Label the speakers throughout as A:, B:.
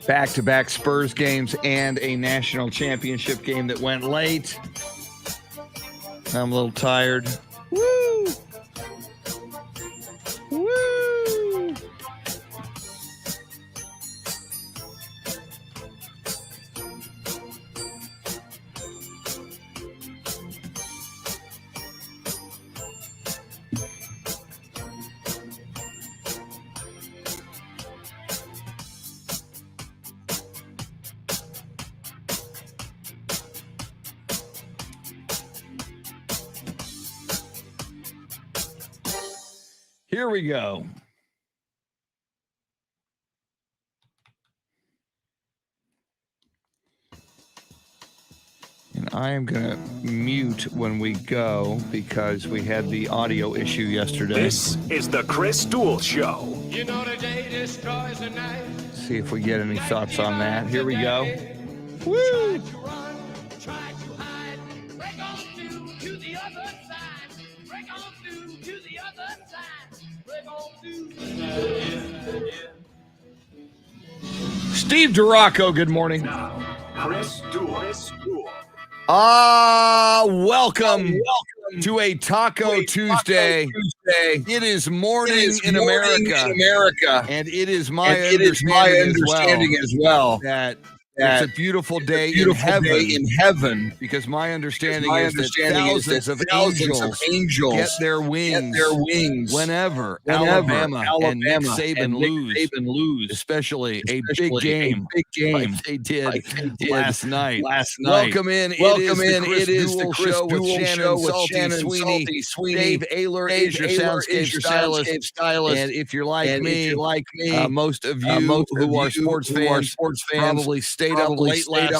A: Back-to-back Spurs games and a national championship game that went late. I'm a little tired. Woo! Woo! Here we go. And I am going to mute when we go because we had the audio issue yesterday.
B: This is the Chris Duel Show.
C: You know the day destroys the night.
A: See if we get any thoughts on that. Here we go. Woo!
C: Try to hide. Break on through to the other side. Break on through to the other side. Break on through.
A: Steve DeRocco, good morning.
B: Now, Chris Duel.
A: Welcome to a Taco Tuesday. It is morning in America, and it is my understanding as well that it's a beautiful day in heaven, because my understanding is that thousands of angels get their wings whenever Alabama and Nick Saban lose, especially a big game like they did last night. Welcome in. It is the Chris Duel Show with Shannon, Sweeney. Dave Oehler is your Soundscape Stylist. And if you're like me, most of you who are sports fans probably stayed up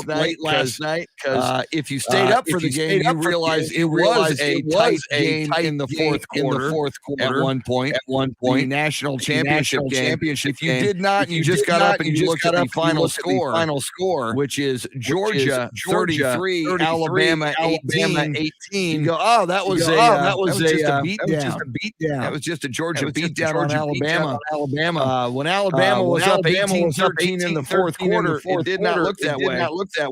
A: late last night because if you stayed up for the game, you realize it was a tight game in the fourth quarter. At one point, the national championship game. If you did not, you just got up and you looked at the final score, which is Georgia 33, Alabama 18. You go, oh, that was just a beatdown. That was just a Georgia beatdown on Alabama. When Alabama was up 18-13 in the fourth quarter, it did not look that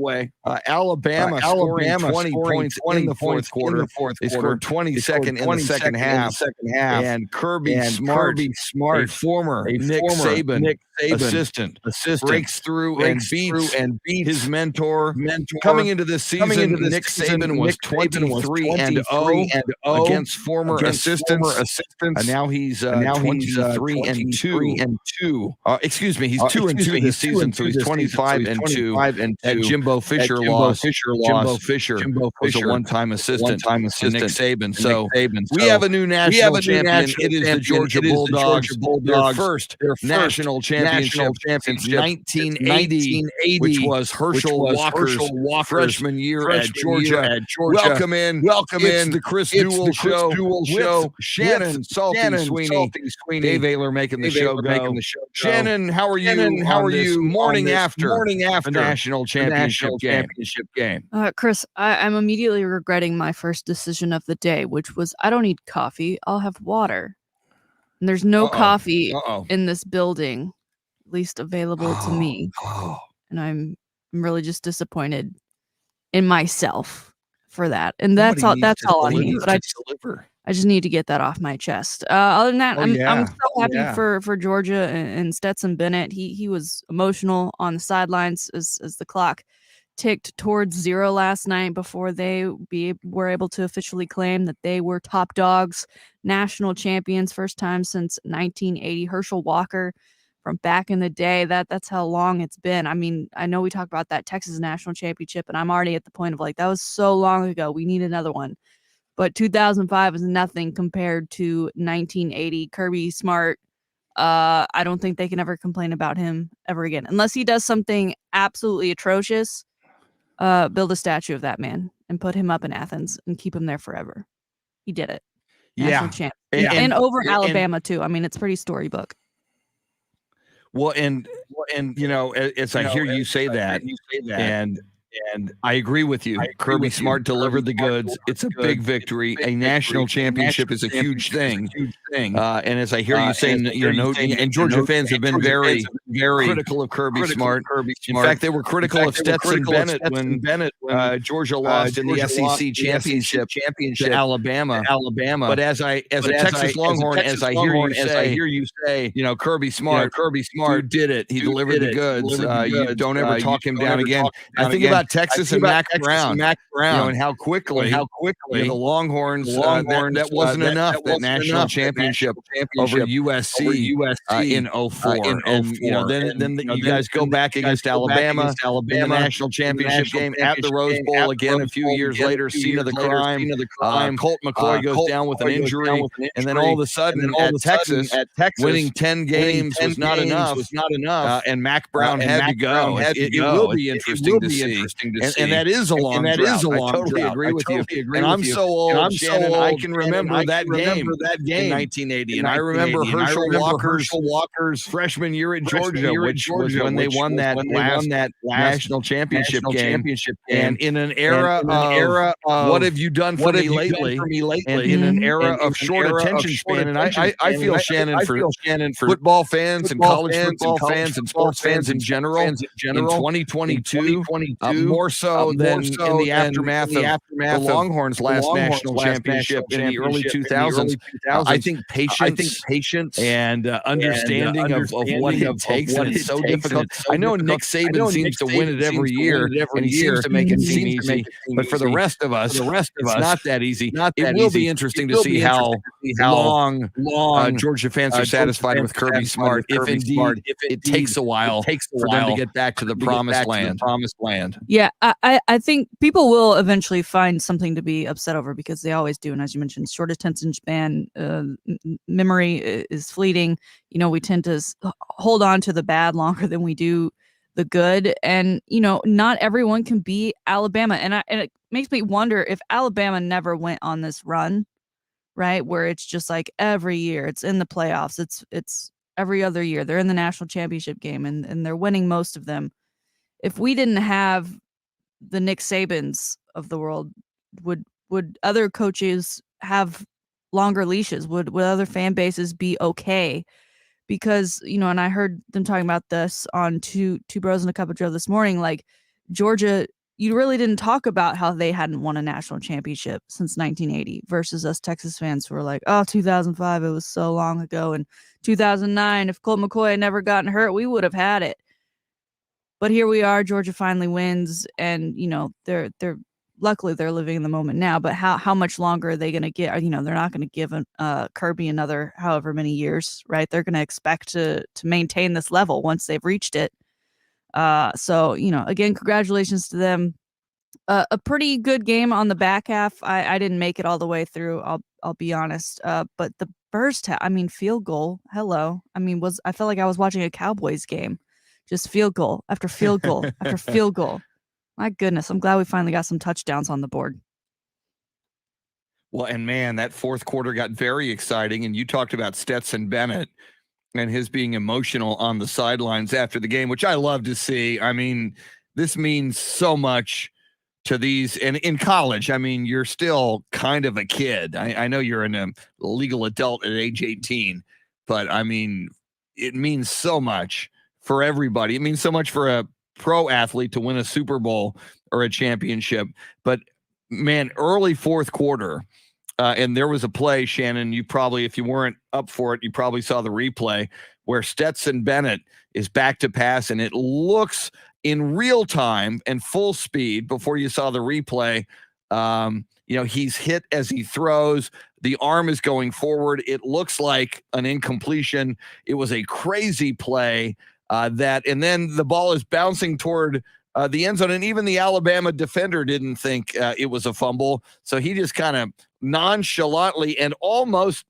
A: way. Alabama scoring 20 points in the fourth quarter. They scored 22nd in the second half. And Kirby Smart, a former Nick Saban assistant, breaks through and beats his mentor. Coming into this season, Nick Saban was 23-0 against former assistants. And now he's 23-2. Excuse me, he's 2-2 this season, so he's 25-2. At Jimbo Fisher lost. Jimbo Fisher was a one-time assistant to Nick Saban. So we have a new national champion. It is the Georgia Bulldogs. Their first national championship since 1980, which was Herschel Walker's freshman year at Georgia. Welcome in. It's the Chris Duel Show with Shannon, Salty Sweeney, Dave Oehler making the show go. Shannon, how are you? Morning after the national championship game.
D: Chris, I'm immediately regretting my first decision of the day, which was I don't need coffee. I'll have water. And there's no coffee in this building, at least available to me. And I'm really just disappointed in myself for that. And that's all I need. But I just need to get that off my chest. Other than that, I'm so happy for Georgia and Stetson Bennett. He was emotional on the sidelines as the clock ticked towards 0 last night before they were able to officially claim that they were top dogs, national champions, first time since 1980. Herschel Walker from back in the day. That's how long it's been. I mean, I know we talk about that Texas national championship, and I'm already at the point of that was so long ago. We need another one. But 2005 is nothing compared to 1980. Kirby Smart, I don't think they can ever complain about him ever again. Unless he does something absolutely atrocious, build a statue of that man and put him up in Athens and keep him there forever. He did it. National champ. And over Alabama, too. I mean, it's pretty storybook.
A: Well, and as I hear you say that, and And I agree with you. Kirby Smart delivered the goods. It's a big victory. A national championship is a huge thing. And as I hear you saying, and Georgia fans have been very critical of Kirby Smart. In fact, they were critical of Stetson Bennett when Georgia lost in the SEC championship to Alabama. But as a Texas Longhorn, as I hear you say, Kirby Smart did it. He delivered the goods. You don't ever talk him down again. I think about Texas and Mac Brown, and how quickly the Longhorns, that wasn't enough, that national championship over USC in 04. And then you guys go back against Alabama in the national championship game at the Rose Bowl again a few years later, scene of the crime. Colt McCoy goes down with an injury, and then all of a sudden at Texas, winning 10 games was not enough, and Mac Brown had to go. It will be interesting to see. And that is a long drought. I totally agree with you. And I'm so old, Shannon, I can remember that game in 1980. And I remember Herschel Walker's freshman year at Georgia, which was when they won that national championship game. And in an era of what have you done for me lately? And in an era of short attention span. And I feel, Shannon, for football fans and college football fans and sports fans in general, in 2022, more so than in the aftermath of the Longhorns' last national championship in the early 2000s. I think patience and understanding of what it takes, and it's so difficult. I know Nick Saban seems to win it every year, and he seems to make it seem easy. But for the rest of us, it's not that easy. It will be interesting to see how long Georgia fans are satisfied with Kirby Smart, if indeed it takes a while for them to get back to the promised land.
D: Yeah, I think people will eventually find something to be upset over, because they always do. And as you mentioned, short attention span, memory is fleeting. We tend to hold on to the bad longer than we do the good. And, not everyone can be Alabama. And it makes me wonder if Alabama never went on this run, right, where it's just like every year it's in the playoffs. It's every other year they're in the national championship game, and they're winning most of them. If we didn't have the Nick Sabans of the world, would other coaches have longer leashes? Would other fan bases be okay? Because, and I heard them talking about this on Two Bros and a Cup of Joe this morning, like Georgia, you really didn't talk about how they hadn't won a national championship since 1980 versus us Texas fans who were like, 2005, it was so long ago. And 2009, if Colt McCoy had never gotten hurt, we would have had it. But here we are, Georgia finally wins, and they're luckily they're living in the moment now. But how much longer are they going to get? They're not going to give Kirby another however many years, right? They're going to expect to maintain this level once they've reached it. So again, congratulations to them. A pretty good game on the back half. I didn't make it all the way through. I'll be honest. But the first half, field goal. Hello. I felt like I was watching a Cowboys game. Just field goal after field goal after field goal. My goodness, I'm glad we finally got some touchdowns on the board.
A: Well, and man, that fourth quarter got very exciting. And you talked about Stetson Bennett and his being emotional on the sidelines after the game, which I love to see. This means so much to these. And in college, you're still kind of a kid. I know you're a legal adult at age 18, but it means so much for everybody. It means so much for a pro athlete to win a Super Bowl or a championship. But man, early fourth quarter, and there was a play, Shannon, you probably, if you weren't up for it, you probably saw the replay where Stetson Bennett is back to pass, and it looks in real time and full speed before you saw the replay. He's hit as he throws. The arm is going forward. It looks like an incompletion. It was a crazy play. And then the ball is bouncing toward the end zone, and even the Alabama defender didn't think it was a fumble. So he just kind of nonchalantly and almost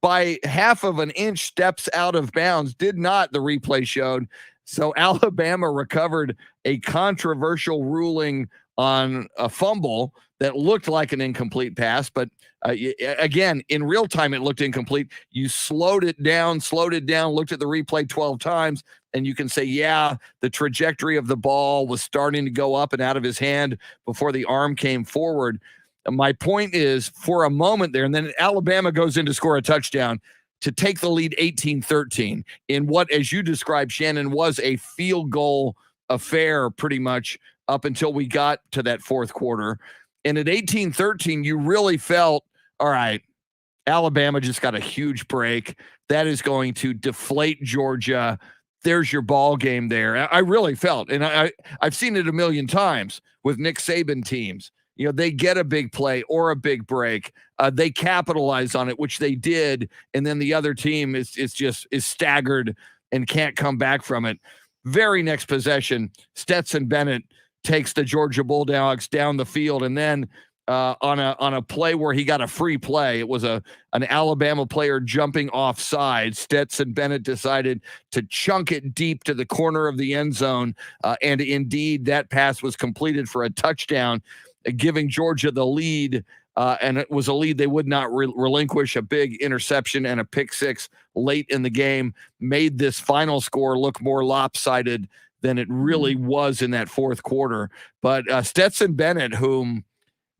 A: by half of an inch steps out of bounds. The replay showed. So Alabama recovered a controversial ruling on a fumble that looked like an incomplete pass, but again, in real time, it looked incomplete. You slowed it down, looked at the replay 12 times, and you can say, yeah, the trajectory of the ball was starting to go up and out of his hand before the arm came forward. My point is, for a moment there, and then Alabama goes in to score a touchdown to take the lead 18-13 in what, as you described, Shannon, was a field goal affair pretty much up until we got to that fourth quarter. And at 18-13, you really felt, all right, Alabama just got a huge break. That is going to deflate Georgia. There's your ball game there. I really felt, and I've seen it a million times with Nick Saban teams. You know, they get a big play or a big break. They capitalize on it, which they did, and then the other team is staggered and can't come back from it. Very next possession, Stetson Bennett takes the Georgia Bulldogs down the field, and then on a play where he got a free play, it was an Alabama player jumping offside. Stetson Bennett decided to chunk it deep to the corner of the end zone, and indeed that pass was completed for a touchdown, giving Georgia the lead, and it was a lead they would not relinquish. A big interception and a pick six late in the game made this final score look more lopsided than it really was in that fourth quarter. But Stetson Bennett, whom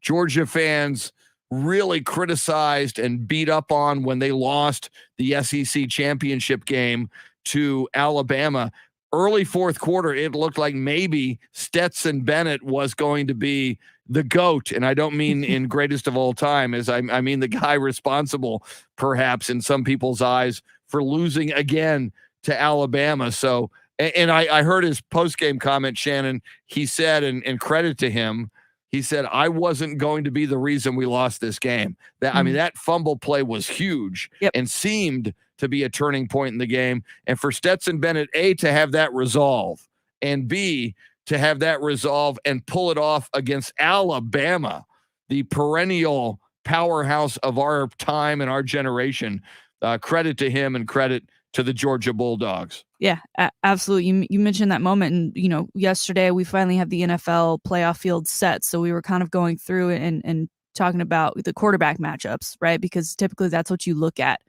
A: Georgia fans really criticized and beat up on when they lost the SEC championship game to Alabama, early fourth quarter, it looked like maybe Stetson Bennett was going to be the GOAT. And I don't mean in greatest of all time, as I mean the guy responsible, perhaps in some people's eyes, for losing again to Alabama. So, and I heard his post-game comment, Shannon. He said, and credit to him, he said, I wasn't going to be the reason we lost this game. That, I mean, that fumble play was huge and seemed to be a turning point in the game. And for Stetson Bennett, A, to have that resolve, and B, to have that resolve and pull it off against Alabama, the perennial powerhouse of our time and our generation. Credit to him and credit to the Georgia Bulldogs.
D: Yeah, absolutely. You mentioned that moment, and yesterday we finally have the NFL playoff field set, so we were kind of going through and talking about the quarterback matchups, right? Because typically that's what you look at,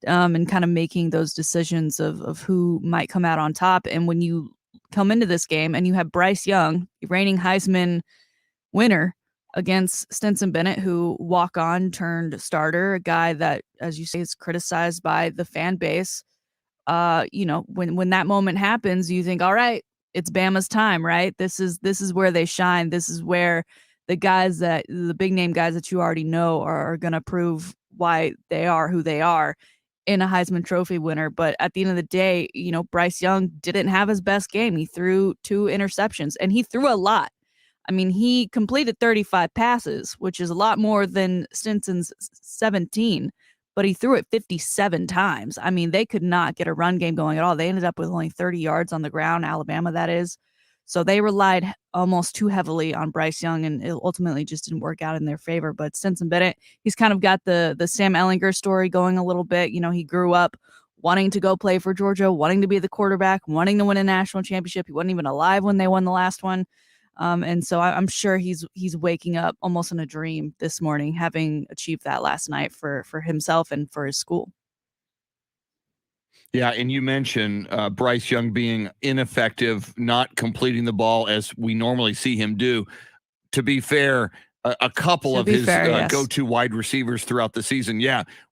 D: and kind of making those decisions of who might come out on top. And when you come into this game and you have Bryce Young, reigning Heisman winner, against Stetson Bennett, who walk-on turned starter, a guy that, as you say, is criticized by the fan base. When that moment happens, you think, all right, it's Bama's time, right? This is where they shine. This is where the big name guys that you already know are going to prove why they are who they are in a Heisman Trophy winner. But at the end of the day, Bryce Young didn't have his best game. He threw 2 interceptions, and he threw a lot. I mean, he completed 35 passes, which is a lot more than Stinson's 17, but he threw it 57 times. I mean, they could not get a run game going at all. They ended up with only 30 yards on the ground, Alabama, that is. So they relied almost too heavily on Bryce Young, and it ultimately just didn't work out in their favor. But Stetson Bennett, he's kind of got the Sam Ehlinger story going a little bit. He grew up wanting to go play for Georgia, wanting to be the quarterback, wanting to win a national championship. He wasn't even alive when they won the last one. And so I'm sure he's waking up almost in a dream this morning, having achieved that last night for himself and for his school.
A: Yeah, and you mentioned Bryce Young being ineffective, not completing the ball as we normally see him do. To be fair, a couple of his go-to wide receivers throughout the season,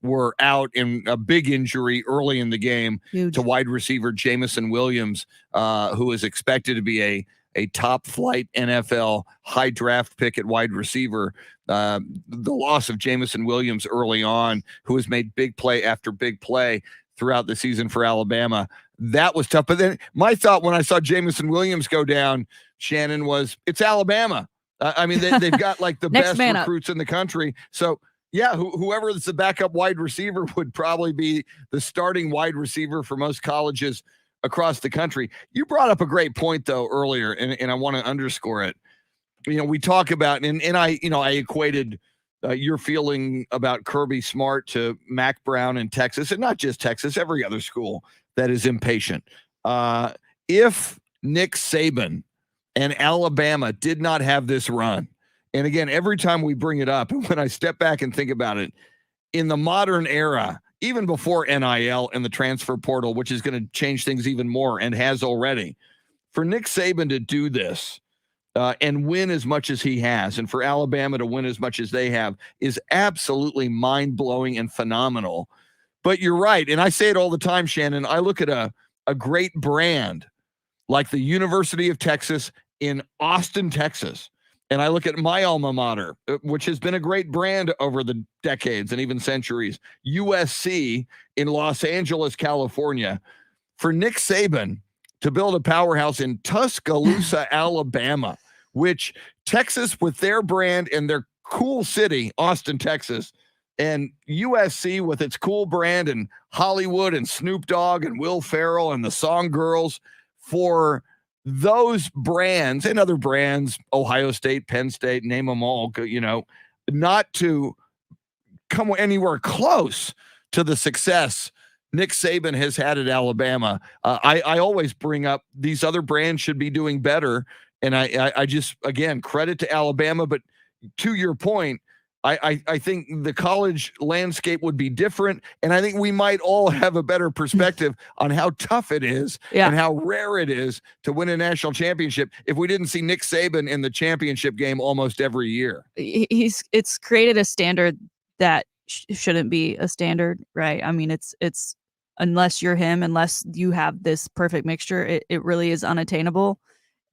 A: were out in a big injury early in the game.
D: Huge.
A: To wide receiver Jamison Williams, who is expected to be a top flight NFL high draft pick at wide receiver. The loss of Jamison Williams early on, who has made big play after big play throughout the season for Alabama, that was tough. But then my thought when I saw Jamison Williams go down, Shannon, was it's Alabama. I mean, they've got like the best recruits in the country. So yeah, whoever is the backup wide receiver would probably be the starting wide receiver for most colleges across the country. You brought up a great point though earlier, and I want to underscore it. We talk about, and I equated your feeling about Kirby Smart to Mac Brown in Texas, and not just Texas, every other school that is impatient. If Nick Saban and Alabama did not have this run, And again, every time we bring it up, and when I step back and think about it, in the modern era, even before NIL and the transfer portal, which is going to change things even more and has already, for Nick Saban to do this and win as much as he has, and for Alabama to win as much as they have, is absolutely mind-blowing and phenomenal. But you're right, and I say it all the time, Shannon. I look at a great brand like the University of Texas in Austin, Texas, and I look at my alma mater, which has been a great brand over the decades and even centuries, USC in Los Angeles, California. For Nick Saban to build a powerhouse in Tuscaloosa, Alabama, which Texas with their brand and their cool city, Austin, Texas, and USC with its cool brand and Hollywood and Snoop Dogg and Will Ferrell and the Song Girls, for those brands and other brands, Ohio State, Penn State, name them all, not to come anywhere close to the success Nick Saban has had at Alabama. I always bring up these other brands should be doing better. And I just, again, credit to Alabama. But to your point, I think the college landscape would be different. And I think we might all have a better perspective on how tough it is and how rare it is to win a national championship if we didn't see Nick Saban in the championship game almost every year.
D: It's created a standard that shouldn't be a standard, right? I mean, it's unless you're him, unless you have this perfect mixture, it really is unattainable.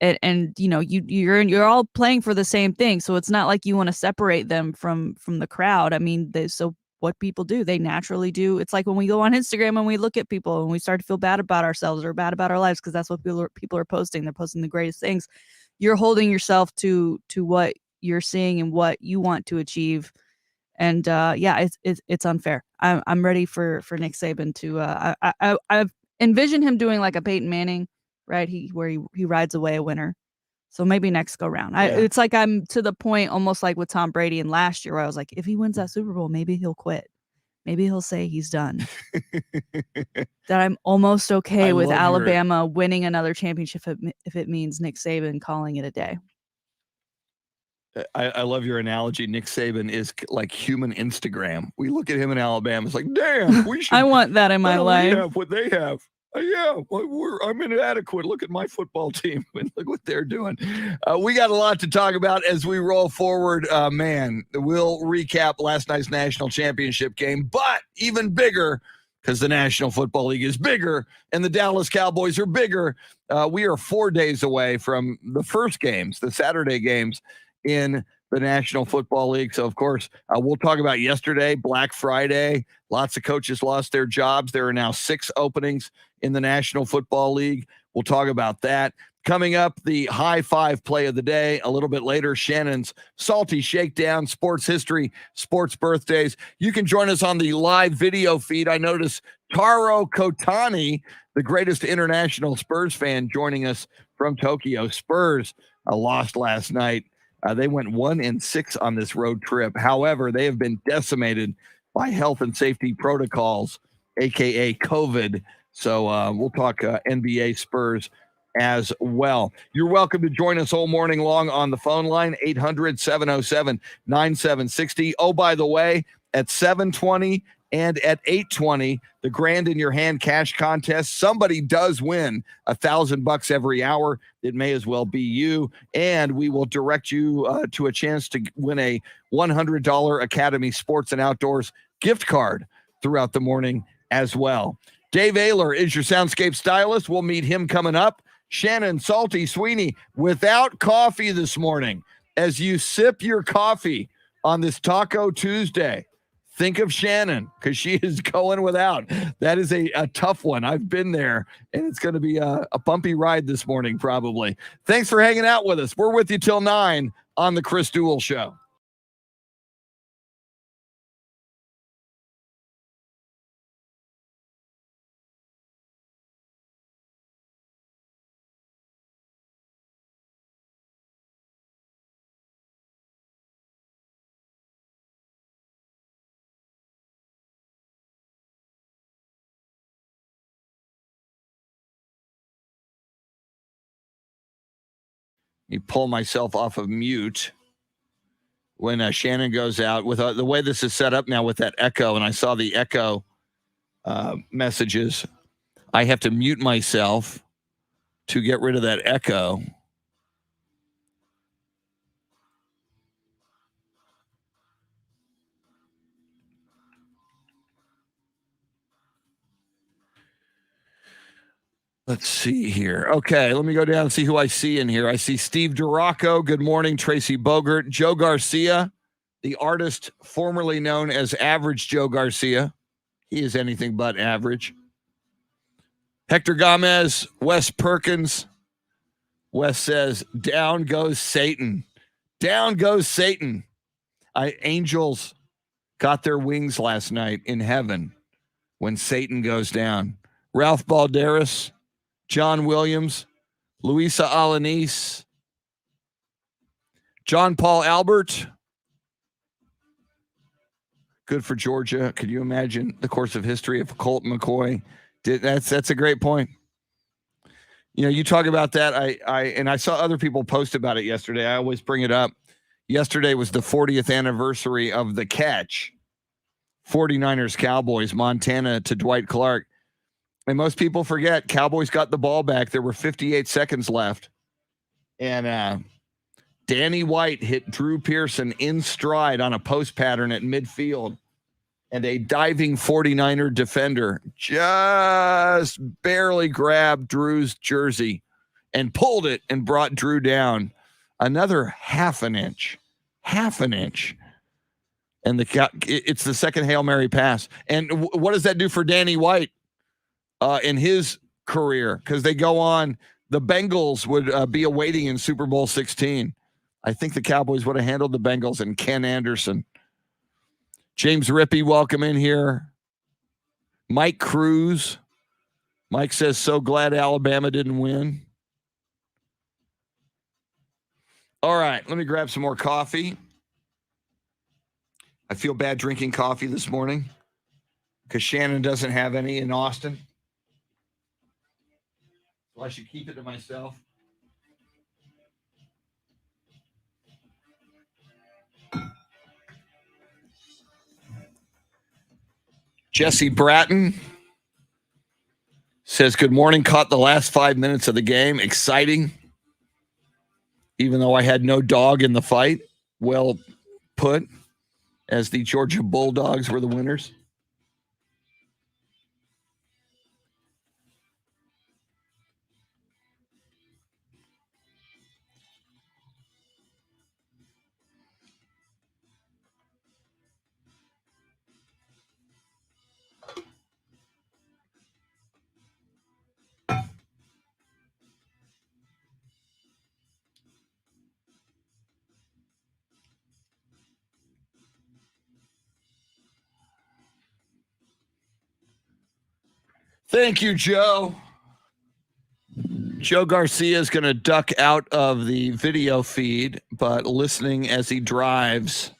D: And you're all playing for the same thing, so it's not like you want to separate them from the crowd. I mean, so what people do, they naturally do. It's like when we go on Instagram and we look at people and we start to feel bad about ourselves or bad about our lives because that's what people are posting. They're posting the greatest things. You're holding yourself to what you're seeing and what you want to achieve. And it's unfair. I'm ready for Nick Saban to. I've envisioned him doing like a Peyton Manning, right? Where he rides away a winner. So maybe next go round. It's like I'm to the point almost like with Tom Brady in last year where I was like, if he wins that Super Bowl, maybe he'll quit. Maybe he'll say he's done. That I'm almost okay with Alabama winning another championship if it means Nick Saban calling it a day.
A: I love your analogy. Nick Saban is like human Instagram. We look at him in Alabama. It's like, damn, we should.
D: I want that in my life.
A: We have what they have. I'm inadequate. Look at my football team. Look what they're doing. We got a lot to talk about as we roll forward. Man, we'll recap last night's national championship game, but even bigger, because the National Football League is bigger and the Dallas Cowboys are bigger. We are 4 days away from the first games, the Saturday games in the National Football League. So, of course, we'll talk about yesterday, Black Friday. Lots of coaches lost their jobs. There are now 6 openings in the National Football League. We'll talk about that. Coming up, the high five play of the day. A little bit later, Shannon's Salty Shakedown, sports history, sports birthdays. You can join us on the live video feed. I notice Taro Kotani, the greatest international Spurs fan, joining us from Tokyo. Spurs lost last night. They went 1-6 on this road trip. However, they have been decimated by health and safety protocols, a.k.a. COVID. So we'll talk NBA Spurs as well. You're welcome to join us all morning long on the phone line, 800-707-9760. Oh, by the way, at 7:20 and at 8:20, the Grand in Your Hand cash contest. Somebody does win $1,000 every hour. It may as well be you. And we will direct you to a chance to win a $100 Academy Sports and Outdoors gift card throughout the morning as well. Dave Oehler is your Soundscape Stylist. We'll meet him coming up. Shannon, Salty, Sweeney, without coffee this morning. As you sip your coffee on this Taco Tuesday, think of Shannon because she is going without. That is a tough one. I've been there, and it's going to be a bumpy ride this morning probably. Thanks for hanging out with us. We're with you till 9 on the Chris Duel Show. Let me pull myself off of mute. when Shannon goes out with the way this is set up now with that echo, and I saw the echo messages. I have to mute myself to get rid of that echo. Let's see here. Okay, let me go down and see who I see in here. I see Steve Duraco. Good morning. Tracy Bogert. Joe Garcia, the artist formerly known as Average Joe Garcia. He is anything but average. Hector Gomez. Wes Perkins. Wes says, down goes Satan. Down goes Satan. Angels got their wings last night in heaven when Satan goes down. Ralph Balderas. John Williams, Luisa Alanis, John Paul Albert. Good for Georgia. Could you imagine the course of history if Colt McCoy did? That's a great point. You know, you talk about that. I saw other people post about it yesterday. I always bring it up. Yesterday was the 40th anniversary of the catch. 49ers Cowboys, Montana to Dwight Clark. And most people forget Cowboys got the ball back. There were 58 seconds left. And Danny White hit Drew Pearson in stride on a post pattern at midfield. And a diving 49er defender just barely grabbed Drew's jersey and pulled it and brought Drew down another half an inch. And it's the second Hail Mary pass. And what does that do for Danny White? In his career, because they go on, the Bengals would be awaiting in Super Bowl 16. I think the Cowboys would have handled the Bengals and Ken Anderson. James Rippey, welcome in here. Mike Cruz. Mike says, so glad Alabama didn't win. All right, let me grab some more coffee. I feel bad drinking coffee this morning because Shannon doesn't have any in Austin. So I should keep it to myself. Jesse Bratton says, good morning. Caught the last 5 minutes of the game. Exciting. Even though I had no dog in the fight. Well put, as the Georgia Bulldogs were the winners. Thank you, Joe. Joe Garcia is going to duck out of the video feed, but listening as he drives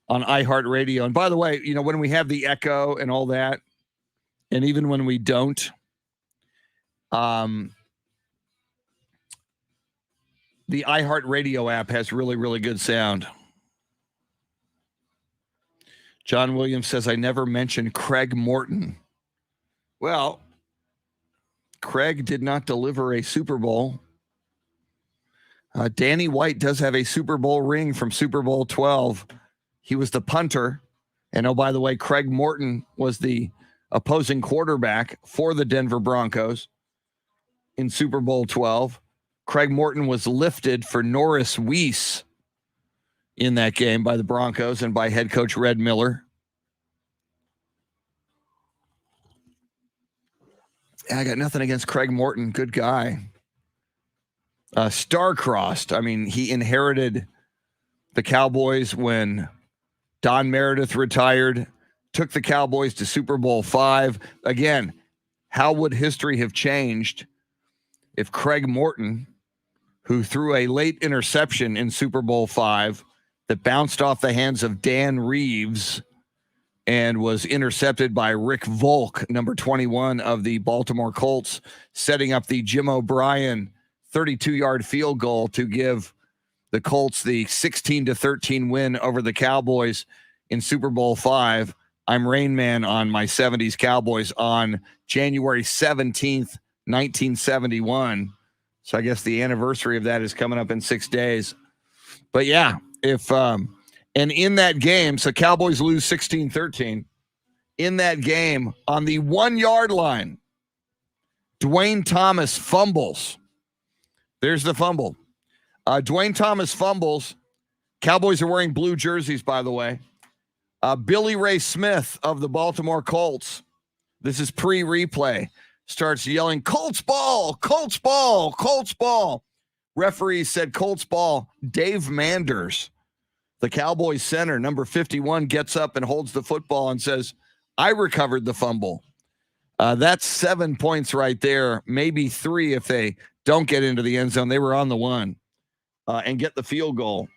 A: on iHeartRadio. And by the way, you know, when we have the echo and all that, and even when we don't, the iHeartRadio app has really, really good sound. John Williams says, I never mentioned Craig Morton. Well, Craig did not deliver a Super Bowl. Danny White does have a Super Bowl ring from Super Bowl 12. He was the punter. And oh, by the way, Craig Morton was the opposing quarterback for the Denver Broncos in Super Bowl 12. Craig Morton was lifted for Norris Weiss in that game by the Broncos and by head coach Red Miller. I got nothing against Craig Morton. Good guy. Star-crossed. I mean, he inherited the Cowboys when Don Meredith retired, took the Cowboys to Super Bowl V. Again, how would history have changed if Craig Morton, who threw a late interception in Super Bowl V that bounced off the hands of Dan Reeves and was intercepted by Rick Volk, number 21 of the Baltimore Colts, setting up the Jim O'Brien 32-yard field goal to give the Colts the 16-13 win over the Cowboys in Super Bowl V. I'm Rain Man on my 70s Cowboys on January 17th, 1971. So I guess the anniversary of that is coming up in 6 days. But yeah, and in that game, so Cowboys lose 16-13. In that game, on the 1-yard line, Dwayne Thomas fumbles. There's the fumble. Dwayne Thomas fumbles. Cowboys are wearing blue jerseys, by the way. Billy Ray Smith of the Baltimore Colts, this is pre-replay, starts yelling, Colts ball, Colts ball, Colts ball. Referee said Colts ball. Dave Manders, the Cowboys center, number 51, gets up and holds the football and says, I recovered the fumble. That's 7 points right there, maybe 3 if they don't get into the end zone. They were on the 1 and get the field goal.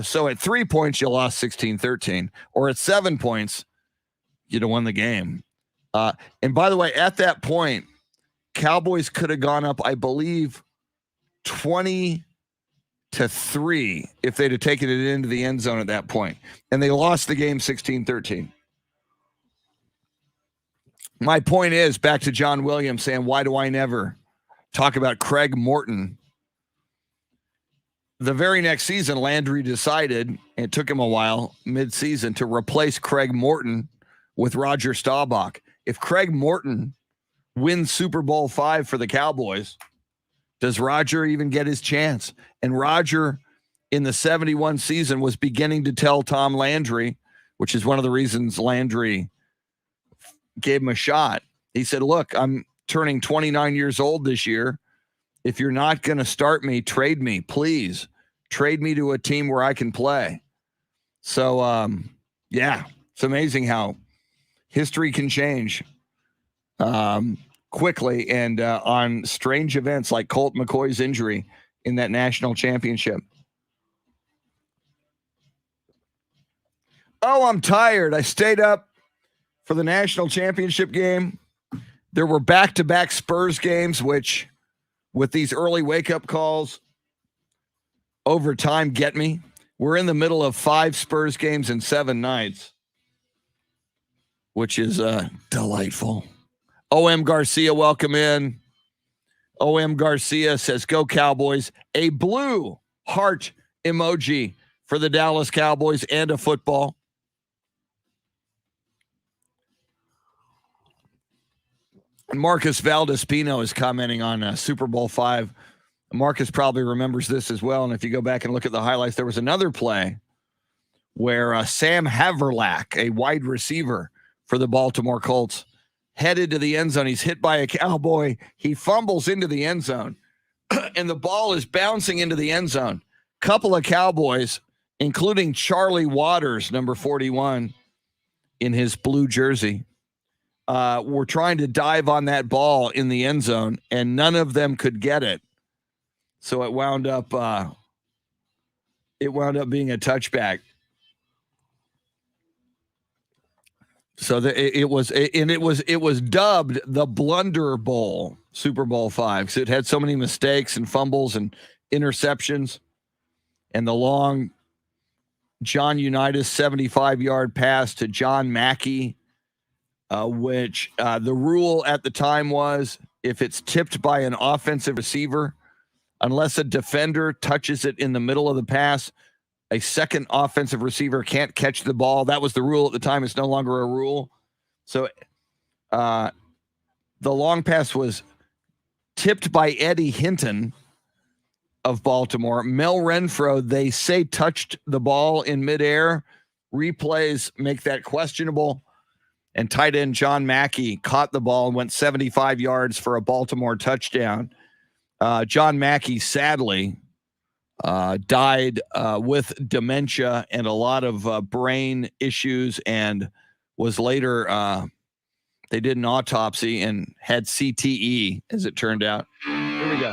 A: So at 3 points, you lost 16-13, or at 7 points, you'd have won the game. And by the way, at that point, Cowboys could have gone up, I believe, 20-3 if they'd have taken it into the end zone at that point. And they lost the game 16-13. My point is, back to John Williams saying, why do I never talk about Craig Morton? The very next season, Landry decided, and it took him a while, mid-season, to replace Craig Morton with Roger Staubach. If Craig Morton wins Super Bowl V for the Cowboys, does Roger even get his chance? And Roger, in the 71 season, was beginning to tell Tom Landry, which is one of the reasons Landry gave him a shot. He said, look, I'm turning 29 years old this year. If you're not going to start me, trade me, please. Trade me to a team where I can play. So, yeah, it's amazing how history can change quickly and on strange events like Colt McCoy's injury in that national championship. Oh, I'm tired. I stayed up for the national championship game. There were back-to-back Spurs games, which with these early wake-up calls over time get me. We're in the middle of 5 Spurs games in 7 nights, which is delightful. O.M. Garcia, welcome in. O.M. Garcia says, go Cowboys. A blue heart emoji for the Dallas Cowboys and a football. And Marcus Valdespino is commenting on Super Bowl V. Marcus probably remembers this as well. And if you go back and look at the highlights, there was another play where Sam Haverlack, a wide receiver for the Baltimore Colts, headed to the end zone. He's hit by a Cowboy. He fumbles into the end zone, and the ball is bouncing into the end zone. Couple of Cowboys, including Charlie Waters, number 41, in his blue jersey, were trying to dive on that ball in the end zone, and none of them could get it. So it wound up being a touchback. So it was dubbed the Blunder Bowl, Super Bowl V, because it had so many mistakes and fumbles and interceptions, and the long John Unitas 75-yard pass to John Mackey, which the rule at the time was if it's tipped by an offensive receiver, unless a defender touches it in the middle of the pass, a second offensive receiver can't catch the ball. That was the rule at the time. It's no longer a rule. So the long pass was tipped by Eddie Hinton of Baltimore. Mel Renfro, they say, touched the ball in midair. Replays make that questionable. And tight end John Mackey caught the ball and went 75 yards for a Baltimore touchdown. John Mackey, sadly, died with dementia and a lot of brain issues, and was later, they did an autopsy and had CTE, as it turned out. Here we go.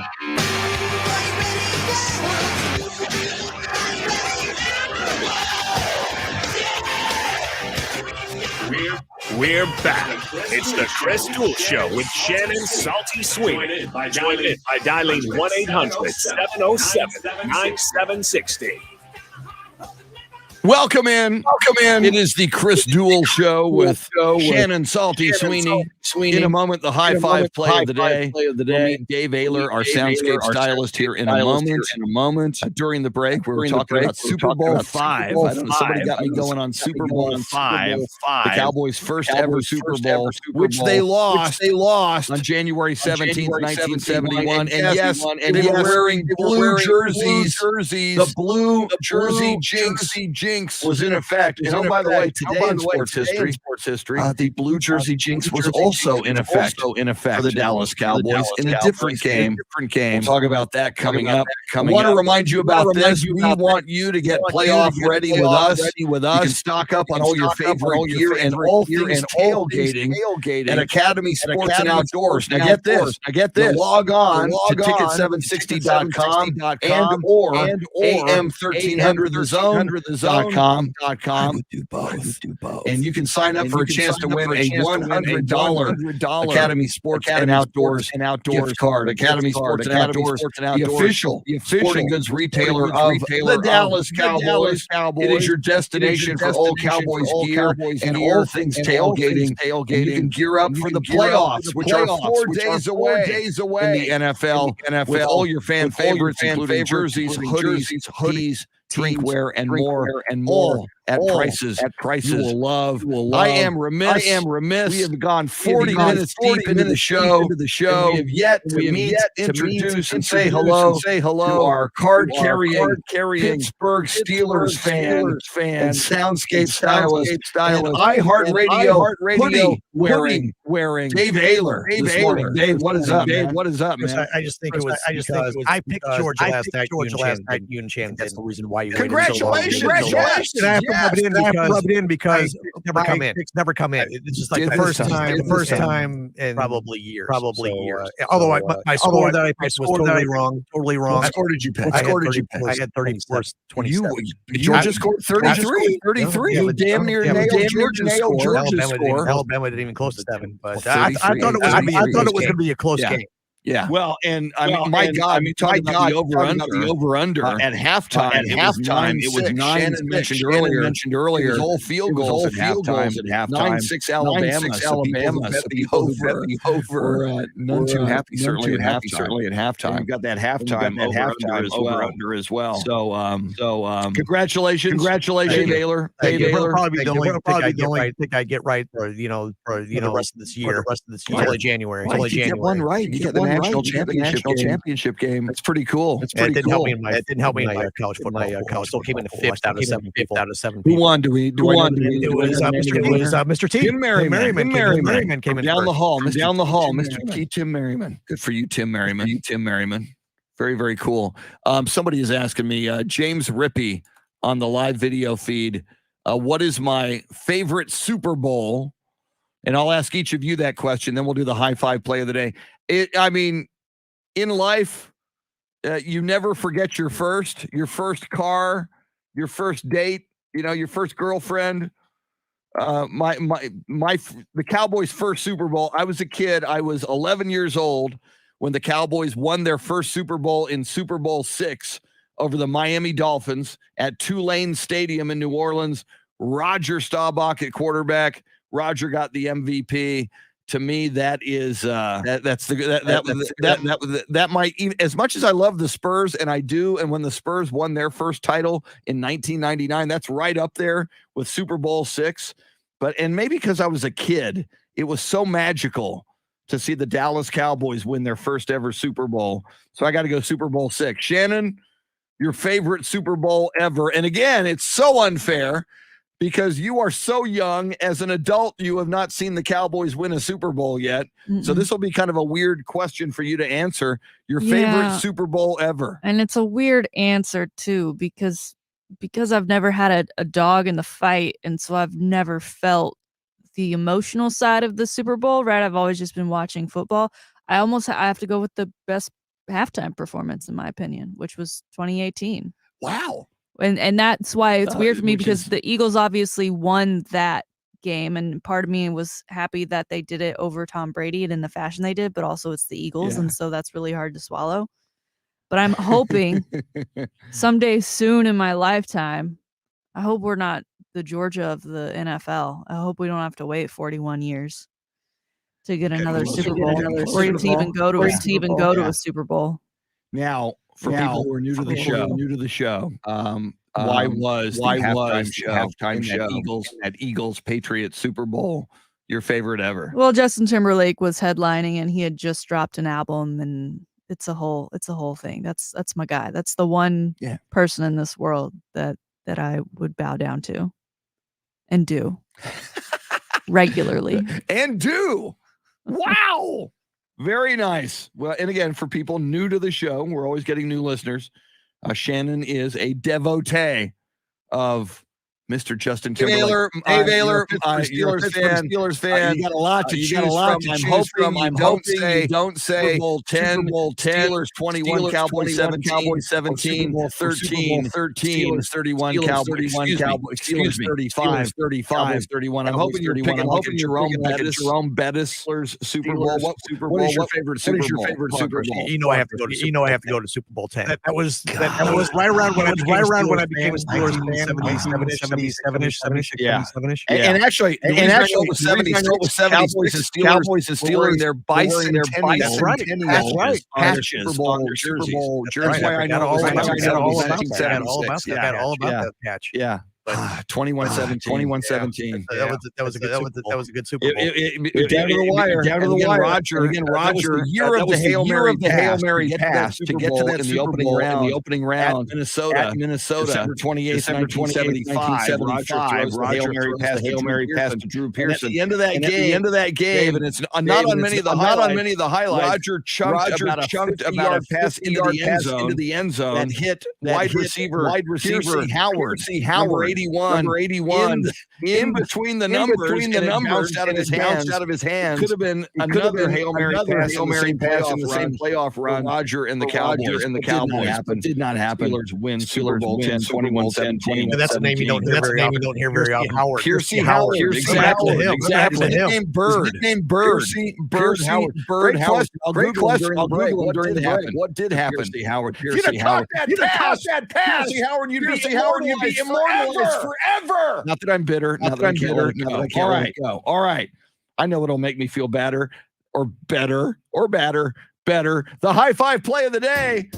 B: We're back. It's the Chris Duel Show with Shannon Salty Sweeney. Join in by dialing 1-800-707-9760.
A: Welcome in. It is the Chris Duel Show with Shannon Salty Sweeney. In a moment, the high five play of the day. We'll meet Dave Oehler, our Soundscape Stylist, here in a moment. During the break, we were talking about Super Bowl 5. I don't know, somebody got me going on Super Bowl 5. The Cowboys' first ever Super Bowl, which they lost on January 17th, 1971. And yes, they were wearing blue jerseys. The blue jersey jinx was in effect. And by the way, today in sports history, the blue jersey jinx was also in effect for the Dallas Cowboys in a different game. We'll talk about that coming up. I want to remind you about this. We want you to get playoff ready with us. You can stock up on all your favorite gear and all things tailgating at Academy Sports and Outdoors. Now get this. Log on to ticket760.com and or AM1300thezone.com. And you can sign up for a chance to win a $100 Academy Sports and Outdoors gift card. Academy Sports and Outdoors, the official sporting goods retailer of the Dallas Cowboys. It is your destination for all Cowboys gear and all things tailgating. And you can gear up for the playoffs, which are 4 days away in the NFL with all your fan favorites, including jerseys, hoodies, drinkware, and more, all at prices you will love. I am remiss. We have gone 40 minutes deep into the show. We have yet to meet, introduce, and say hello to our card-carrying Pittsburgh Steelers fan and Soundscape Stylist and iHeartRadio hoodie-wearing Dave Oehler this morning. Dave, what is up, man?
E: I just think it was because I picked Georgia last night. You and Shannon. That's the reason why you.
A: Congratulations!
E: I have to rub it in because it's never come in. It's just like the first time in probably years. Although my score that I picked was totally wrong.
A: What score did you pick?
E: I had 34, 27.
A: Georgia scored 33. You damn near nailed Georgia's score.
E: Alabama didn't even close to 7. But I thought it was going to be a close game.
A: Yeah. Well, and I mean, my God, talking about the over-under at halftime. It was 9-6. Shannon mentioned earlier. It was all field goals at halftime. 9-6 Alabama. The over. None too happy. Certainly at halftime. We've got that halftime over-under as well. So, congratulations, Oehler.
E: It'll probably be the only thing I get right for the rest of this year. Only January.
A: You get one right. You get the national championship game. That's pretty cool.
E: It didn't help me in my college football. I still came in fifth out of 7 people.
A: Who won? It
E: was Mr. T.
A: Tim Merriman
E: came in
A: down the hall. Mr. T. Tim Merriman. Good for you, Tim Merriman. Very, very cool. Somebody is asking me, James Rippey on the live video feed, what is my favorite Super Bowl? And I'll ask each of you that question. Then we'll do the high five play of the day. In life, you never forget your first car, your first date, your first girlfriend. The Cowboys' first Super Bowl. I was a kid. I was 11 years old when the Cowboys won their first Super Bowl in Super Bowl 6 over the Miami Dolphins at Tulane Stadium in New Orleans. Roger Staubach at quarterback. Roger got the MVP. To me, that is that might, even as much as I love the Spurs, and I do, and when the Spurs won their first title in 1999, that's right up there with Super Bowl 6. And maybe because I was a kid, it was so magical to see the Dallas Cowboys win their first ever Super Bowl. So I got to go Super Bowl 6. Shannon, your favorite Super Bowl ever? And again, it's so unfair, because you are so young. As an adult, you have not seen the Cowboys win a Super Bowl yet. Mm-mm. So this will be kind of a weird question for you to answer. Your favorite Super Bowl ever.
D: And it's a weird answer too, because I've never had a dog in the fight. And so I've never felt the emotional side of the Super Bowl, right? I've always just been watching football. I have to go with the best halftime performance, in my opinion, which was 2018.
A: Wow.
D: And that's why it's weird for me, because the Eagles obviously won that game, and part of me was happy that they did it over Tom Brady and in the fashion they did, but also it's the Eagles, and so that's really hard to swallow. But I'm hoping someday soon in my lifetime, I hope we're not the Georgia of the NFL. I hope we don't have to wait 41 years to get another Super Bowl, or to even go to a Super Bowl.
A: Now, for people who are new to the show, why was the halftime show that Eagles Patriots Super Bowl your favorite ever?
D: Well, Justin Timberlake was headlining, and he had just dropped an album, and it's a whole thing. That's my guy. That's the one person in this world that I would bow down to and do regularly.
A: And do. Wow. Very nice. Well, and again, for people new to the show, we're always getting new listeners. Shannon is a devotee of Mr. Justin Timberlake.
E: Hey, Baylor,
A: Steelers fan. You got a lot to choose from. I'm hoping you don't say Super Bowl 10, Steelers 21, Cowboys 17, 13, Steelers 31, Cowboys 35, 31. I'm hoping you're picking like a Jerome Bettis Super Bowl. What is your favorite Super Bowl?
E: You know I have to go to Super Bowl 10. That was right around when I became a Steelers fan. 77-ish.
A: Yeah. And actually, the 70s, Cowboys and Steelers, their bicentennial patches on their Super Bowl jerseys.
E: That's why I know all about that patch.
A: Yeah. 21-17.
E: That was a good Super Bowl.
A: Down to the wire. Roger. The year of the Hail Mary pass to get to that in the opening round. Minnesota. December 28th, 1975. Roger Hail Mary pass to Drew Pearson. At the end of that game, and it's not on many of the highlights. Roger chunked about a 50-yard pass into the end zone and hit wide receiver Howard. Number 81 in between the numbers and bounced out of his hands. Could have been another Hail Mary pass in the same playoff run. Roger and the Cowboys. Did not happen. Steelers win Super Bowl 10, 21-17.
E: That's a name you don't hear very often. Howard.
A: Piercy Howard. Exactly. Nicknamed Bird. Bird Howard. Great question. I'll Google him during the break. What did happen? Piercy Howard. You'd have caught that pass. Piercy Howard, you'd be immortalized forever. Not that I'm bitter. All right. I know it'll make me feel better. The High Five play of the day,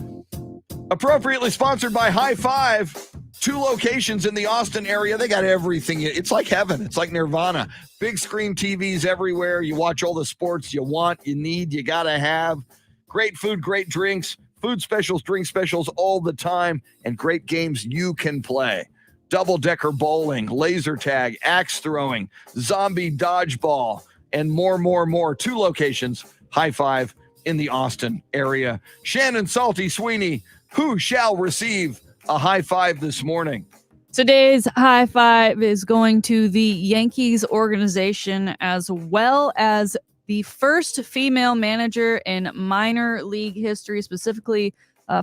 A: appropriately sponsored by High Five. 2 locations in the Austin area. They got everything. It's like heaven. It's like nirvana. Big screen TVs everywhere. You watch all the sports you want, you need, you got to have. Great food, great drinks, food specials, drink specials all the time, and great games you can play. Double-decker bowling, laser tag, axe throwing, zombie dodgeball, and more. 2 locations, High Five in the Austin area. Shannon, Salty, Sweeney, who shall receive a high five this morning?
D: Today's high five is going to the Yankees organization, as well as the first female manager in minor league history, specifically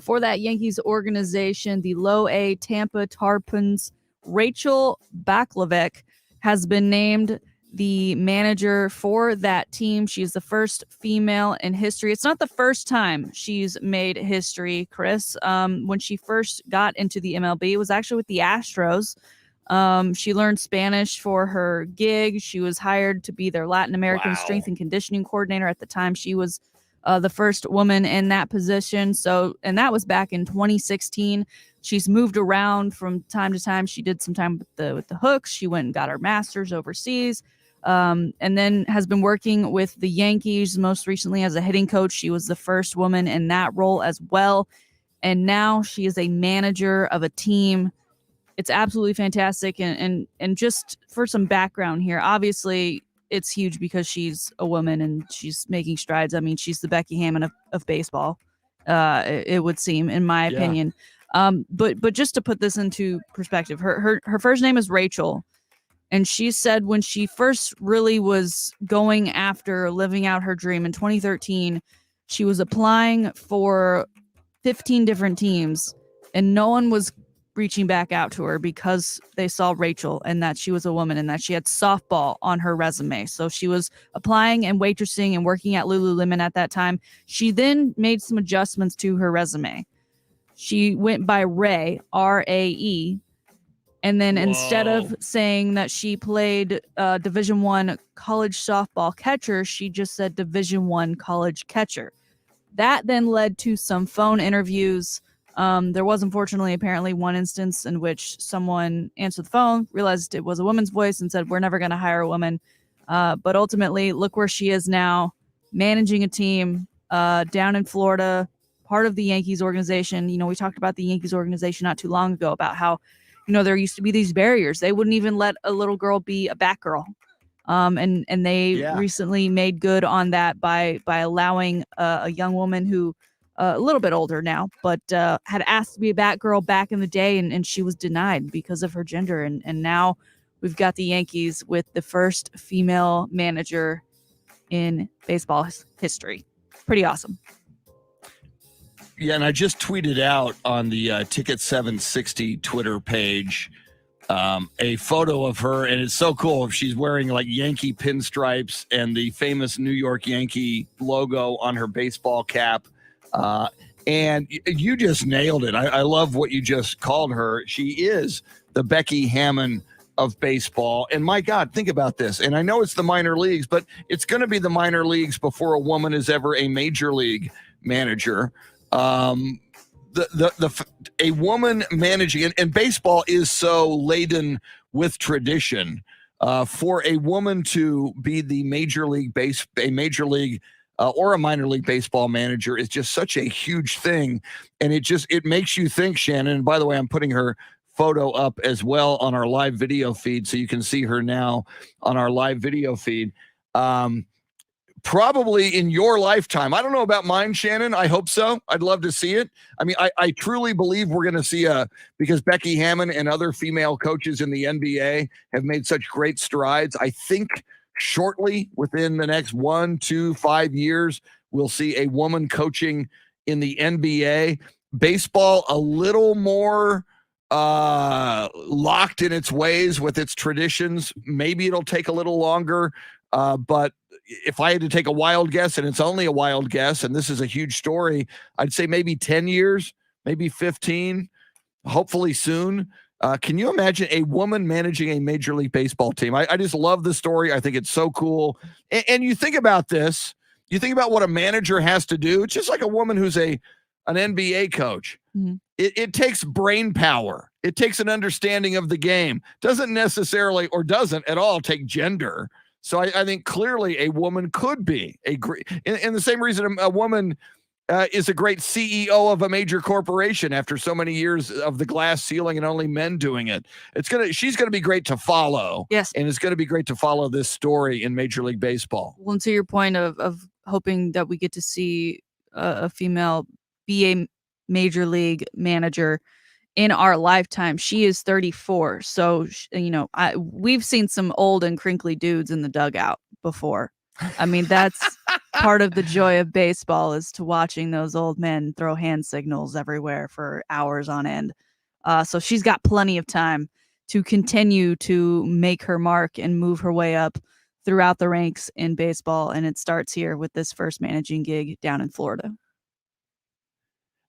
D: for that Yankees organization, the Low A Tampa Tarpons. Rachel Baklavec has been named the manager for that team. She's the first female in history. It's not the first time she's made history, Chris. When she first got into the MLB, it was actually with the Astros. She learned Spanish for her gig. She was hired to be their Latin American strength and conditioning coordinator. At the time, she was the first woman in that position. And that was back in 2016. She's moved around from time to time. She did some time with the Hooks. She went and got her master's overseas. And then has been working with the Yankees most recently as a hitting coach. She was the first woman in that role as well. And now she is a manager of a team. It's absolutely fantastic. And just for some background here, obviously it's huge because she's a woman and she's making strides. I mean, she's the Becky Hammon of baseball, it would seem, in my opinion. But just to put this into perspective, her first name is Rachel. And she said when she first really was going after living out her dream in 2013, she was applying for 15 different teams and no one was reaching back out to her because they saw Rachel and that she was a woman and that she had softball on her resume. So she was applying and waitressing and working at Lululemon at that time. She then made some adjustments to her resume. She went by Rae, R-A-E. And then instead of saying that she played Division I college softball catcher, she just said Division I college catcher. That then led to some phone interviews. There was unfortunately apparently one instance in which someone answered the phone, realized it was a woman's voice, and said, "We're never going to hire a woman." But ultimately, look where she is now, managing a team down in Florida, part of the Yankees organization. We talked about the Yankees organization not too long ago about how, there used to be these barriers. They wouldn't even let a little girl be a Batgirl. And they recently made good on that by allowing a young woman who a little bit older now, but had asked to be a Batgirl back in the day, and she was denied because of her gender. And now we've got the Yankees with the first female manager in baseball history. Pretty awesome.
A: Yeah, and I just tweeted out on the Ticket 760 Twitter page a photo of her, and it's so cool. She's wearing like Yankee pinstripes and the famous New York Yankee logo on her baseball cap. And you just nailed it. I love what you just called her. She is the Becky Hammon of baseball. And my God, think about this. And I know it's the minor leagues, but it's going to be the minor leagues before a woman is ever a major league manager. A woman managing, and baseball is so laden with tradition. For a woman to be the major league or a minor league baseball manager is just such a huge thing, and it makes you think, Shannon. And by the way, I'm putting her photo up as well on our live video feed, so you can see her now on our live video feed. Probably in your lifetime. I don't know about mine, Shannon. I hope so. I'd love to see it. I mean, I truly believe we're going to see because Becky Hammon and other female coaches in the NBA have made such great strides. I think shortly, within the next 1, 2, 5 years, we'll see a woman coaching in the NBA. Baseball, a little more locked in its ways with its traditions. Maybe it'll take a little longer, but if I had to take a wild guess, and it's only a wild guess, and this is a huge story, I'd say maybe 10 years, maybe 15, hopefully soon. Can you imagine a woman managing a Major League Baseball team? I just love the story. I think it's so cool. And you think about this, you think about what a manager has to do. It's just like a woman who's an NBA coach. Mm-hmm. It takes brain power. It takes an understanding of the game. Doesn't necessarily, or doesn't at all, take gender. So I think clearly a woman could be a great, and the same reason a woman is a great CEO of a major corporation after so many years of the glass ceiling and only men doing it. She's going to be great to follow.
D: Yes.
A: And it's going to be great to follow this story in Major League Baseball.
D: Well, and to your point of hoping that we get to see a female be a major league manager in our lifetime. She is 34. So, we've seen some old and crinkly dudes in the dugout before. I mean, that's part of the joy of baseball, is to watching those old men throw hand signals everywhere for hours on end. So she's got plenty of time to continue to make her mark and move her way up throughout the ranks in baseball. And it starts here with this first managing gig down in Florida.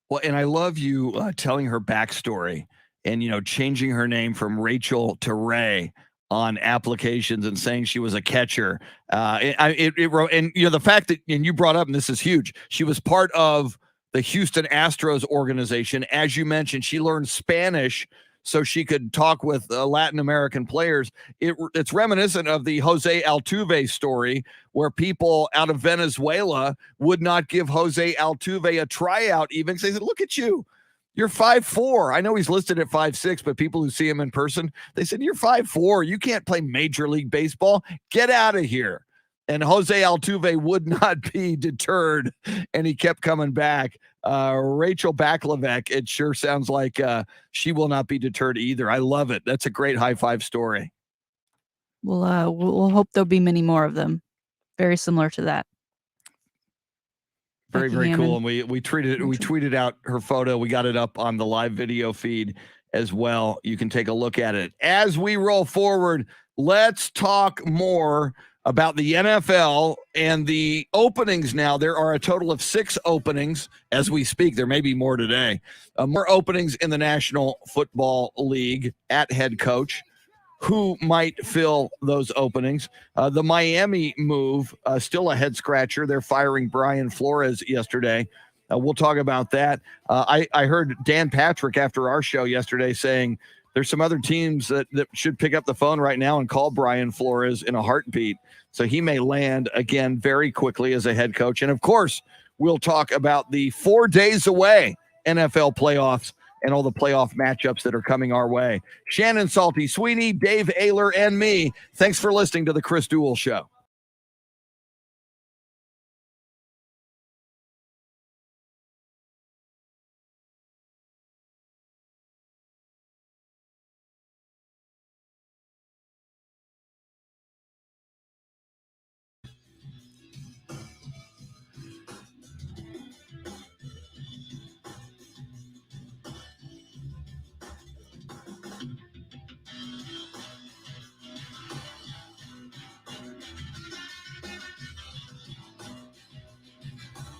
A: Well, and I love you telling her backstory and, changing her name from Rachel to Rae on applications and saying she was a catcher. And the fact that, and you brought up, and this is huge, she was part of the Houston Astros organization. As you mentioned, she learned Spanish so she could talk with Latin American players. It's reminiscent of the Jose Altuve story, where people out of Venezuela would not give Jose Altuve a tryout even, because they said, look at you. You're 5'4". I know he's listed at 5'6", but people who see him in person, they said, you're 5'4". You can't play Major League Baseball. Get out of here. And Jose Altuve would not be deterred, and he kept coming back. Rachel Baklavec, it sure sounds like she will not be deterred either. I love it. That's a great high five story.
D: We'll hope there'll be many more of them. Very similar to that.
A: Very, very cool. And we tweeted out her photo. We got it up on the live video feed. as well. You can take a look at it. As we roll forward, let's talk more about the NFL and the openings now. There are a total of 6 openings as we speak. There may be more today. More openings in the National Football League at head coach. Who might fill those openings? The Miami move, still a head scratcher. They're firing Brian Flores yesterday. We'll talk about that. I heard Dan Patrick after our show yesterday saying there's some other teams that should pick up the phone right now and call Brian Flores in a heartbeat. So he may land again very quickly as a head coach. And, of course, we'll talk about the 4 days away NFL playoffs and all the playoff matchups that are coming our way. Shannon, Salty, Sweeney, Dave Oehler, and me. Thanks for listening to the Chris Duel Show.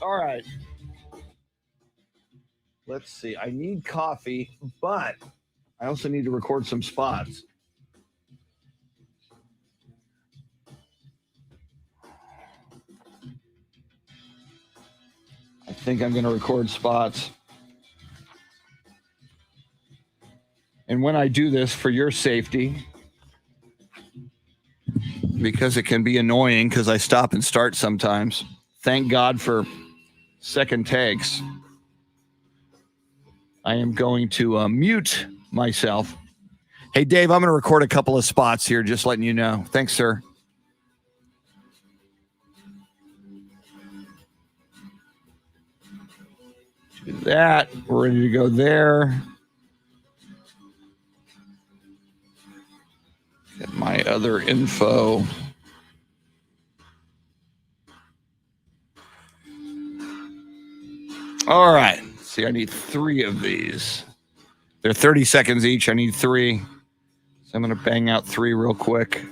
A: All right. Let's see. I need coffee, but I also need to record some spots. I think I'm going to record spots. And when I do this, for your safety, because it can be annoying because I stop and start sometimes. Thank God for second takes. I am going to mute myself. Hey, Dave, I'm going to record a couple of spots here, just letting you know. Thanks, sir. Do that. We're ready to go there. Get my other info. All right. See, I need 3 of these. They're 30 seconds each. I need 3. So I'm going to bang out 3 real quick.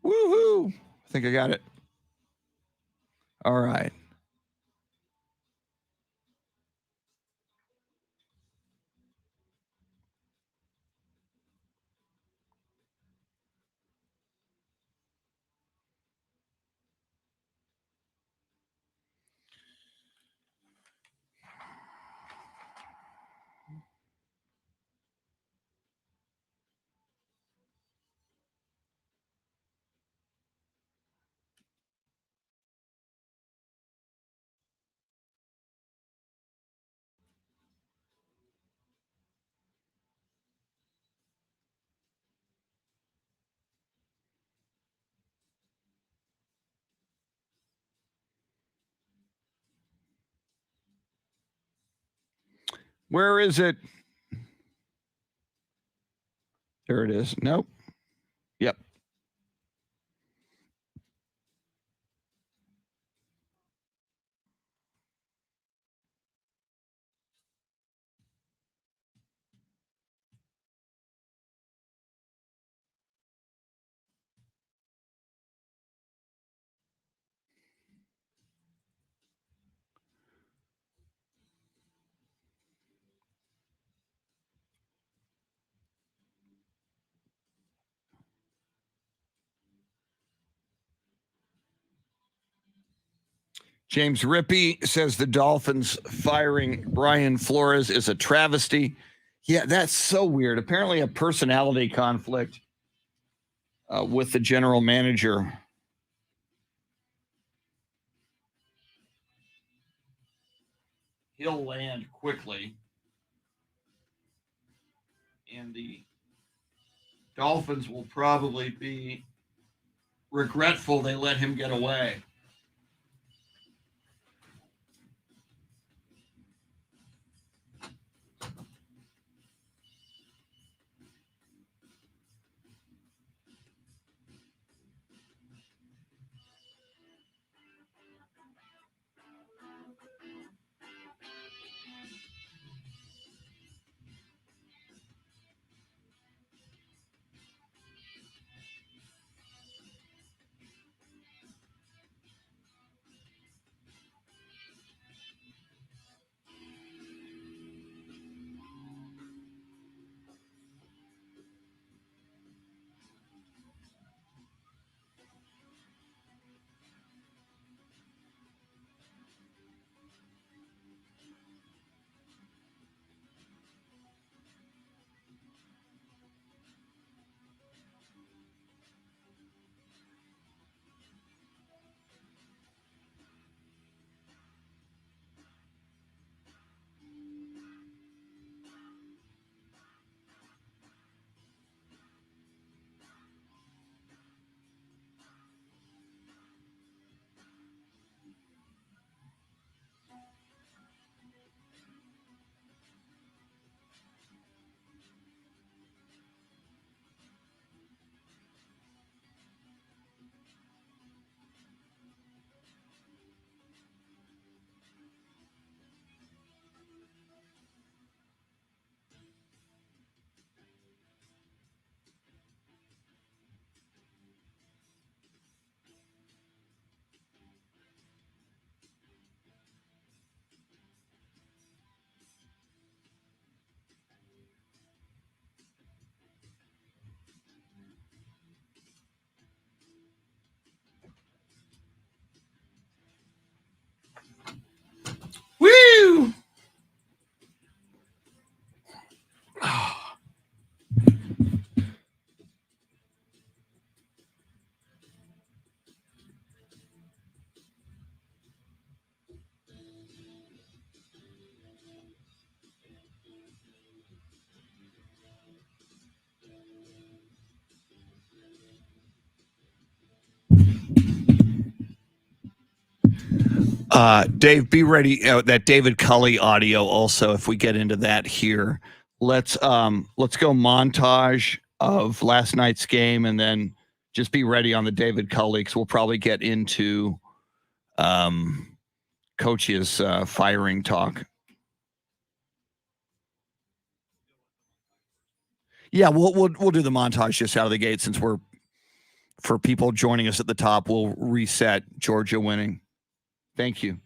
A: Woohoo! I think I got it. All right. Where is it? There it is. Nope. Yep. James Rippey says the Dolphins firing Brian Flores is a travesty. Yeah, that's so weird. Apparently a personality conflict with the general manager. He'll land quickly. And the Dolphins will probably be regretful they let him get away. Woo! Dave, be ready. That David Culley audio also, if we get into that here. Let's go montage of last night's game, and then just be ready on the David Culley, because we'll probably get into coach's firing talk. Yeah, we'll do the montage just out of the gate, since we're, for people joining us at the top, we'll reset Georgia winning. Thank you.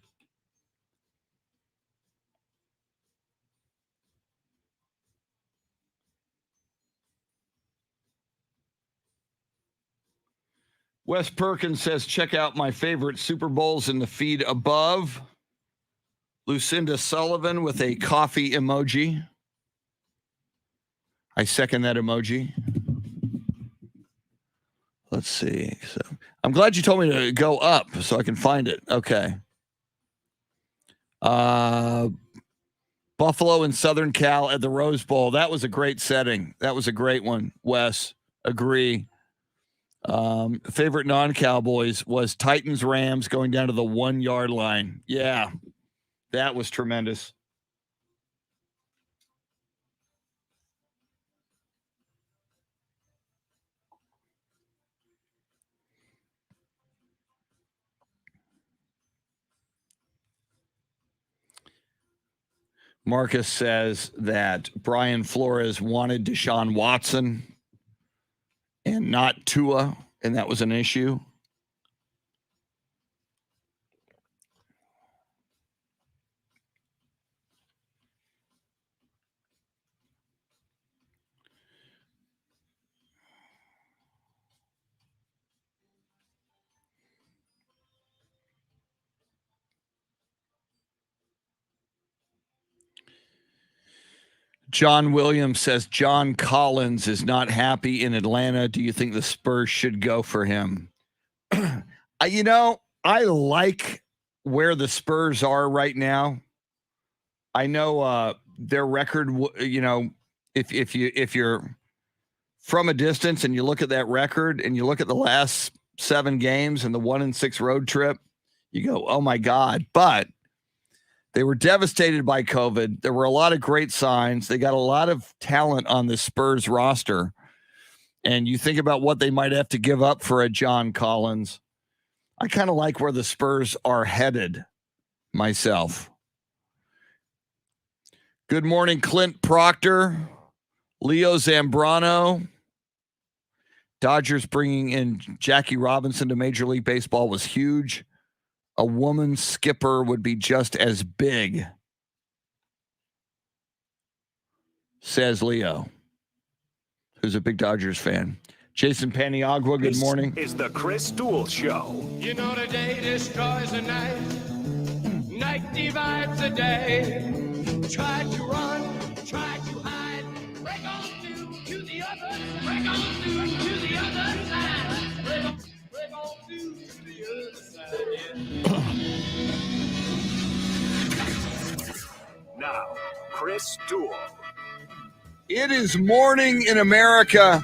A: Wes Perkins says, check out my favorite Super Bowls in the feed above. Lucinda Sullivan with a coffee emoji. I second that emoji. Let's see. So I'm glad you told me to go up so I can find it. Okay. Buffalo and Southern Cal at the Rose Bowl. That was a great setting. That was a great one, Wes. Agree. Favorite non-Cowboys was Titans-Rams going down to the 1 yard line. Yeah, that was tremendous. Marcus says that Brian Flores wanted Deshaun Watson and not Tua, and that was an issue. John Williams says John Collins is not happy in Atlanta. Do you think the Spurs should go for him? I like where the Spurs are right now. I know their record, if you're from a distance and you look at that record and you look at the last 7 games and the 1-6 road trip, you go, oh my God. But they were devastated by COVID. There were a lot of great signs. They got a lot of talent on the Spurs roster. And you think about what they might have to give up for a John Collins. I kind of like where the Spurs are headed myself. Good morning, Clint Proctor, Leo Zambrano. Dodgers bringing in Jackie Robinson to Major League Baseball was huge. A woman skipper would be just as big, says Leo, who's a big Dodgers fan. Jason Paniagua, good morning.
B: This is the Chris Duel Show.
C: You know the day destroys the night. Night divides the day. Try to run, try to hide. Break on through to the other side. Break on through to the other side. Break on through to the other side.
B: Now, Chris Duel.
A: It is morning in America.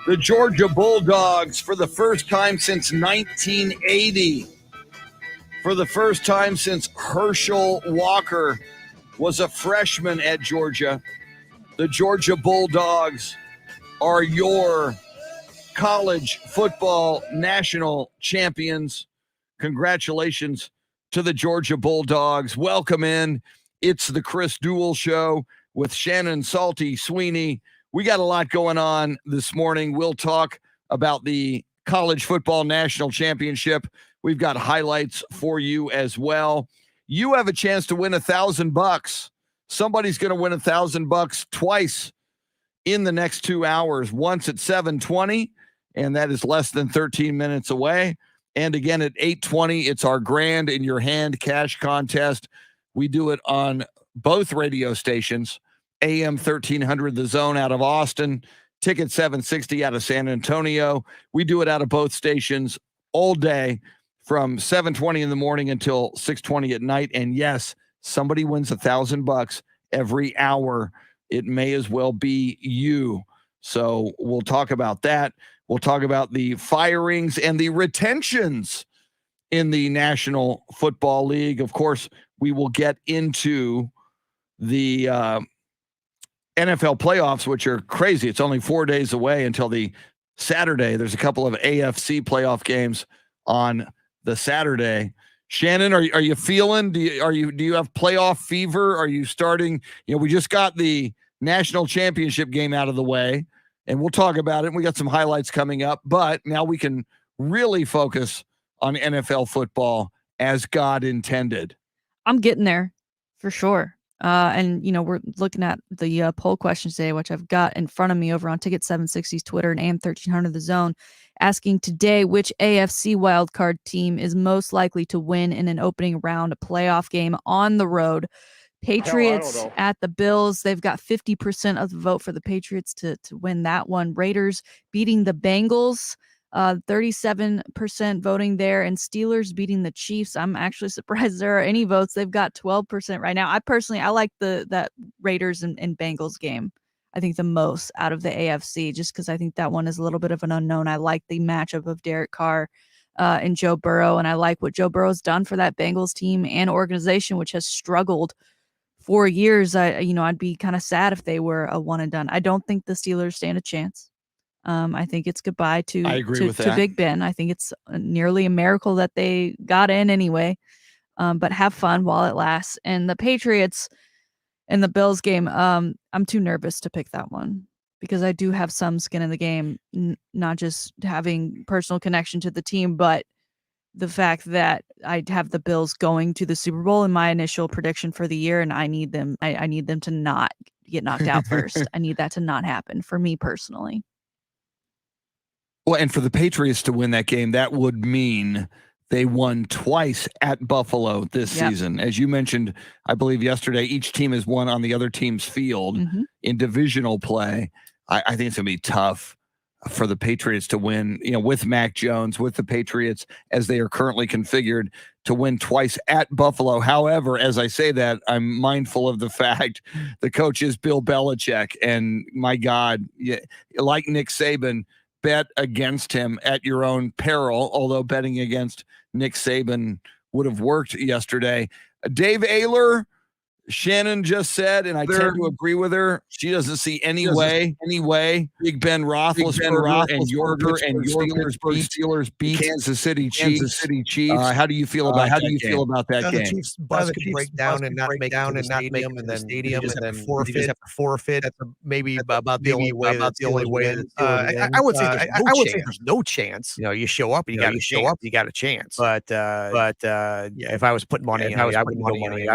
A: The Georgia Bulldogs, for the first time since 1980, for the first time since Herschel Walker was a freshman at Georgia, the Georgia Bulldogs are your college football national champions. Congratulations to the Georgia Bulldogs. Welcome in. It's the Chris Duel Show with Shannon, Salty, Sweeney. We got a lot going on this morning. We'll talk about the college football national championship. We've got highlights for you as well. You have a chance to win $1,000. Somebody's going to win $1,000 twice in the next 2 hours. Once at 7:20, and that is less than 13 minutes away. And again at 8:20, it's our grand in your hand cash contest. We do it on both radio stations. AM 1300 The Zone out of Austin, Ticket 760 out of San Antonio. We do it out of both stations all day from 7:20 in the morning until 6:20 at night. And yes, somebody wins $1,000 every hour. It may as well be you. So we'll talk about that. We'll talk about the firings and the retentions in the National Football League. Of course, we will get into the NFL playoffs, which are crazy. It's only 4 days away until the Saturday. There's a couple of AFC playoff games on the Saturday. Shannon, are you feeling? Do you have playoff fever? Are you starting? We just got the national championship game out of the way, and we'll talk about it. We got some highlights coming up, but now we can really focus on NFL football as God intended.
D: I'm getting there for sure. And we're looking at the poll questions today, which I've got in front of me over on Ticket 760's Twitter and AM 1300 The Zone, asking today which AFC wildcard team is most likely to win in an opening round playoff game on the road. Patriots at the Bills. They've got 50% of the vote for the Patriots to win that one. Raiders beating the Bengals. 37% voting there, and Steelers beating the Chiefs. I'm actually surprised there are any votes. They've got 12% right now. I like that Raiders and Bengals game. I think the most out of the AFC, just because I think that one is a little bit of an unknown. I like the matchup of Derek Carr and Joe Burrow, and I like what Joe Burrow's done for that Bengals team and organization, which has struggled for years. I'd be kind of sad if they were a one and done. I don't think the Steelers stand a chance. I think it's goodbye to Big Ben. I think it's nearly a miracle that they got in anyway. but have fun while it lasts. And the Patriots and the Bills game, I'm too nervous to pick that one because I do have some skin in the game, not just having personal connection to the team, but the fact that I have the Bills going to the Super Bowl in my initial prediction for the year, and I need them. I need them to not get knocked out first. I need that to not happen for me personally.
A: Well, and for the Patriots to win that game, that would mean they won twice at Buffalo this season. As you mentioned, I believe yesterday, each team has won on the other team's field in divisional play. I think it's going to be tough for the Patriots to win, with Mac Jones, with the Patriots as they are currently configured, to win twice at Buffalo. However, as I say that, I'm mindful of the fact the coach is Bill Belichick, and my God, like Nick Saban, bet against him at your own peril, although betting against Nick Saban would have worked yesterday. Dave Oehler, Shannon just said, and I tend to agree with her, she doesn't see any way Big Ben Roethlisberger and your Steelers beat Kansas City Chiefs. How do you feel about that game?
E: The Chiefs bus could break down and not make it to the stadium, and then forfeit. That's maybe about the only way. I would say there's no chance. You show up, you got a chance. But if I was putting money in, I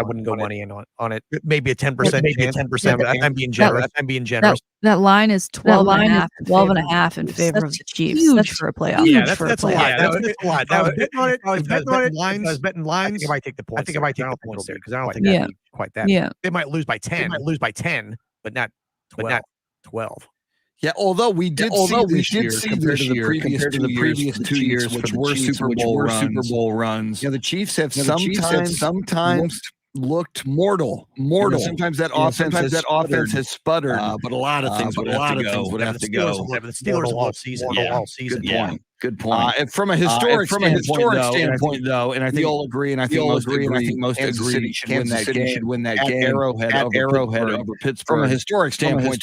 E: wouldn't go money in on it. Maybe a 10%, maybe 10%. I'm being generous.
D: That line is 12 and a half in favor of the Chiefs. Huge. That's for a playoff.
E: Yeah, that's a lot. That's a lot. I was betting lines. I think I might take the points. There because I don't think that'd be quite that.
D: Yeah,
E: they might lose by 10. But not 12.
A: Yeah, although we did see this year compared to the previous 2 years, which were Super Bowl runs. The Chiefs have sometimes looked mortal. Sometimes that offense has sputtered, but a lot of things would have to go.
E: The Steelers all season.
A: Good point. From a historic standpoint, though, and I think you'll agree, and I think most agree, Kansas City should win that game. Arrowhead over Pittsburgh. From a historic standpoint,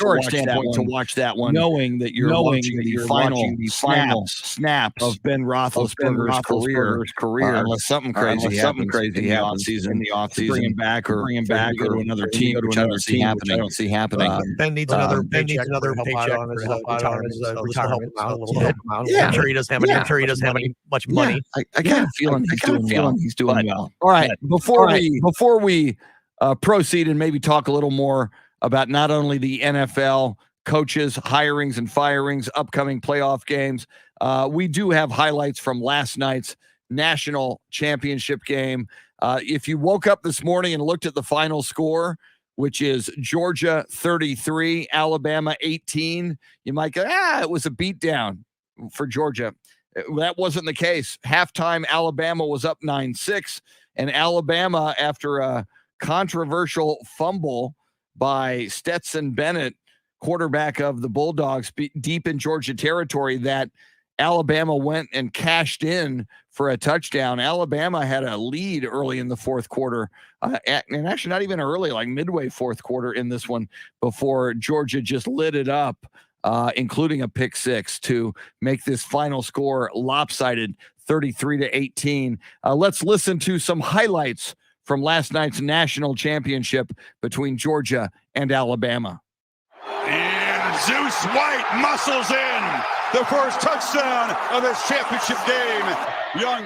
A: to watch that one, knowing that you're watching the final snaps of Ben Roethlisberger's career, unless something crazy happens in the offseason, bring him back or go to another team, which I don't see happening.
E: Ben needs another paycheck to help him out. Yeah, I'm sure he doesn't have any much money.
A: I kind of feeling he's doing well. All right, before we proceed and maybe talk a little more about not only the NFL coaches, hirings and firings, upcoming playoff games, we do have highlights from last night's national championship game. If you woke up this morning and looked at the final score, which is Georgia 33, Alabama 18, you might go, it was a beatdown for Georgia. That wasn't the case. Halftime, Alabama was up 9-6, and Alabama, after a controversial fumble by Stetson Bennett, quarterback of the Bulldogs, deep in Georgia territory, that Alabama went and cashed in for a touchdown. Alabama had a lead early in the fourth quarter, and actually not even early, like midway fourth quarter in this one, before Georgia just lit it up, including a pick six, to make this final score lopsided 33-18. Let's listen to some highlights from last night's national championship between Georgia and Alabama.
F: And Zeus White muscles in the first touchdown of this championship game. Young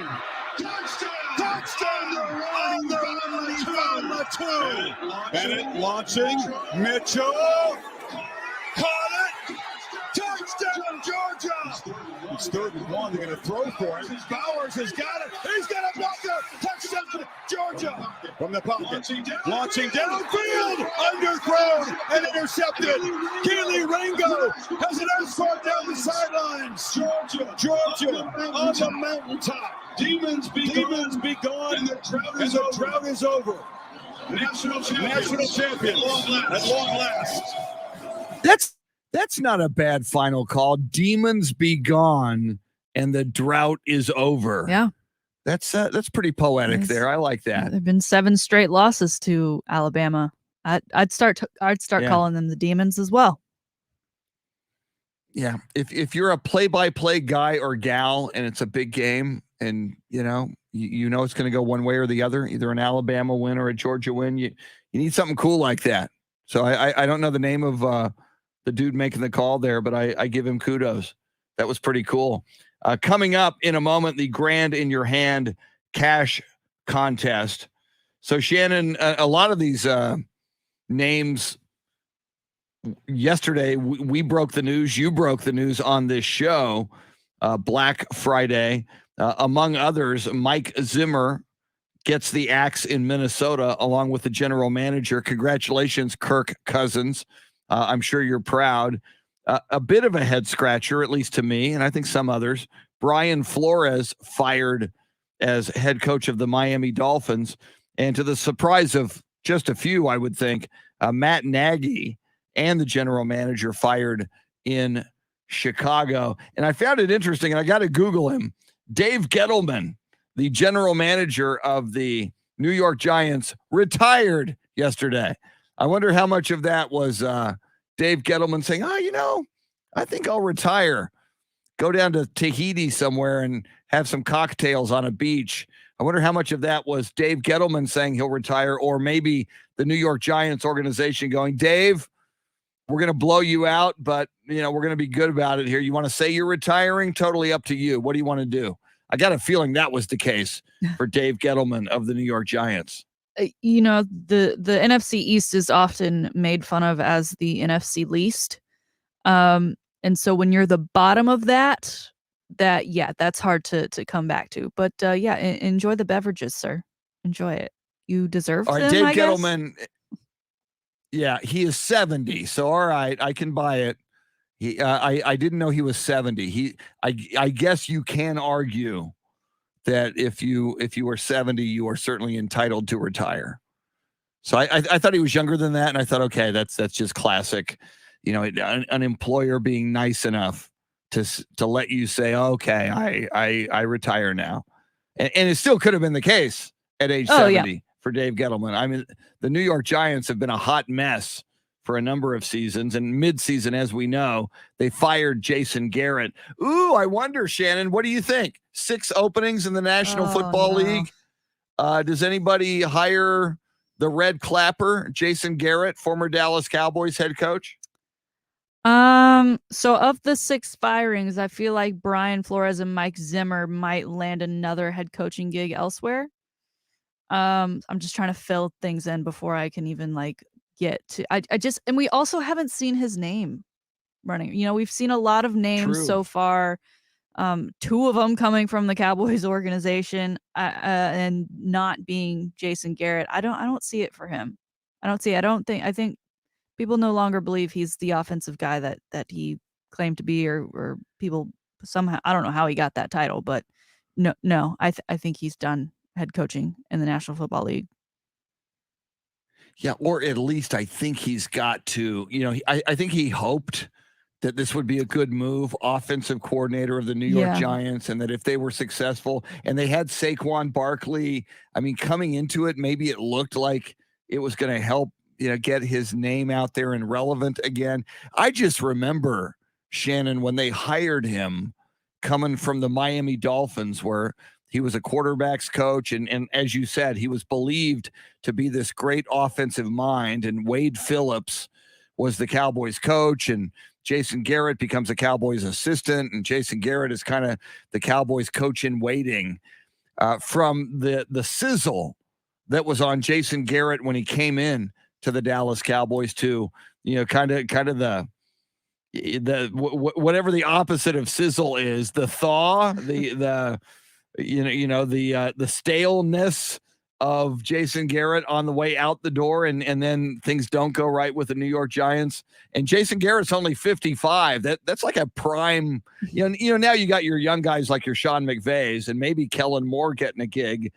F: touchdown on the two. Bennett launching. Mitchell caught it. Touchdown, Georgia. It's 3rd and 1. They're going to throw for it. Bowers has got it. He's got a blocker. Touchdown, Georgia. From the pocket. Launching downfield. Underthrown and intercepted. Keely Ringo has an escort down the sidelines. Georgia on the mountaintop. Demons be gone. And the drought is over. National champions at long last.
A: That's not a bad final call. Demons be gone and the drought is over.
D: Yeah.
A: That's pretty poetic there. I like that.
D: There've been 7 straight losses to Alabama. I'd start calling them the Demons as well.
A: Yeah. If you're a play-by-play guy or gal and it's a big game and you you know it's going to go one way or the other, either an Alabama win or a Georgia win. You need something cool like that. So I don't know the name of the dude making the call there, but I give him kudos. That was pretty cool. Coming up in a moment, the Grand in Your Hand cash contest. So Shannon, a lot of these names yesterday, we broke the news. You broke the news on this show, Black Friday. Among others, Mike Zimmer gets the axe in Minnesota along with the general manager. Congratulations, Kirk Cousins. I'm sure you're proud. A bit of a head scratcher, at least to me, and I think some others. Brian Flores fired as head coach of the Miami Dolphins. And to the surprise of just a few, I would think, Matt Nagy and the general manager fired in Chicago. And I found it interesting, and I got to Google him. Dave Gettleman, the general manager of the New York Giants, retired yesterday. I wonder how much of that was Dave Gettleman saying, I think I'll retire. Go down to Tahiti somewhere and have some cocktails on a beach. I wonder how much of that was Dave Gettleman saying he'll retire, or maybe the New York Giants organization going, Dave, we're going to blow you out, but we're going to be good about it here. You want to say you're retiring? Totally up to you. What do you want to do? I got a feeling that was the case for Dave Gettleman of the New York Giants.
D: The NFC East is often made fun of as the NFC least. And so when you're the bottom of that's hard to come back to. But enjoy the beverages, sir. Enjoy it. You deserve them,
A: Dave
D: I guess.
A: Gettleman. Yeah, he is 70. So all right, I can buy it. I didn't know he was 70. I guess you can argue that if you were 70, you are certainly entitled to retire. So I thought he was younger than that, and I thought, okay, that's just classic. An employer being nice enough to let you say, okay, I retire now, and it still could have been the case at age 70 for Dave Gettleman. I mean, the New York Giants have been a hot mess for a number of seasons, and mid-season, as we know, they fired Jason Garrett. Ooh, I wonder, Shannon, what do you think? 6 openings in the National Football League. Does anybody hire the Red Clapper, Jason Garrett, former Dallas Cowboys head coach?
D: So of the 6 firings, I feel like Brian Flores and Mike Zimmer might land another head coaching gig elsewhere. I'm just trying to fill things in before I can even get to. And we also haven't seen his name running. We've seen a lot of names so far. 2 of them coming from the Cowboys organization, and not being Jason Garrett. I don't see it for him. I think people no longer believe he's the offensive guy that he claimed to be, or people somehow, I don't know how he got that title, but no, I think he's done head coaching in the National Football League.
A: Yeah, or at least I think he's got to, I think he hoped that this would be a good move, offensive coordinator of the New York Giants, and that if they were successful and they had Saquon Barkley, I mean, coming into it, maybe it looked like it was going to help, get his name out there and relevant again. I just remember, Shannon, when they hired him coming from the Miami Dolphins, where he was a quarterback's coach, and as you said, he was believed to be this great offensive mind, and Wade Phillips was the Cowboys coach, and Jason Garrett becomes a Cowboys assistant, and Jason Garrett is kind of the Cowboys coach in waiting. From the sizzle that was on Jason Garrett when he came in to the Dallas Cowboys to, kind of the whatever the opposite of sizzle is, the thaw, the staleness of Jason Garrett on the way out the door, and then things don't go right with the New York Giants. And Jason Garrett's only 55. That's like a prime, now you got your young guys like your Sean McVays and maybe Kellen Moore getting a gig,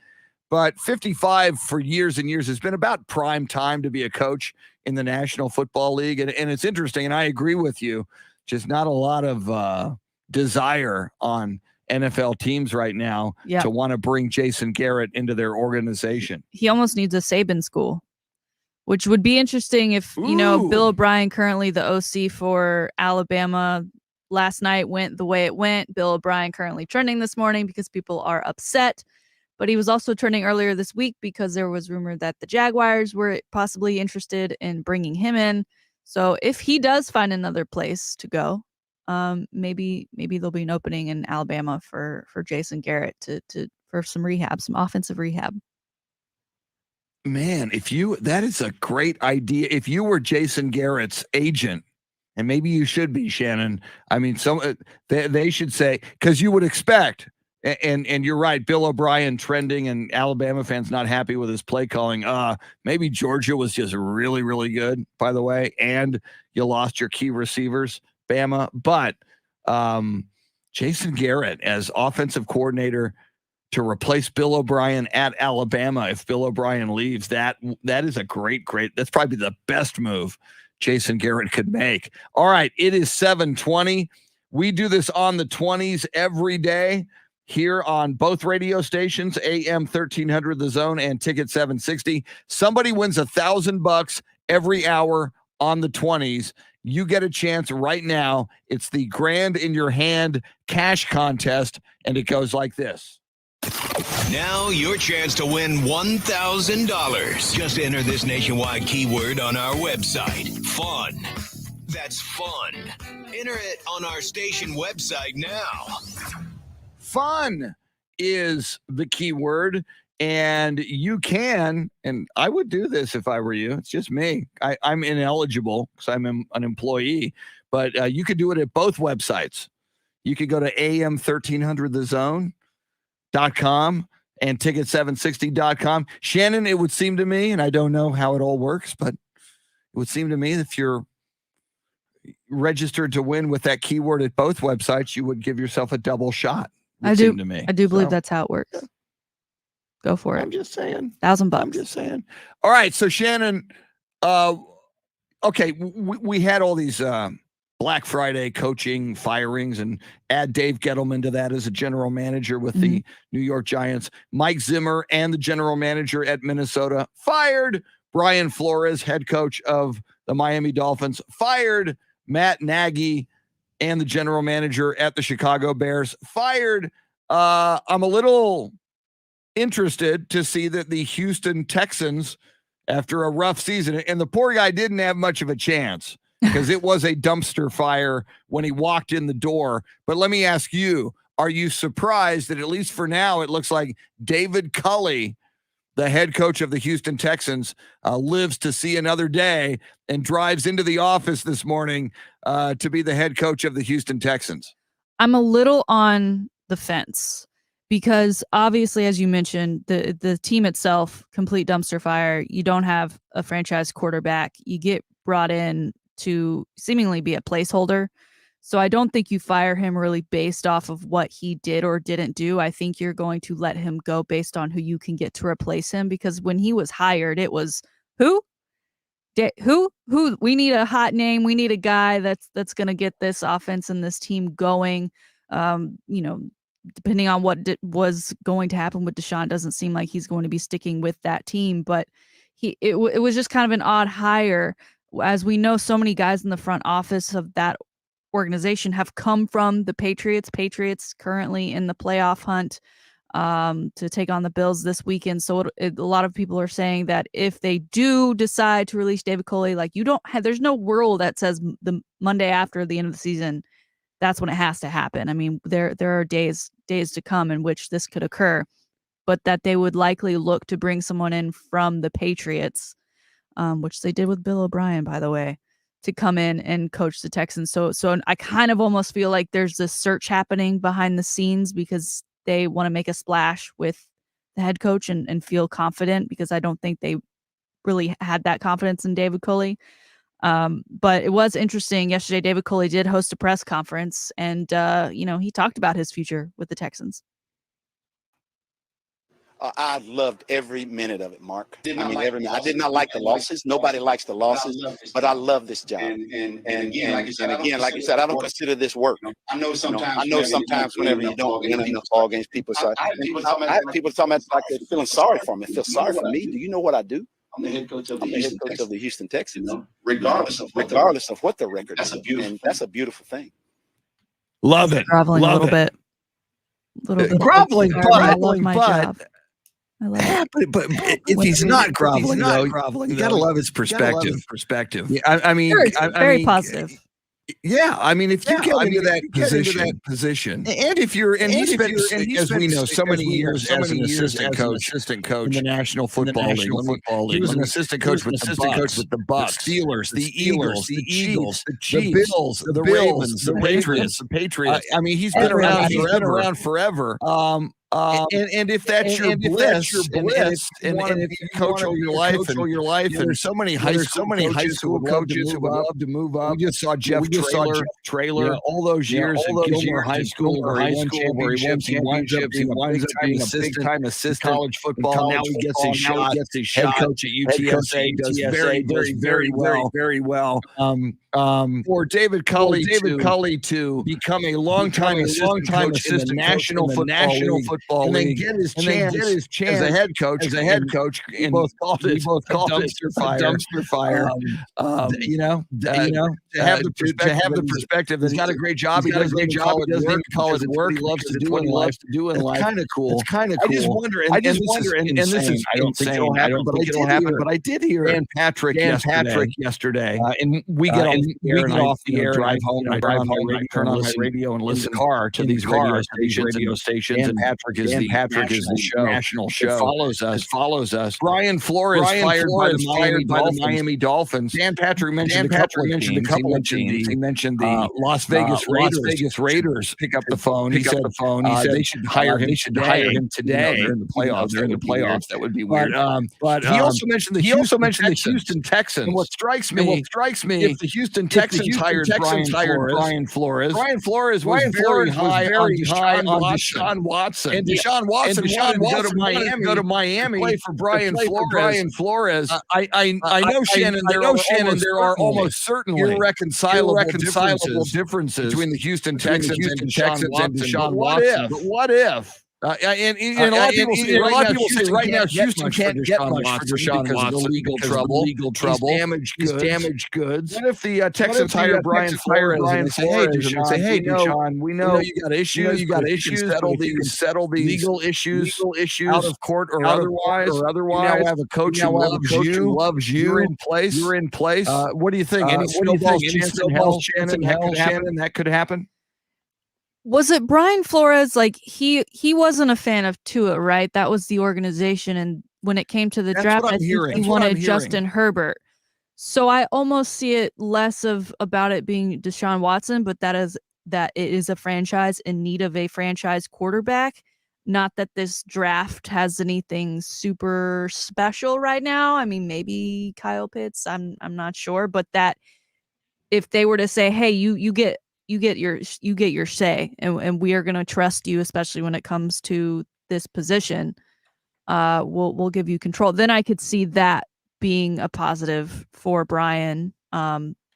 A: but 55 for years and years has been about prime time to be a coach in the National Football League. And it's interesting, and I agree with you, just not a lot of desire on NFL teams right now to want to bring Jason Garrett into their organization.
D: He almost needs a Saban school, which would be interesting if, Bill O'Brien, currently the OC for Alabama, last night went the way it went. Bill O'Brien currently trending this morning because people are upset. But he was also trending earlier this week because there was rumor that the Jaguars were possibly interested in bringing him in. So if he does find another place to go, maybe there'll be an opening in Alabama for Jason Garrett for some rehab, some offensive rehab.
A: Man, that is a great idea. If you were Jason Garrett's agent, and maybe you should be, Shannon. I mean, they should say, because you would expect, and you're right, Bill O'Brien trending and Alabama fans not happy with his play calling. Maybe Georgia was just really, really good, by the way, and you lost your key receivers, Bama. But Jason Garrett as offensive coordinator to replace Bill O'Brien at Alabama if Bill O'Brien leaves, that is a great, that's probably the best move Jason Garrett could make. All right, it is 7:20. We do this on the 20s every day here on both radio stations, AM 1300 The Zone and Ticket 760. Somebody wins $1,000 every hour on the 20s. You get a chance right now. It's the Grand in Your Hand cash contest, and it goes like this.
G: Now your chance to win $1,000. Just enter this nationwide keyword on our website. Fun. That's fun. Enter it on our station website now.
A: Fun is the keyword, and you can, and I would do this if I were you. It's just me. I'm ineligible because I'm an employee, but you could do it at both websites. You could go to am1300thezone.com and ticket760.com. Shannon, it would seem to me, and I don't know how it all works, but it would seem to me if you're registered to win with that keyword at both websites, you would give yourself a double shot.
D: I do believe that's how it works. Go for it.
A: I'm just saying.
D: $1,000.
A: I'm just saying. All right. So Shannon, okay. We had all these Black Friday coaching firings, and add Dave Gettleman to that as a general manager with the New York Giants. Mike Zimmer and the general manager at Minnesota fired. Brian Flores, head coach of the Miami Dolphins, fired. Matt Nagy and the general manager at the Chicago Bears fired. I'm a little interested to see that the Houston Texans, after a rough season, and the poor guy didn't have much of a chance because it was a dumpster fire when he walked in the door. But let me ask you, are you surprised that at least for now, it looks like David Culley, the head coach of the Houston Texans, lives to see another day and drives into the office this morning to be the head coach of the Houston Texans?
D: I'm a little on the fence because obviously, as you mentioned, the team itself, complete dumpster fire. You don't have a franchise quarterback. You get brought in to seemingly be a placeholder. So I don't think you fire him really based off of what he did or didn't do. I think you're going to let him go based on who you can get to replace him, because when he was hired, it was who? We need a hot name. We need a guy that's going to get this offense and this team going. Depending on what was going to happen with Deshaun, doesn't seem like he's going to be sticking with that team, but it was just kind of an odd hire. As we know, so many guys in the front office of that organization have come from the Patriots. Patriots currently in the playoff hunt to take on the Bills this weekend. So a lot of people are saying that if they do decide to release David Culley, like there's no rule that says the Monday after the end of the season, that's when it has to happen. I mean, there are days to come in which this could occur, but that they would likely look to bring someone in from the Patriots, which they did with Bill O'Brien, by the way, to come in and coach the Texans. So I kind of almost feel like there's this search happening behind the scenes because they want to make a splash with the head coach and feel confident, because I don't think they really had that confidence in David Culley. But it was interesting. Yesterday, David Culley did host a press conference, and he talked about his future with the Texans.
H: I loved every minute of it, Mark. Every minute. I did not like the losses. Nobody likes the losses, but I love this job. And again, like you said, I don't consider this work. I know sometimes whenever you don't win enough ball games, people say, I have people talking about like they're feeling sorry for me. Feel sorry for me? Do you know what I do? I'm the head coach of the Houston Texans. Regardless of what the record is, and that's a beautiful thing.
A: Love it.
D: Groveling a little bit.
A: Groveling, but
D: I love it.
A: But if he's not groveling, you gotta love his perspective. Yeah, I mean,
D: Sure, very positive.
A: Yeah, I mean, if you get into that position, and if you're, and he spent, as we know, so many years as an assistant coach in the National Football League. He was an assistant coach with the Bucks, the Steelers, the Eagles, the Chiefs, the Bills, the Ravens, the Patriots. I mean, he's been around forever. And if that's your bliss, and if you coach all your life, and there's so many high school coaches who would love to move up. We just saw Jeff Traylor, all those years at Gilmore High School, where he won championships. He winds up being a big-time assistant in college football. Now he gets his shot. Head coach at UTSA does very well. For David Culley to become a long-time assistant coach in the National Football League, and then get his chance as a head coach. We both called it dumpster fire. To have the perspective that he's got a great job. He does a great job. He doesn't even call it work. He loves to do what he loves to do in life. It's kind of cool. I just wonder, and this is, I don't think it'll happen, but I did hear Dan Patrick yesterday, and we get off the air, drive home, and I drive home, and I turn on my radio and listen to these radio stations. And Patrick is the show, national show. It follows us. Brian Flores fired by the Miami Dolphins. Dan Patrick mentioned a couple of teams. He mentioned the Las Vegas Raiders. Pick up the phone. He said they should hire him today. They're in the playoffs. That would be weird. But he also mentioned the Houston Texans. And what strikes me, if the Houston Texans hired Brian Flores was very high on Deshaun Watson. And Deshaun Watson wanted to go to Miami to play for Brian Flores. I know, Shannon, there are almost certainly irreconcilable differences between the Houston Texans and Deshaun Watson. But what if? And a lot of people say right now Houston can't get much for Deshaun Watson because of the legal trouble. His damaged goods. What if the Texans hire Brian Flores and say, hey, Deshaun, we know you got issues. You can settle these legal issues out of court or otherwise. You now have a coach who loves you. You're in place. What do you think? Any snowball chance in hell, Shannon, that could happen?
D: Was it Brian Flores? Like he wasn't a fan of Tua, right? That was the organization, and when it came to the draft, I think he wanted Justin Herbert. So I almost see it less about it being Deshaun Watson, but that it is a franchise in need of a franchise quarterback. Not that this draft has anything super special right now. I mean, maybe Kyle Pitts. I'm not sure, but that if they were to say, hey, you get your say, and we are going to trust you, especially when it comes to this position. We'll give you control. Then I could see that being a positive for Brian,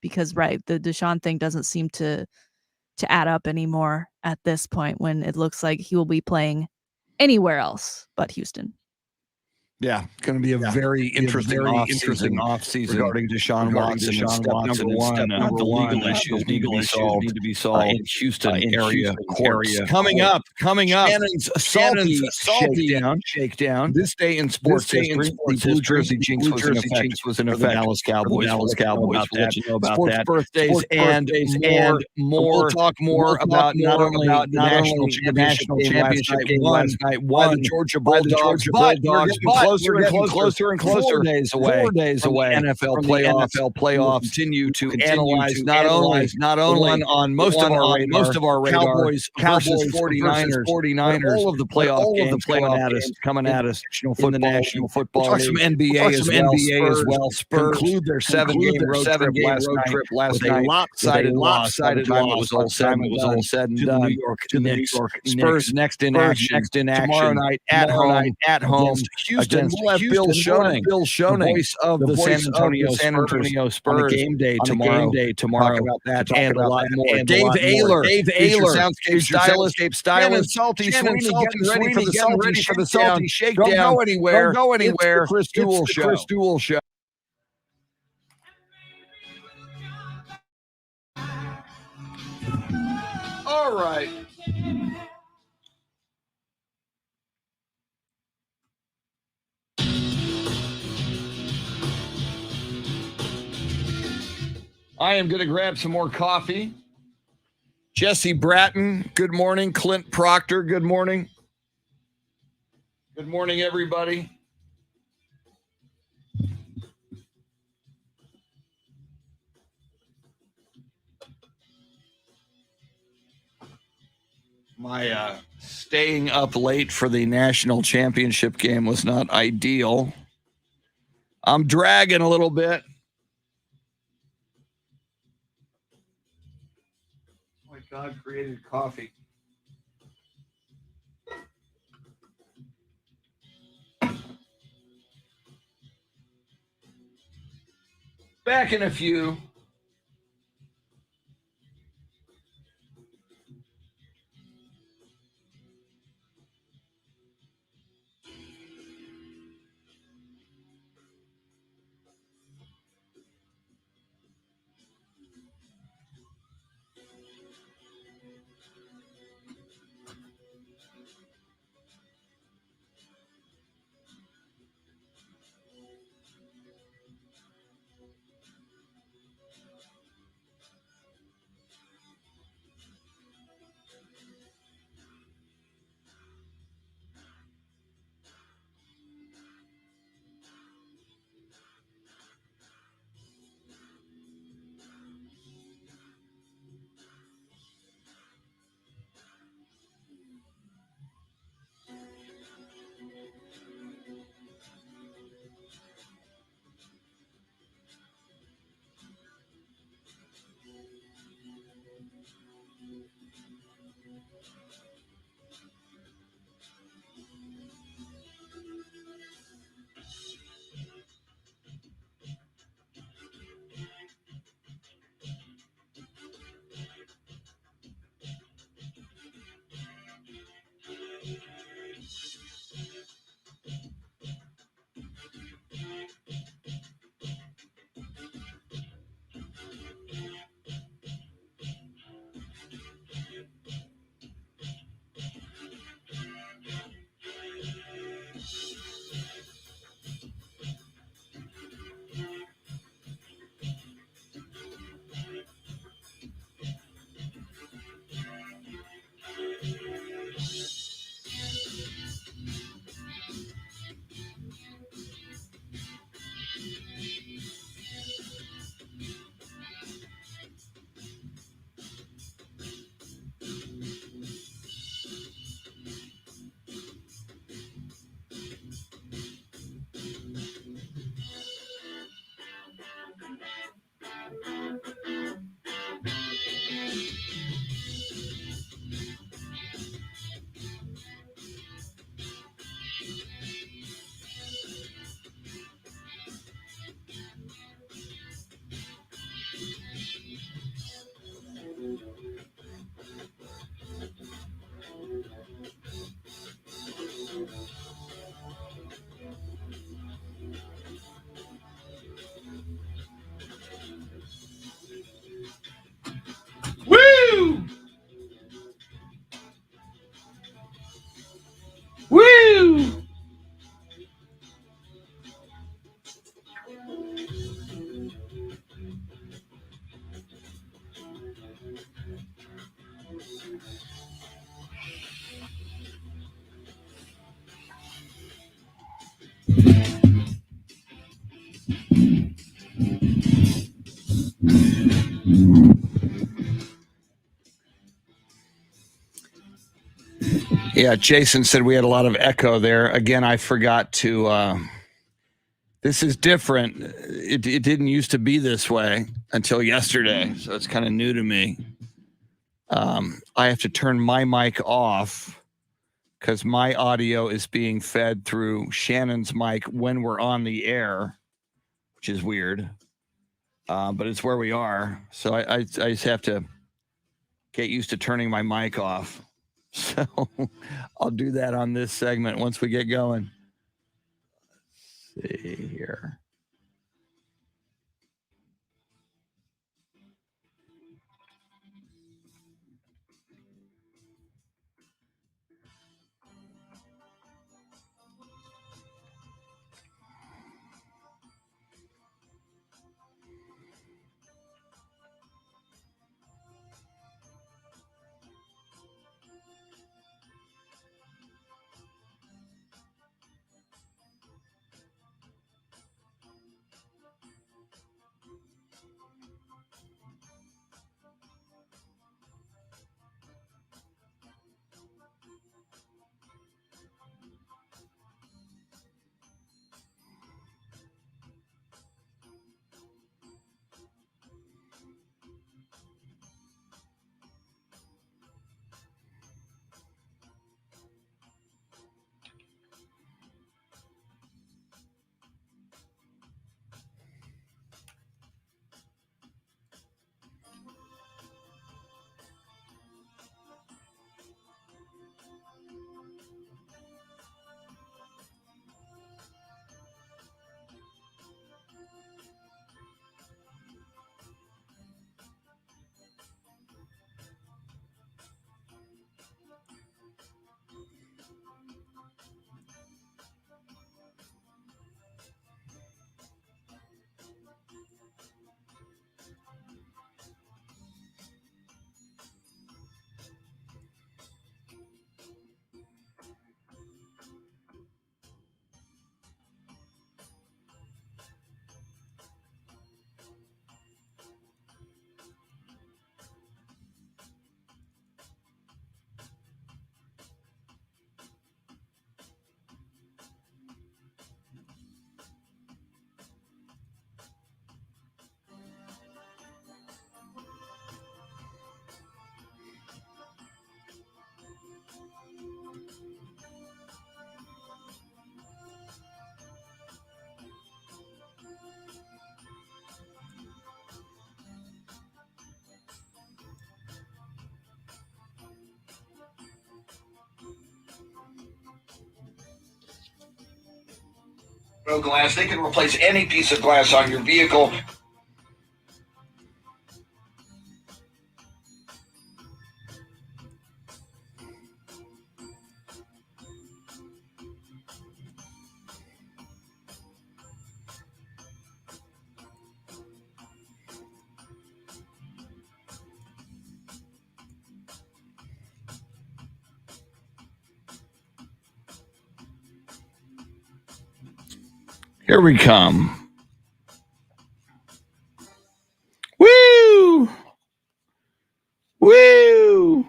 D: because right, the Deshaun thing doesn't seem to add up anymore at this point when it looks like he will be playing anywhere else but Houston.
A: Yeah, going to be a very interesting offseason regarding Deshaun Watson. Number one, the legal issues need to be solved in Houston area courts. Coming up, Shannon's salty shakedown. This day in sports history, the Blue Jersey jinx was in effect. The Dallas Cowboys. We'll let you know about that. Birthdays and more. We'll talk more about not only the national championship game last night, won the Georgia Bulldogs, but closer and closer. 4 days away. NFL playoffs. Continue to analyze not only on most of our radar. Cowboys versus 49ers. All of the playoff games coming at us in the National Football League. Some NBA as well. Spurs conclude their 7-game road trip last night. Lopsided loss. It was all said and done. To the New York Spurs next in action tomorrow night at home Houston. We'll have Bill Schoening, the voice of the San Antonio Spurs on game day tomorrow. Talk about that and a lot more. Dave Oehler, Soundscape Stylist, Salty Sweeney, getting ready for the Salty Shakedown. Don't go anywhere. It's the Chris Duel Show. All right. I am going to grab some more coffee. Jesse Bratton, good morning. Clint Proctor, good morning. Good morning, everybody. My staying up late for the national championship game was not ideal. I'm dragging a little bit. Oh my God created coffee. Back in a few. Woo! Woo! Yeah, Jason said we had a lot of echo there. Again, I forgot to. This is different. It didn't used to be this way until yesterday, so it's kind of new to me. I have to turn my mic off because my audio is being fed through Shannon's mic when we're on the air, which is weird. But it's where we are. So I just have to get used to turning my mic off. So I'll do that on this segment once we get going. Let's see here.
I: Glass. They can replace any piece of glass on your vehicle.
A: Here we come. Woo! Woo!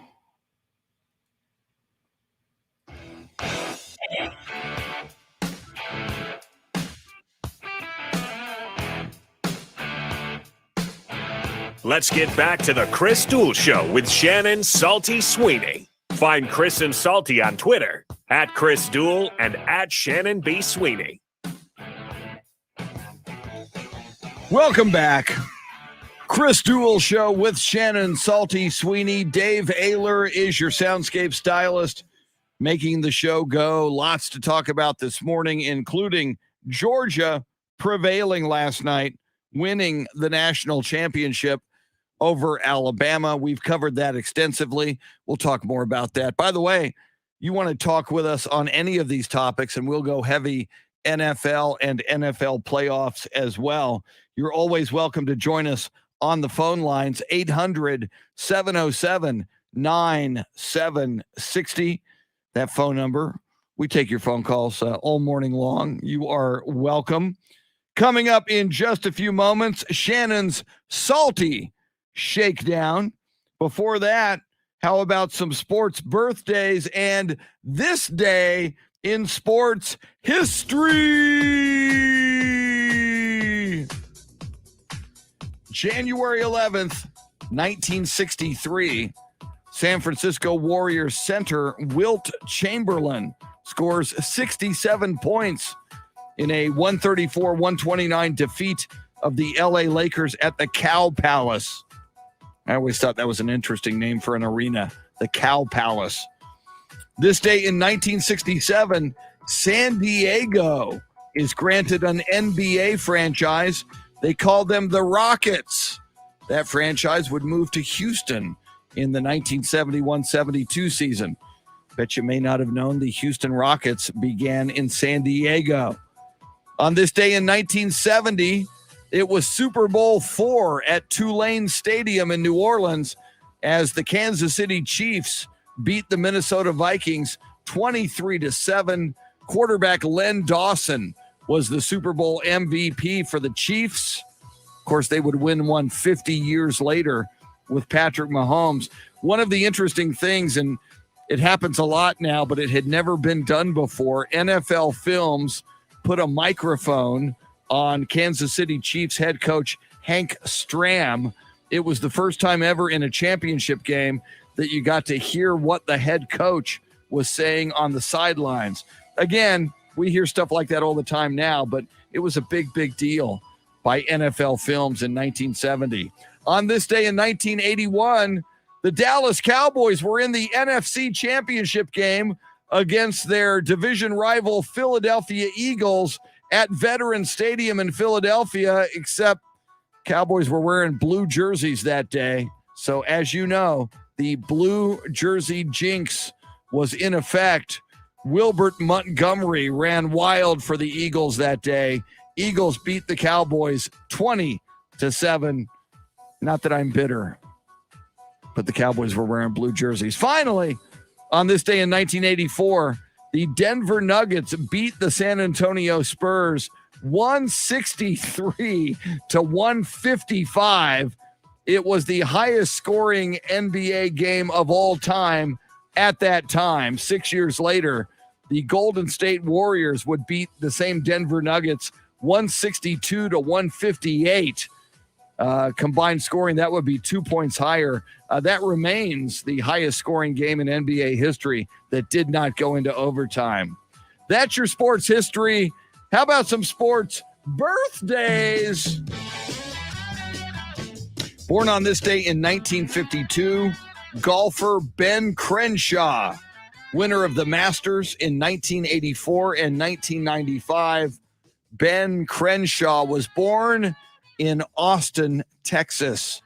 B: Let's get back to the Chris Duel Show with Shannon Salty Sweeney. Find Chris and Salty on Twitter at Chris Duel and at Shannon B. Sweeney.
A: Welcome back. Chris Duel Show with Shannon Salty Sweeney. Dave Oehler is your Soundscape Stylist, making the show go. Lots to talk about this morning, including Georgia prevailing last night, winning the national championship over Alabama. We've covered that extensively. We'll talk more about that. By the way, you want to talk with us on any of these topics, and we'll go heavy NFL and NFL playoffs as well. You're always welcome to join us on the phone lines, 800-707-9760. That phone number. We take your phone calls all morning long. You are welcome. Coming up in just a few moments, Shannon's Salty Shakedown. Before that, how about some sports birthdays and this day in sports history? January 11th, 1963, San Francisco Warriors center Wilt Chamberlain scores 67 points in a 134-129 defeat of the LA Lakers at the Cow Palace. I always thought that was an interesting name for an arena, the Cow Palace. This day in 1967, San Diego is granted an NBA franchise. They called them the Rockets. That franchise would move to Houston in the 1971-72 season. Bet you may not have known the Houston Rockets began in San Diego. On this day in 1970, it was Super Bowl IV at Tulane Stadium in New Orleans as the Kansas City Chiefs beat the Minnesota Vikings 23-7. Quarterback Len Dawson was the Super Bowl MVP for the Chiefs. Of course, they would win one 50 years later with Patrick Mahomes. One of the interesting things, and it happens a lot now, but it had never been done before, NFL Films put a microphone on Kansas City Chiefs head coach Hank Stram. It was the first time ever in a championship game that you got to hear what the head coach was saying on the sidelines. Again, we hear stuff like that all the time now, but it was a big, big deal by NFL Films in 1970. On this day in 1981, the Dallas Cowboys were in the NFC Championship game against their division rival Philadelphia Eagles at Veterans Stadium in Philadelphia, except Cowboys were wearing blue jerseys that day. So as you know, the blue jersey jinx was in effect. Wilbert Montgomery ran wild for the Eagles that day. Eagles beat the Cowboys 20-7. Not that I'm bitter, but the Cowboys were wearing blue jerseys. Finally, on this day in 1984, the Denver Nuggets beat the San Antonio Spurs 163-155. It was the highest scoring NBA game of all time at that time. 6 years later, the Golden State Warriors would beat the same Denver Nuggets 162-158. Combined scoring, that would be 2 points higher. That remains the highest scoring game in NBA history that did not go into overtime. That's your sports history. How about some sports birthdays? Born on this day in 1952, golfer Ben Crenshaw, winner of the Masters in 1984 and 1995. Ben Crenshaw was born in Austin, Texas.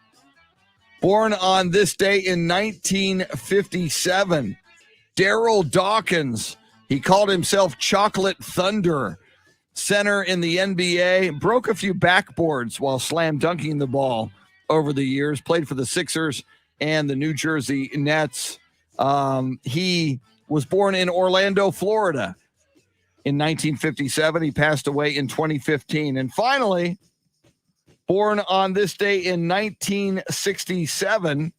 A: Born on this day in 1957, Daryl Dawkins, he called himself Chocolate Thunder, center in the NBA, broke a few backboards while slam dunking the ball over the years, played for the Sixers and the New Jersey Nets. He was born in Orlando, Florida in 1957. He passed away in 2015. And finally, born on this day in 1967,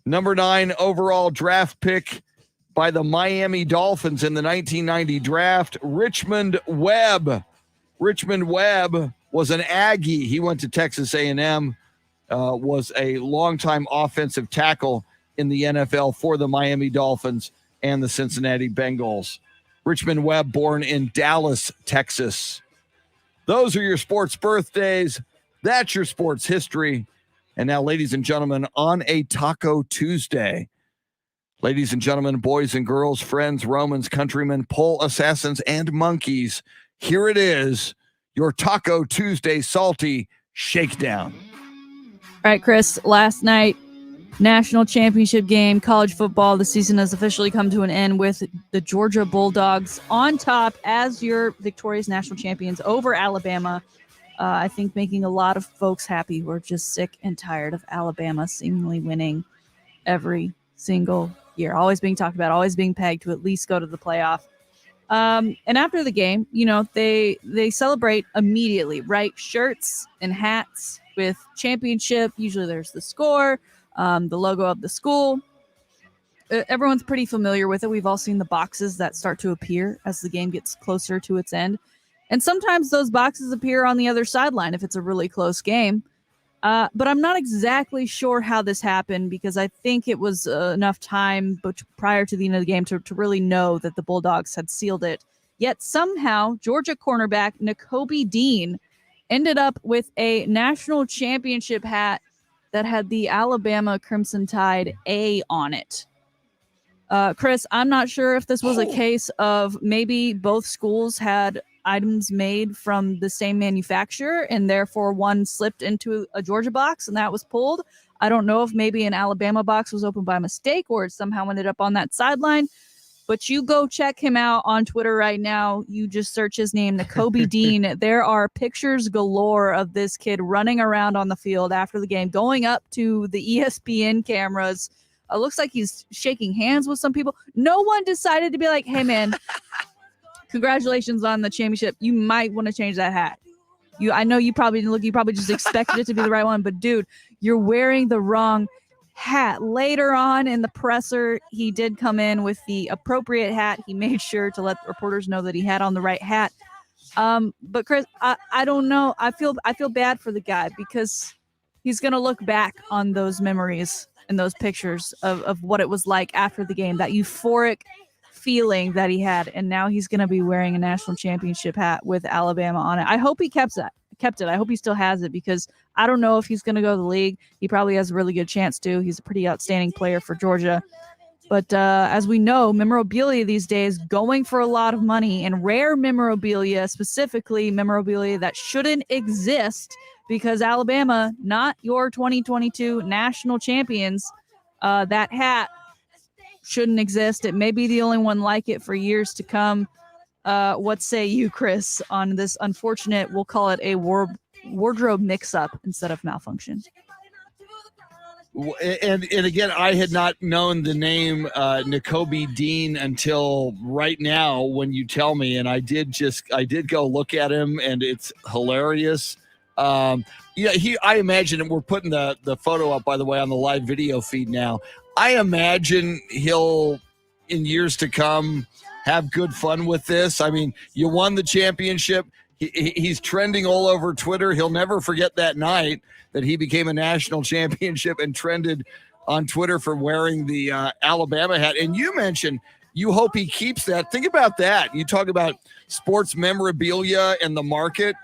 A: number 9 overall draft pick by the Miami Dolphins in the 1990 draft, Richmond Webb. Richmond Webb was an Aggie. He went to Texas A&M, was a longtime offensive tackle in the NFL for the Miami Dolphins and the Cincinnati Bengals. Richmond Webb, born in Dallas, Texas. Those are your sports birthdays. That's your sports history. And now, ladies and gentlemen, on a Taco Tuesday, ladies and gentlemen, boys and girls, friends, Romans, countrymen, pole assassins, and monkeys, here it is, your Taco Tuesday Salty Shakedown.
D: All right, Chris, last night, national championship game, college football. The season has officially come to an end with the Georgia Bulldogs on top as your victorious national champions over Alabama. I think making a lot of folks happy who are just sick and tired of Alabama seemingly winning every single year, always being talked about, always being pegged to at least go to the playoff. And after the game, you know, they celebrate immediately, right? Shirts and hats with championship. Usually there's the score, the logo of the school. Everyone's pretty familiar with it. We've all seen the boxes that start to appear as the game gets closer to its end. And sometimes those boxes appear on the other sideline if it's a really close game. But I'm not exactly sure how this happened because I think it was enough time prior to the end of the game to really know that the Bulldogs had sealed it. Yet somehow Georgia cornerback Nakobe Dean ended up with a national championship hat that had the Alabama Crimson Tide A on it. Chris, I'm not sure if this was a case of maybe both schools had items made from the same manufacturer and therefore one slipped into a Georgia box and that was pulled. I don't know if maybe an Alabama box was opened by mistake or it somehow ended up on that sideline, but you go check him out on Twitter right now. You just search his name, Nakobe Dean. There are pictures galore of this kid running around on the field after the game, going up to the ESPN cameras. Looks like he's shaking hands with some people. No one decided to be like, hey man, congratulations on the championship. You might want to change that hat. I know you probably didn't look. You probably just expected it to be the right one. But, dude, you're wearing the wrong hat. Later on in the presser, he did come in with the appropriate hat. He made sure to let reporters know that he had on the right hat. But, Chris, I don't know. I feel bad for the guy because he's going to look back on those memories and those pictures of what it was like after the game, that euphoric feeling that he had, and now he's going to be wearing a national championship hat with Alabama on it. I hope he kept it. I hope he still has it because I don't know if he's going to go to the league. He probably has a really good chance to. He's a pretty outstanding player for Georgia. But as we know, memorabilia these days going for a lot of money, and rare memorabilia, specifically memorabilia that shouldn't exist because Alabama, not your 2022 national champions, that hat shouldn't exist. It may be the only one like it for years to come. What say you, Chris, on this unfortunate, we'll call it a wardrobe mix-up instead of malfunction?
A: And again, I had not known the name Nakobe Dean until right now when you tell me, and I did go look at him, and it's hilarious. I imagine, and we're putting the photo up, by the way, on the live video feed now. I imagine he'll, in years to come, have good fun with this. I mean, you won the championship. He's trending all over Twitter. He'll never forget that night that he became a national championship and trended on Twitter for wearing the Alabama hat. And you mentioned you hope he keeps that. Think about that. You talk about sports memorabilia and the market.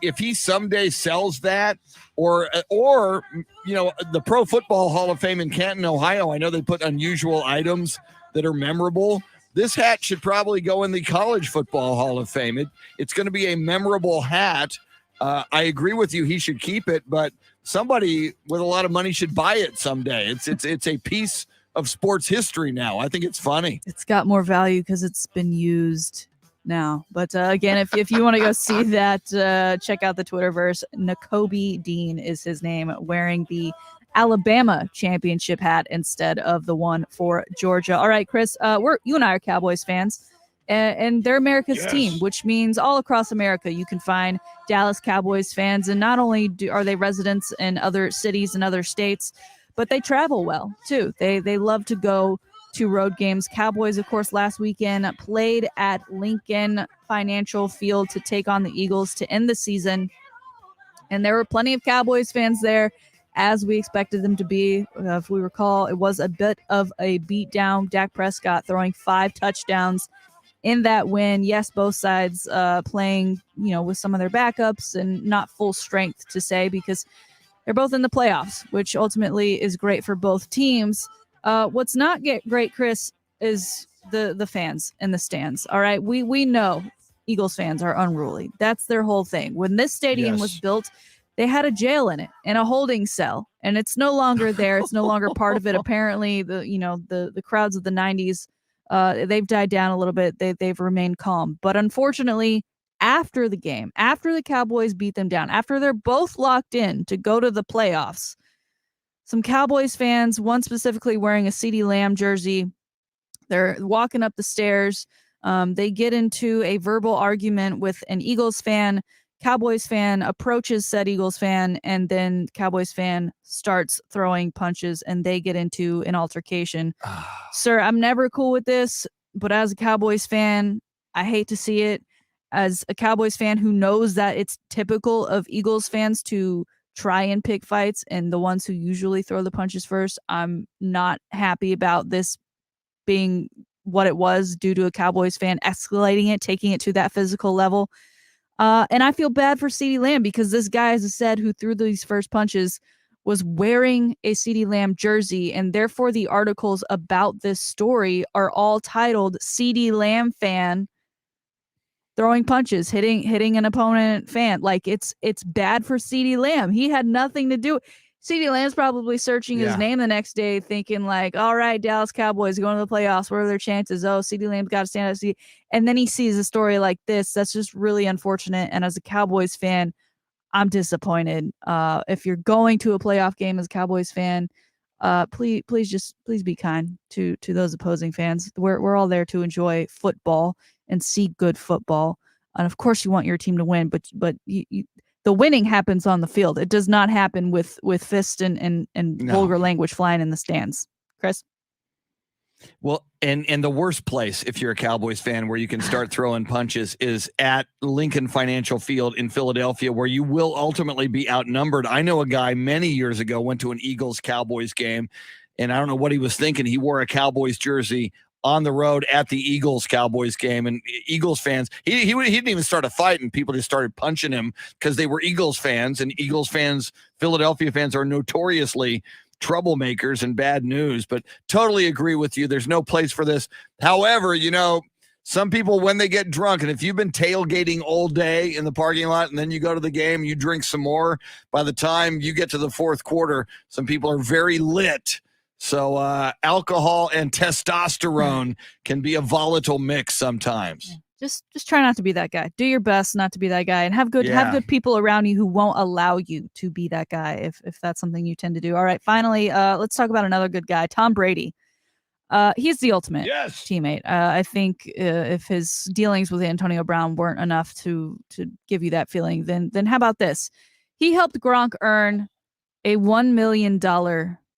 A: If he someday sells that, or the Pro Football Hall of Fame in Canton, Ohio, I know they put unusual items that are memorable. This hat should probably go in the College Football Hall of Fame. It's going to be a memorable hat. I agree with you. He should keep it, but somebody with a lot of money should buy it someday. It's a piece of sports history now. I think it's funny.
D: It's got more value because it's been used now. But again, if you want to go see that, check out the Twitterverse. Nakobe Dean is his name, wearing the Alabama championship hat instead of the one for Georgia. All right, Chris, you and I are Cowboys fans, and they're America's team, which means all across America you can find Dallas Cowboys fans. And not only are they residents in other cities and other states, but they travel well too. They love to go to road games. Cowboys, of course, last weekend played at Lincoln Financial Field to take on the Eagles to end the season. And there were plenty of Cowboys fans there, as we expected them to be. If we recall, it was a bit of a beatdown. Dak Prescott throwing 5 touchdowns in that win. Yes, both sides playing, with some of their backups and not full strength to say, because they're both in the playoffs, which ultimately is great for both teams. What's not great, Chris, is the fans in the stands. All right, we know Eagles fans are unruly. That's their whole thing. When this stadium was built, they had a jail in it and a holding cell, and it's no longer there. It's no longer part of it. Apparently, the crowds of the 90s, they've died down a little bit. They've remained calm, but unfortunately, after the game, after the Cowboys beat them down, after they're both locked in to go to the playoffs, some Cowboys fans, one specifically wearing a CeeDee Lamb jersey, they're walking up the stairs. They get into a verbal argument with an Eagles fan. Cowboys fan approaches said Eagles fan, and then Cowboys fan starts throwing punches, and they get into an altercation. Sir, I'm never cool with this, but as a Cowboys fan, I hate to see it. As a Cowboys fan who knows that it's typical of Eagles fans to try and pick fights and the ones who usually throw the punches first, I'm not happy about this being what it was due to a Cowboys fan escalating it, taking it to that physical level. And I feel bad for CeeDee Lamb, because this guy, as I said, who threw these first punches was wearing a CeeDee Lamb jersey, and therefore the articles about this story are all titled CeeDee Lamb fan throwing punches, hitting an opponent fan. Like, it's bad for CeeDee Lamb. He had nothing to do. CeeDee Lamb's probably searching his name the next day, thinking like, all right, Dallas Cowboys going to the playoffs. What are their chances? Oh, CeeDee Lamb's got to stand up. And then he sees a story like this. That's just really unfortunate. And as a Cowboys fan, I'm disappointed. If you're going to a playoff game as a Cowboys fan, please be kind to those opposing fans. We're all there to enjoy football and see good football. And of course you want your team to win, but the winning happens on the field. It does not happen with fist and vulgar language flying in the stands. Chris?
A: Well, and the worst place, if you're a Cowboys fan, where you can start throwing punches is at Lincoln Financial Field in Philadelphia, where you will ultimately be outnumbered. I know a guy many years ago went to an Eagles-Cowboys game, and I don't know what he was thinking. He wore a Cowboys jersey on the road at the Eagles-Cowboys game, and Eagles fans, he didn't even start a fight, and people just started punching him because they were Eagles fans, and Eagles fans, Philadelphia fans, are notoriously troublemakers and bad news. But totally agree with you. There's no place for this. However, some people, when they get drunk, and if you've been tailgating all day in the parking lot and then you go to the game, you drink some more, by the time you get to the fourth quarter, some people are very lit. So alcohol and testosterone can be a volatile mix sometimes.
D: Just try not to be that guy. Do your best not to be that guy, and have good people around you who won't allow you to be that guy if that's something you tend to do. All right, finally, let's talk about another good guy, Tom Brady. He's the ultimate teammate. I think if his dealings with Antonio Brown weren't enough to give you that feeling, then how about this? He helped Gronk earn a $1 million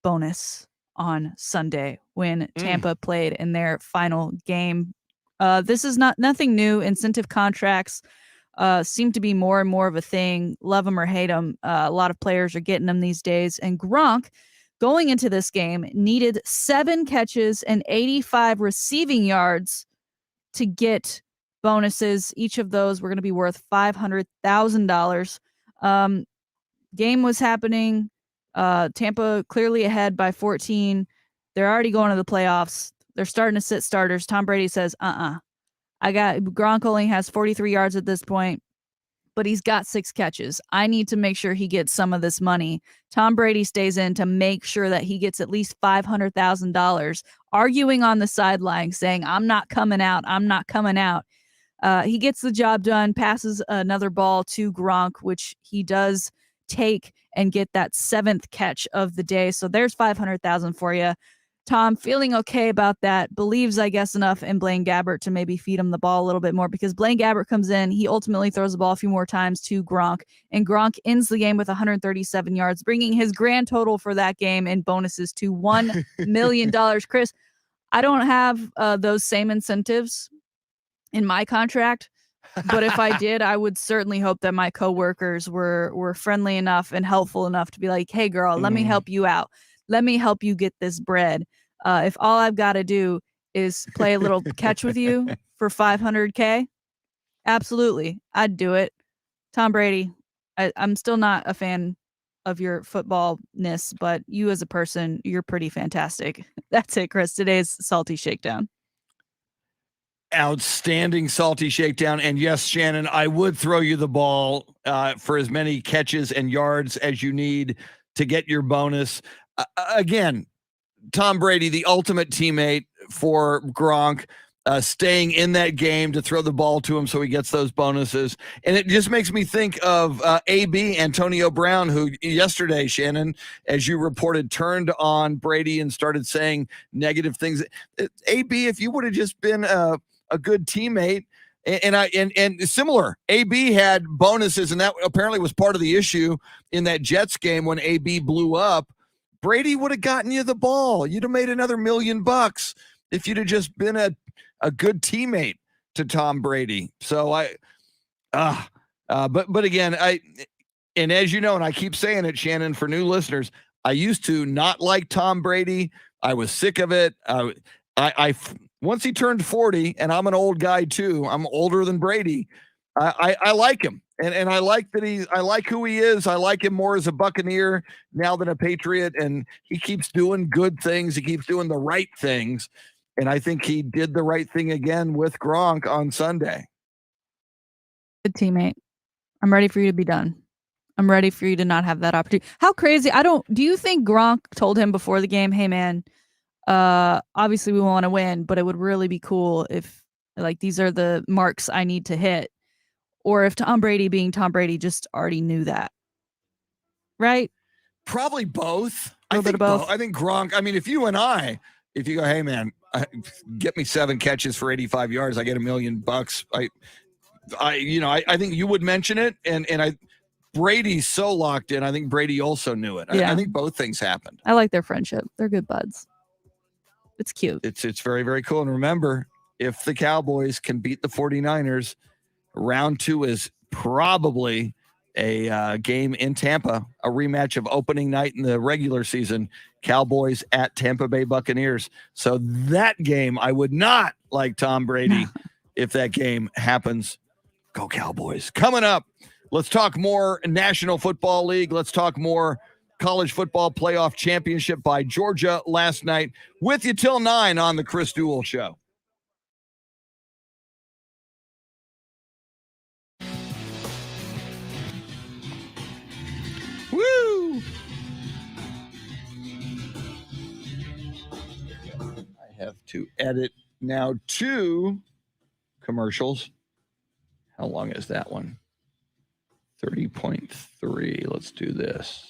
D: bonus on Sunday when Tampa played in their final game. This is nothing new. Incentive contracts seem to be more and more of a thing. Love them or hate them. A lot of players are getting them these days. And Gronk, going into this game, needed 7 catches and 85 receiving yards to get bonuses. Each of those were going to be worth $500,000. Game was happening. Tampa clearly ahead by 14. They're already going to the playoffs. They're starting to sit starters. Tom Brady says, Gronk only has 43 yards at this point, but he's got 6 catches. I need to make sure he gets some of this money. Tom Brady stays in to make sure that he gets at least $500,000, arguing on the sideline, saying, I'm not coming out. I'm not coming out. He gets the job done, passes another ball to Gronk, which he does take and get that 7th catch of the day. So there's $500,000 for you. Tom feeling okay about that, believes, I guess, enough in Blaine Gabbert to maybe feed him the ball a little bit more, because Blaine Gabbert comes in. He ultimately throws the ball a few more times to Gronk, and Gronk ends the game with 137 yards, bringing his grand total for that game and bonuses to $1 million. Chris, I don't have those same incentives in my contract, but if I did, I would certainly hope that my coworkers were friendly enough and helpful enough to be like, hey, girl, let me help you out. Let me help you get this bread. If all I've got to do is play a little catch with you for $500K, absolutely, I'd do it. Tom Brady, I'm still not a fan of your footballness, but you as a person, you're pretty fantastic. That's it, Chris. Today's Salty Shakedown.
A: Outstanding Salty Shakedown. And yes, Shannon, I would throw you the ball for as many catches and yards as you need to get your bonus. Again, Tom Brady, the ultimate teammate for Gronk, staying in that game to throw the ball to him so he gets those bonuses. And it just makes me think of AB, Antonio Brown, who yesterday, Shannon, as you reported, turned on Brady and started saying negative things. AB, if you would have just been a good teammate, and similar, AB had bonuses, and that apparently was part of the issue in that Jets game when AB blew up. Brady would have gotten you the ball. You'd have made another $1 million if you'd have just been a good teammate to Tom Brady. So but again, and as you know, and I keep saying it, Shannon, for new listeners, I used to not like Tom Brady. I was sick of it. I once he turned 40, and I'm an old guy too, I'm older than Brady. I like him. And I like that I like who he is. I like him more as a Buccaneer now than a Patriot. And he keeps doing good things. He keeps doing the right things. And I think he did the right thing again with Gronk on Sunday.
D: Good teammate. I'm ready for you to be done. I'm ready for you to not have that opportunity. How crazy. Do you think Gronk told him before the game, hey man, obviously we want to win, but it would really be cool if like these are the marks I need to hit? Or if Tom Brady, being Tom Brady, just already knew that, right?
A: Probably both.
D: A little bit of both.
A: I think Gronk. I mean, if you go, hey man, get me 7 catches for 85 yards, I get $1 million. I think you would mention it, and Brady's so locked in. I think Brady also knew it.
D: Yeah.
A: I think both things happened.
D: I like their friendship. They're good buds. It's cute.
A: It's very, very cool. And remember, if the Cowboys can beat the 49ers, round 2 is probably a game in Tampa, a rematch of opening night in the regular season, Cowboys at Tampa Bay Buccaneers. So that game, I would not like Tom Brady if that game happens. Go Cowboys. Coming up, let's talk more National Football League. Let's talk more College Football Playoff Championship by Georgia last night. With you till 9 on the Chris Duel Show. Woo! I have to edit now 2 commercials. How long is that one? 30.3. Let's do this.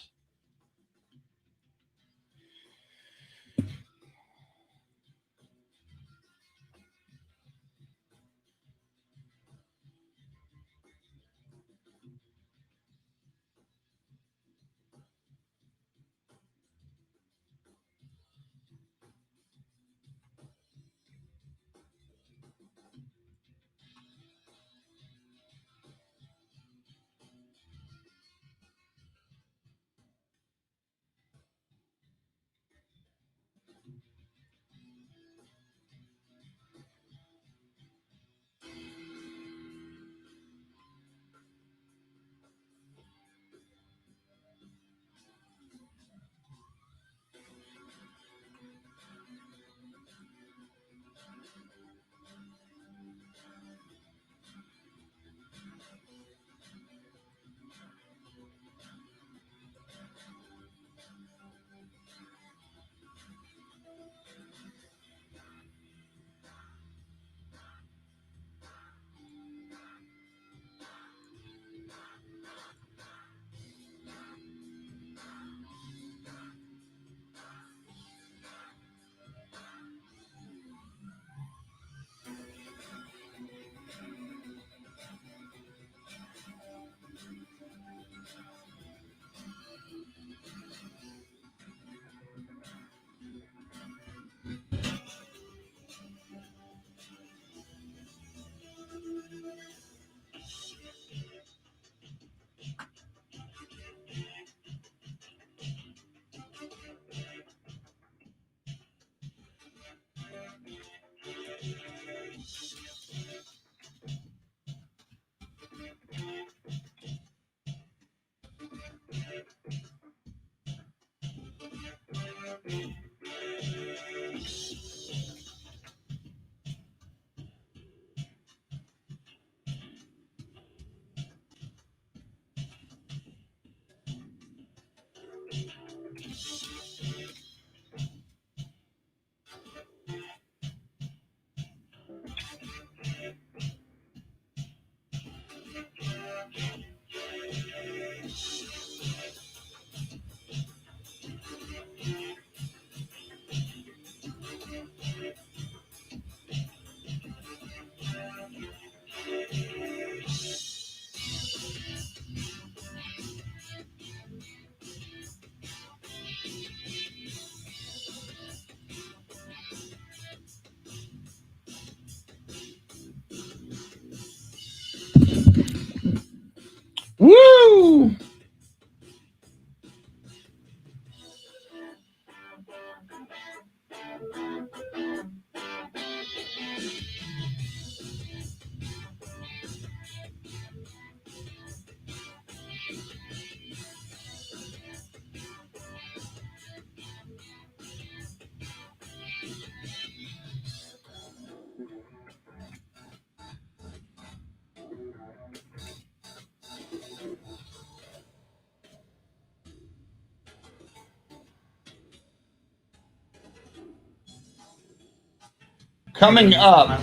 A: Coming up.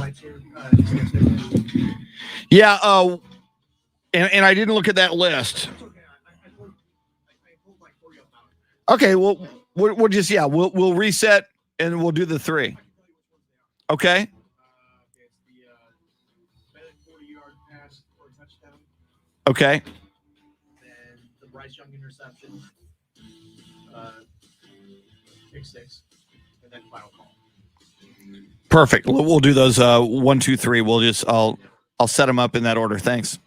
A: Yeah, and I didn't look at that list. Okay, well, we'll just, we'll reset and we'll do the 3. Okay? Okay.
E: And the Bryce Young interception, pick 6, and then final call.
A: Perfect. We'll do those 1, 2, 3. I'll set them up in that order. Thanks.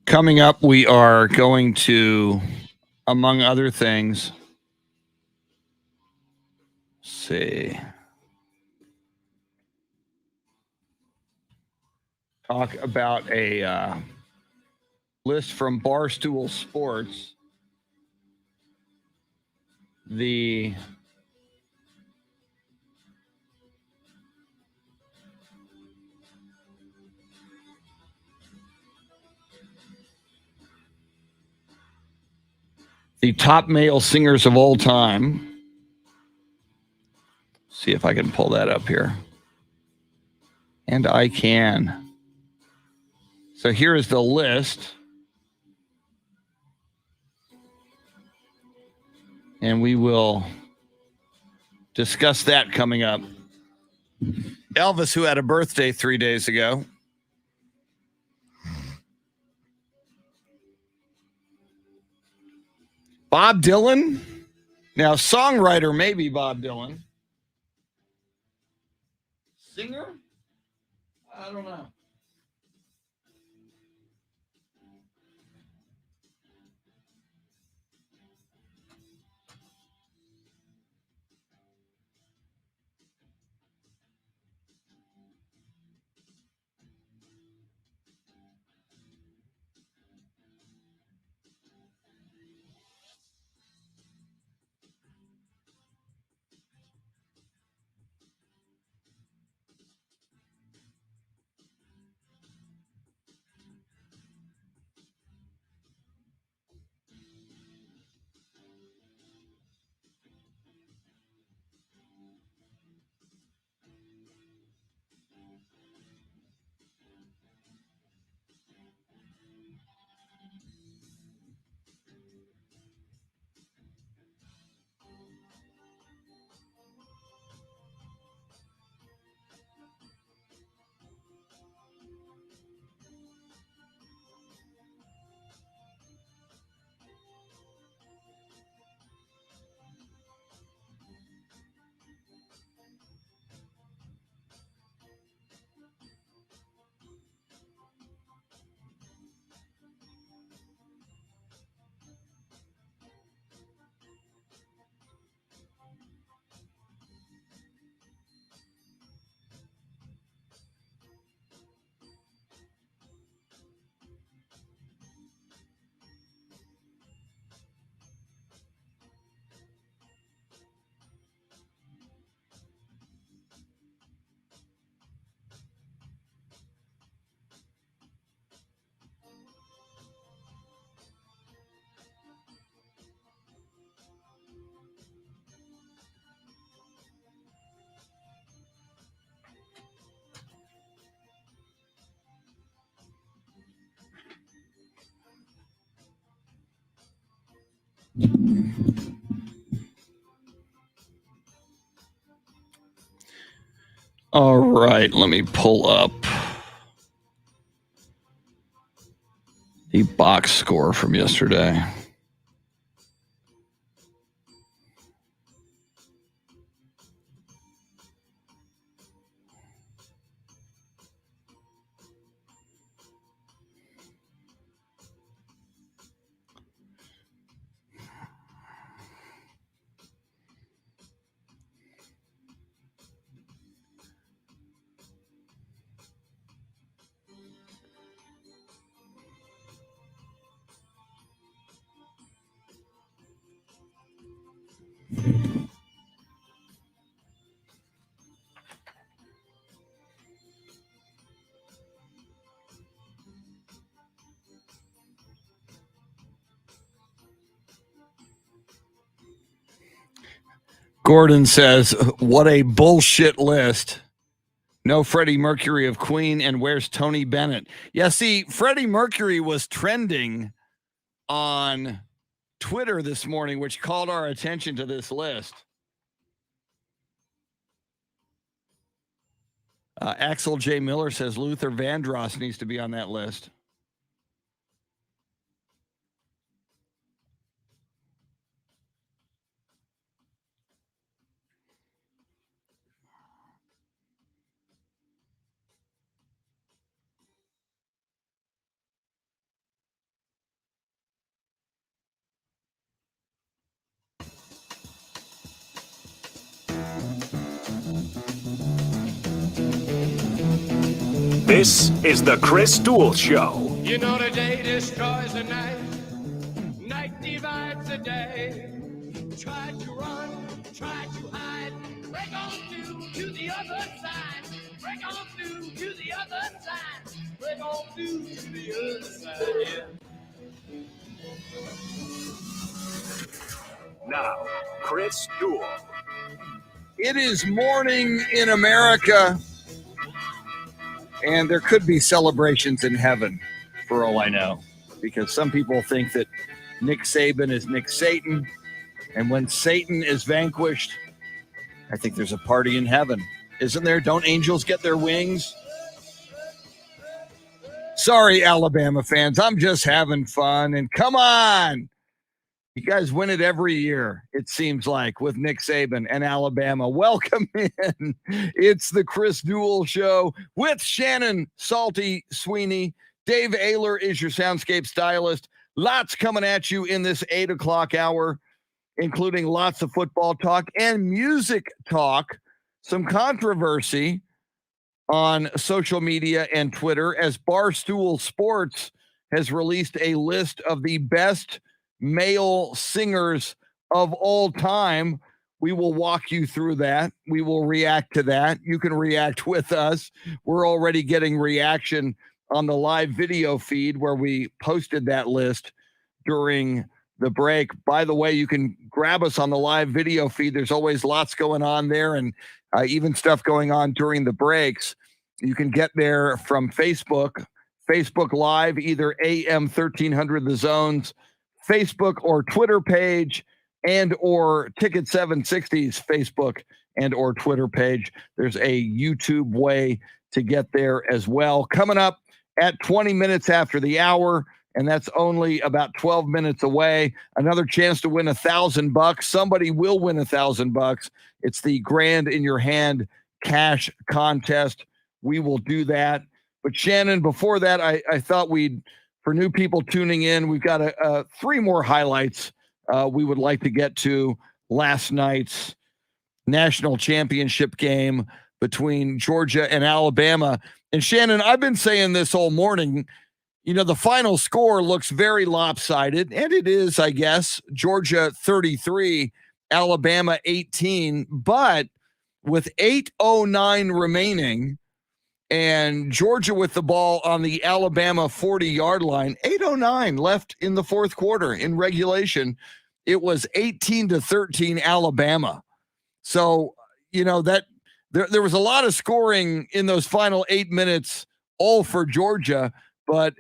A: Coming up, we are going to, among other things, talk about a list from Barstool Sports. The top male singers of all time. See if I can pull that up here. And I can. So here is the list. And we will discuss that coming up. Elvis, who had a birthday 3 days ago. Bob Dylan. Now, songwriter, maybe Bob Dylan. Singer? I don't know. All right, let me pull up the box score from yesterday. Gordon says, what a bullshit list. No Freddie Mercury of Queen, and where's Tony Bennett? Yeah, see, Freddie Mercury was trending on Twitter this morning, which called our attention to this list. Axel J. Miller says Luther Vandross needs to be on that list.
B: This is the Chris Duel Show.
C: You know the day destroys the night, night divides the day. Try to run, try to hide, break on through to the other side, break on through to the other side, break on through to the other side, yeah.
B: Now, Chris Duel.
A: It is morning in America, and there could be celebrations in heaven, for all I know, because some people think that Nick Saban is Nick Satan, and when Satan is vanquished, I think there's a party in heaven. Isn't there? Don't angels get their wings? Sorry, Alabama fans, I'm just having fun, and come on! You guys win it every year, it seems like, with Nick Saban and Alabama. Welcome in. It's the Chris Duel Show with Shannon, Salty, Sweeney. Dave Oehler is your Soundscape Stylist. Lots coming at you in this 8 o'clock hour, including lots of football talk and music talk. Some controversy on social media and Twitter as Barstool Sports has released a list of the best male singers of all time. We will walk you through that. We will react to that. You can react with us. We're already getting reaction on the live video feed where we posted that list during the break. By the way, you can grab us on the live video feed. There's always lots going on there, and even stuff going on during the breaks. You can get there from Facebook Live, either AM 1300 The Zone's Facebook or Twitter page, and or Ticket 760's Facebook and or Twitter page. There's a YouTube way to get there as well. Coming up at 20 minutes after the hour, and that's only about 12 minutes away, another chance to win $1,000. Somebody will win $1,000. It's the Grand in Your Hand cash contest. We will do that. But Shannon, before that, I thought we'd, for new people tuning in, we've got three more highlights we would like to get to last night's national championship game between Georgia and Alabama. And Shannon, I've been saying this all morning, you know, the final score looks very lopsided, and it is, I guess. Georgia 33, Alabama 18, but with 8:09 remaining, and Georgia with the ball on the Alabama 40-yard line, 8:09 left in the fourth quarter in regulation. It was 18-13 Alabama. So, you know, that there was a lot of scoring in those final 8 minutes, all for Georgia. But,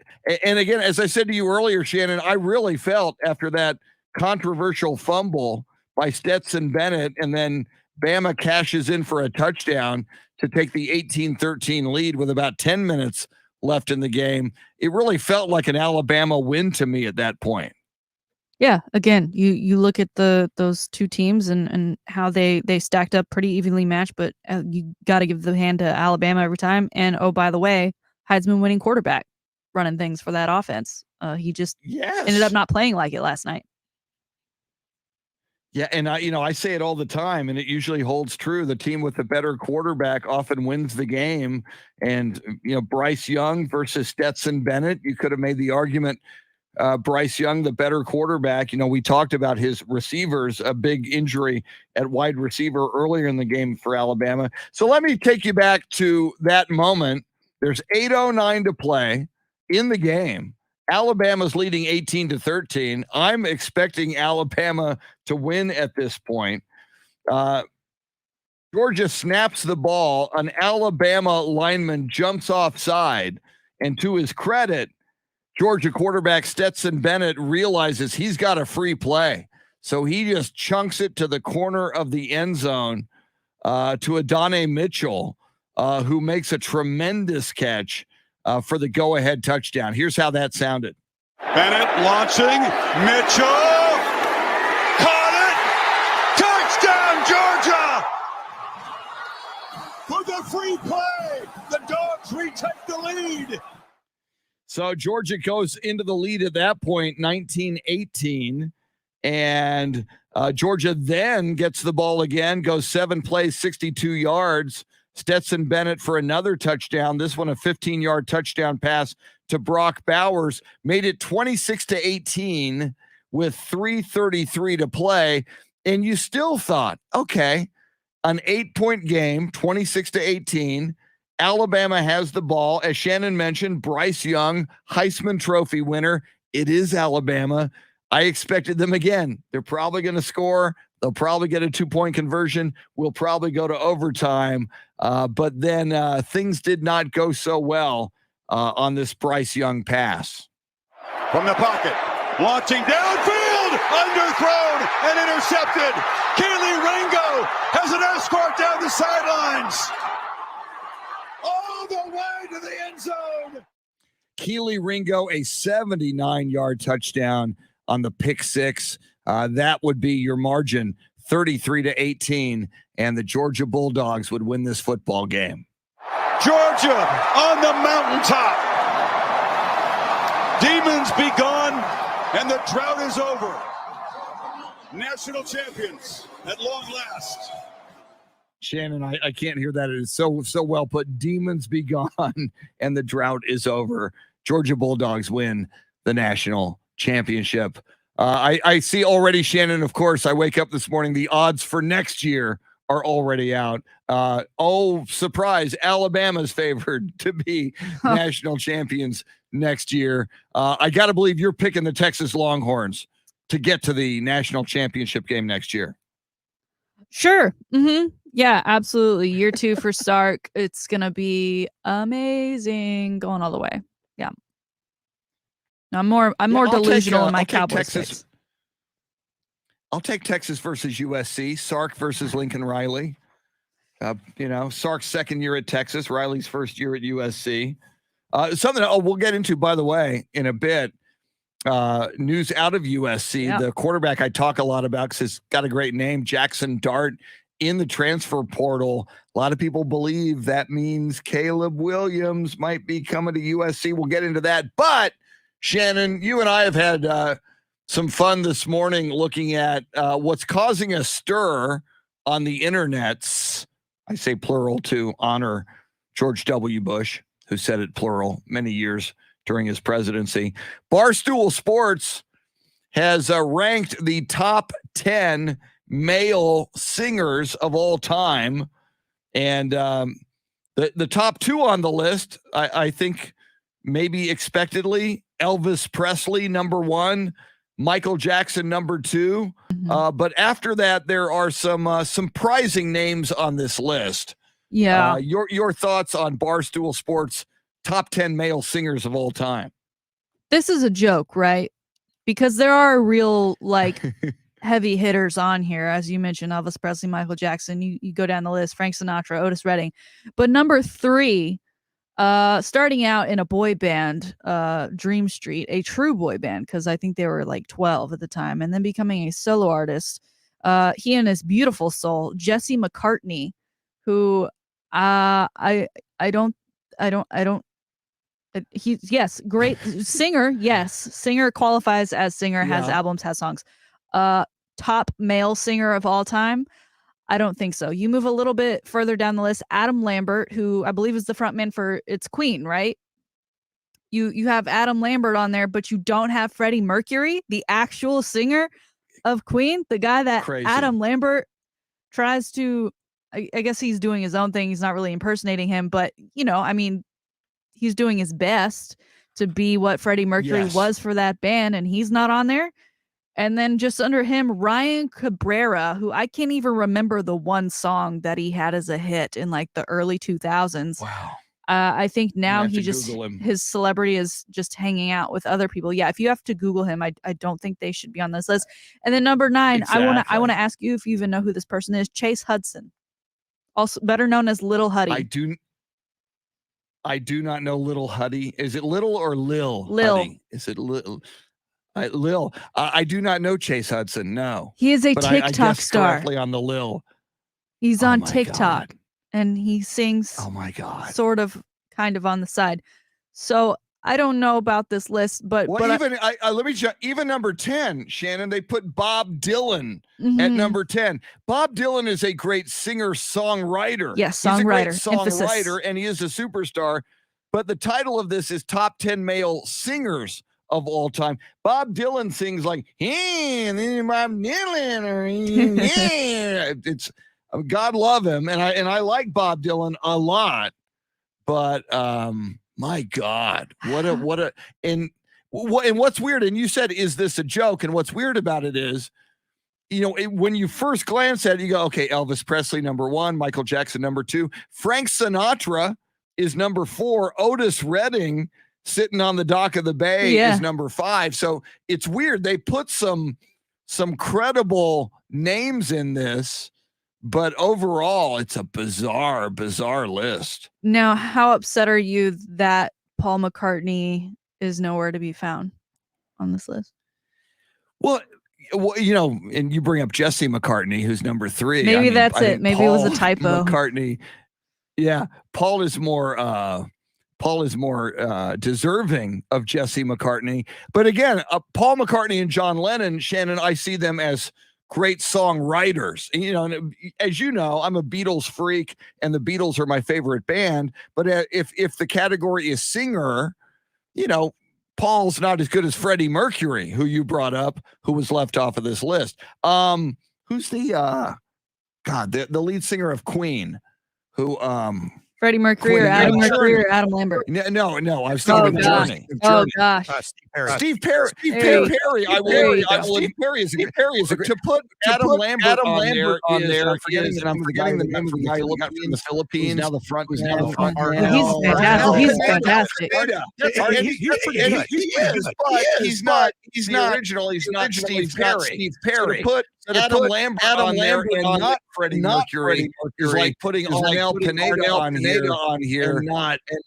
A: and again, as I said to you earlier, Shannon, I really felt after that controversial fumble by Stetson Bennett, and then Bama cashes in for a touchdown to take the 18-13 lead with about 10 minutes left in the game. It really felt like an Alabama win to me at that point.
D: Yeah, again, you look at those two teams and how they stacked up pretty evenly matched, but you got to give the hand to Alabama every time. And oh, by the way, Heisman winning quarterback running things for that offense. He just ended up not playing like it last night.
A: Yeah, and I say it all the time, and it usually holds true. The team with the better quarterback often wins the game. And Bryce Young versus Stetson Bennett, you could have made the argument. Bryce Young, the better quarterback. We talked about his receivers, a big injury at wide receiver earlier in the game for Alabama. So let me take you back to that moment. There's 8:09 to play in the game. Alabama's leading 18-13. I'm expecting Alabama to win at this point. Georgia snaps the ball. An Alabama lineman jumps offside, and to his credit, Georgia quarterback Stetson Bennett realizes he's got a free play. So he just chunks it to the corner of the end zone to Adonai Mitchell, who makes a tremendous catch for the go-ahead touchdown. Here's how that sounded.
F: Bennett launching. Mitchell caught it. Touchdown, Georgia! For the free play, the Dogs retake the lead.
A: So Georgia goes into the lead at that point, 19-18, and Georgia then gets the ball again, goes 7 plays, 62 yards. Stetson Bennett for another touchdown. This one a 15-yard touchdown pass to Brock Bowers, made it 26-18 with 3:33 to play. And you still thought, okay, an 8-point game, 26-18. Alabama has the ball. As Shannon mentioned, Bryce Young, Heisman Trophy winner. It is Alabama. I expected them again. They're probably going to score. They'll probably get a 2-point conversion. We'll probably go to overtime. But then things did not go so well on this Bryce Young pass.
F: From the pocket, launching downfield, underthrown and intercepted. Keely Ringo has an escort down the sidelines. All the way to the end zone.
A: Keely Ringo, a 79-yard touchdown on the pick six. That would be your margin, 33-18, and the Georgia Bulldogs would win this football game.
F: Georgia on the mountaintop. Demons be gone, and the drought is over. National champions at long last.
A: Shannon, I can't hear that. It is so well put. Demons be gone, and the drought is over. Georgia Bulldogs win the national championship. I see already, Shannon, of course, I wake up this morning, the odds for next year are already out. Surprise, Alabama's favored to be national champions next year. I got to believe you're picking the Texas Longhorns to get to the national championship game next year.
D: Sure. Mm-hmm. Yeah, absolutely. Year 2 for Sark. It's going to be amazing. Going all the way. Yeah. I'm more delusional in my Cowboys picks.
A: I'll take Texas versus USC, Sark versus Lincoln Riley. Sark's second year at Texas, Riley's first year at USC. Something we'll get into, by the way, in a bit. News out of USC, the quarterback I talk a lot about because he's got a great name, Jackson Dart, in the transfer portal. A lot of people believe that means Caleb Williams might be coming to USC. We'll get into that. But, Shannon, you and I have had some fun this morning looking at what's causing a stir on the internets. I say plural to honor George W. Bush, who said it plural many years during his presidency. Barstool Sports has ranked the top 10 male singers of all time. And the top 2 on the list, I think maybe expectedly, Elvis Presley, number 1, Michael Jackson, number 2. Mm-hmm. But after that, there are some surprising names on this list.
D: Yeah.
A: Your thoughts on Barstool Sports' top 10 male singers of all time?
D: This is a joke, right? Because there are real, heavy hitters on here, as you mentioned, Elvis Presley, Michael Jackson. You go down the list, Frank Sinatra, Otis Redding. But number 3, starting out in a boy band, Dream Street, a true boy band, because I think they were like 12 at the time, and then becoming a solo artist. He and his beautiful soul, Jesse McCartney, who he's great singer. Yes, singer, qualifies as singer, has albums, has songs. Top male singer of all time. I don't think so. You move a little bit further down the list, Adam Lambert, who I believe is the frontman for It's Queen, right? You have Adam Lambert on there, but you don't have Freddie Mercury, the actual singer of Queen, the guy that Adam Lambert tries to, I guess he's doing his own thing. He's not really impersonating him, but he's doing his best to be what Freddie Mercury was for that band, and he's not on there. And then just under him, Ryan Cabrera, who I can't even remember the one song that he had as a hit in like the early 2000s.
A: Wow.
D: I think now his celebrity is just hanging out with other people. Yeah, if you have to Google him, I don't think they should be on this list. And then number 9, I want to ask you if you even know who this person is. Chase Hudson, also better known as Little Huddy.
A: I do not know Little Huddy. Is it Little or Lil?
D: Lil.
A: Huddy? Is it Lil? Lil. I do not know Chase Hudson. No,
D: he is a TikTok star.
A: Correctly on the Lil.
D: He's on TikTok and he sings.
A: Oh my God!
D: Sort of, kind of on the side. So I don't know about this list, but
A: let me check. Even number 10, Shannon, they put Bob Dylan at number 10. Bob Dylan is a great singer-songwriter.
D: Yes, songwriter.
A: He's a great songwriter, and he is a superstar. But the title of this is Top 10 Male Singers of All Time. Bob Dylan sings like, hey, Bob Dylan, or yeah. It's God love him, and I like Bob Dylan a lot, but my God, and what's weird, and you said, is this a joke? And what's weird about it is, when you first glance at it, you go, okay, Elvis Presley, number 1, Michael Jackson, number 2, Frank Sinatra is number 4, Otis Redding sitting on the dock of the bay is number 5. So it's weird. They put some credible names in this, but overall it's a bizarre list.
D: Now, how upset are you that Paul McCartney is nowhere to be found on this list?
A: Well, and you bring up Jesse McCartney, who's number 3.
D: Maybe that's it. Maybe Paul, it was a typo.
A: McCartney. Yeah. Paul is more deserving of Jesse McCartney. But again, Paul McCartney and John Lennon, Shannon, I see them as great songwriters. And as you know, I'm a Beatles freak, and the Beatles are my favorite band. But if the category is singer, Paul's not as good as Freddie Mercury, who you brought up, who was left off of this list. Who's the lead singer of Queen? Who
D: Freddie Mercury or Adam Mercury or Adam Lambert?
A: No. I was thinking of Journey.
D: Oh gosh,
A: Steve Perry. Steve Perry. Steve Perry is a to put Adam Lambert on there. I'm forgetting the name of the guy who got from the Philippines. Now the front.
D: He's fantastic.
A: He's not original. He's not Steve Perry. Put Adam Lambert on there and not Freddie Mercury is like putting Arnel Pineda on here and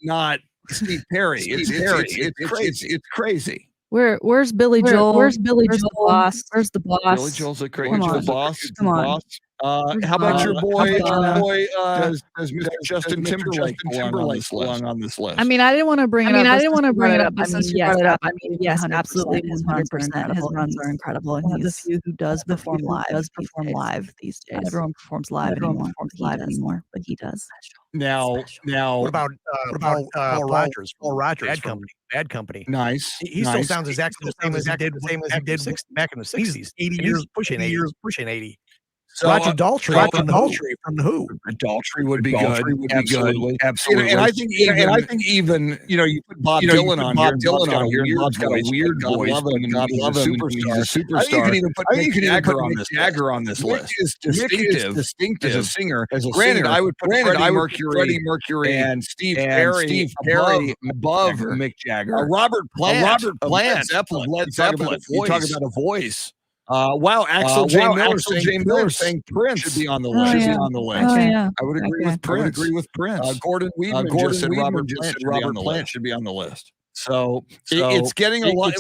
A: not Steve Perry. It's crazy.
D: Where's Billy Joel? Where's Billy Joel? Where's the boss?
A: Billy Joel's a great boss. Come on. How about your boy? Does Mr. Justin Timberlake belong on this list?
D: I mean, I didn't want to bring it up. But since you brought it up, I mean, yes, absolutely, 100%. His runs are incredible, and he's the few who does perform live these days. Everyone performs live anymore, but he does.
A: Now,
E: what about Paul Rogers? Paul Rogers, Bad Company.
A: Nice.
E: He still sounds exactly the same as he did back in the 60s. 80 years, pushing 80. So, Roger Daltrey from the Who.
A: Daltrey would be good. Absolutely. And I think even you put Bob Dylan on here. Bob's got a weird voice. Love him. He's a superstar. I think you can even put Mick Jagger on this list. Mick is distinctive as a singer. Granted, I would put Freddie Mercury and Steve Perry above Mick Jagger. Robert Plant of Led Zeppelin. You talk about a voice. Wow, Axel J. Miller saying Prince should be on the list.
D: Yeah.
A: list.
D: Oh, yeah.
A: I would agree with Prince. Gordon Weedman just said Robert Plant should be on the list. So it's getting a lot.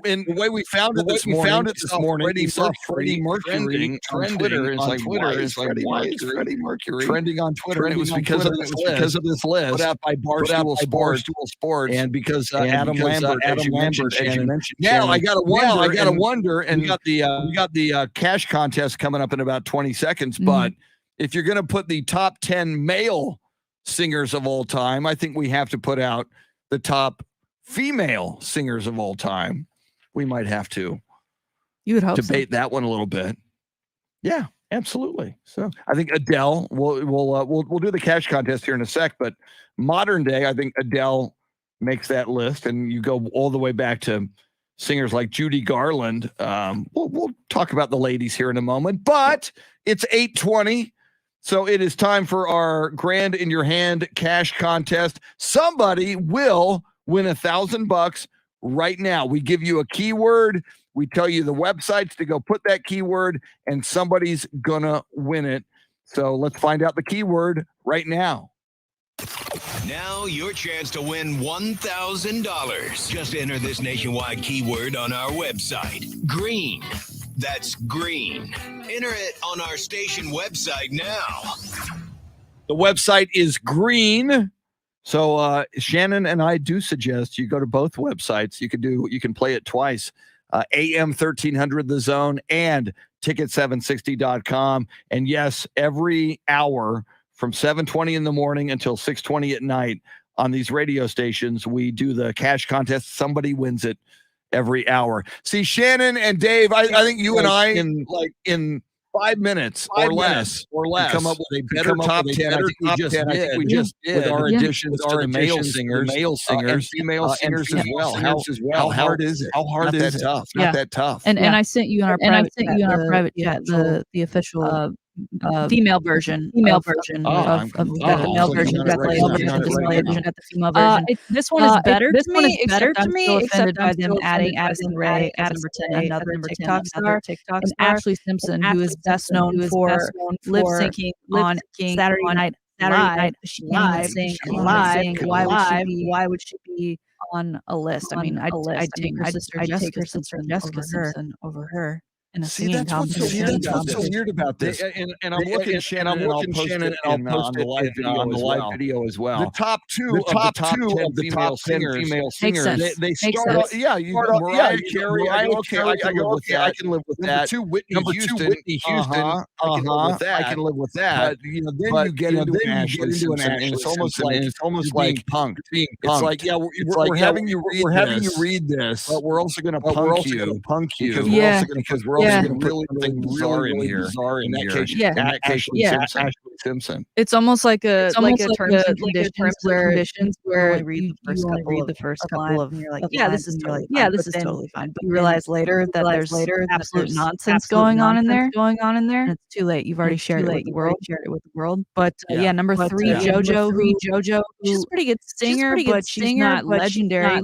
A: And the way we found it this morning, we saw Freddie Mercury trending on Twitter. It's like, why is Freddie Mercury trending on Twitter? And it was because of this list put out by Barstool Sports, and because Adam Lambert, as you mentioned. Now I gotta wonder. And we got the cash contest coming up in about 20 seconds. But if you're going to put the top 10 male singers of all time, I think we have to put out the top female singers of all time. We might have to debate that one a little bit. Yeah, absolutely. So I think Adele, we'll do the cash contest here in a sec, but modern day, I think Adele makes that list, and you go all the way back to singers like Judy Garland. We'll talk about the ladies here in a moment, but it's 8:20. So it is time for our grand in your hand cash contest. Somebody will win $1,000 right now. We give you a keyword. We tell you the websites to go put that keyword, and somebody's gonna win it. So let's find out the keyword right now.
G: Now your chance to win $1,000. Just enter this nationwide keyword on our website. Green. That's green. Enter it on our station website now.
A: The website is green. So Shannon and I do suggest you go to both websites. You can play it twice. AM 1300 The Zone and ticket760.com. And yes, every hour from 7:20 in the morning until 6:20 at night on these radio stations, we do the cash contest. Somebody wins it every hour. See, Shannon and Dave, I think you and I in 5 minutes or less come up with a better top 10. I think we just did with our additions to the male singers and female singers as well. How hard is it? How hard is it? Tough. Not that tough.
D: And I sent you on our private chat the official female version of the male version. Got the female version. This one is better to me, except by them adding Addison Rae as number 10, another TikTok star, and Ashley Simpson, who is best known for lip syncing on Saturday Night Live. She can't sing live. Why would she be on a list? I mean, I'd take her sister Jessica Simpson over her. See, that's what's so weird about this. And I'm looking at Shannon, and I'll post it on the live video as well. The top two of the top 10 female singers. They start off, Mariah Carey. I can live with that. Number two, Whitney Houston. I can live with that. But then you get into an Ashley Simpson, and it's almost like punk. It's like, we're having you read this, but we're also going to punk you because we're also going to put something bizarre in here. Ashley Simpson. It's almost like a terms and conditions where you only read the first couple of, and you're like, this is totally fine. But you realize later that there's absolute nonsense going on in there. And it's too late. You've already shared it with the world. But number 3, JoJo, she's a pretty good singer, but she's not legendary.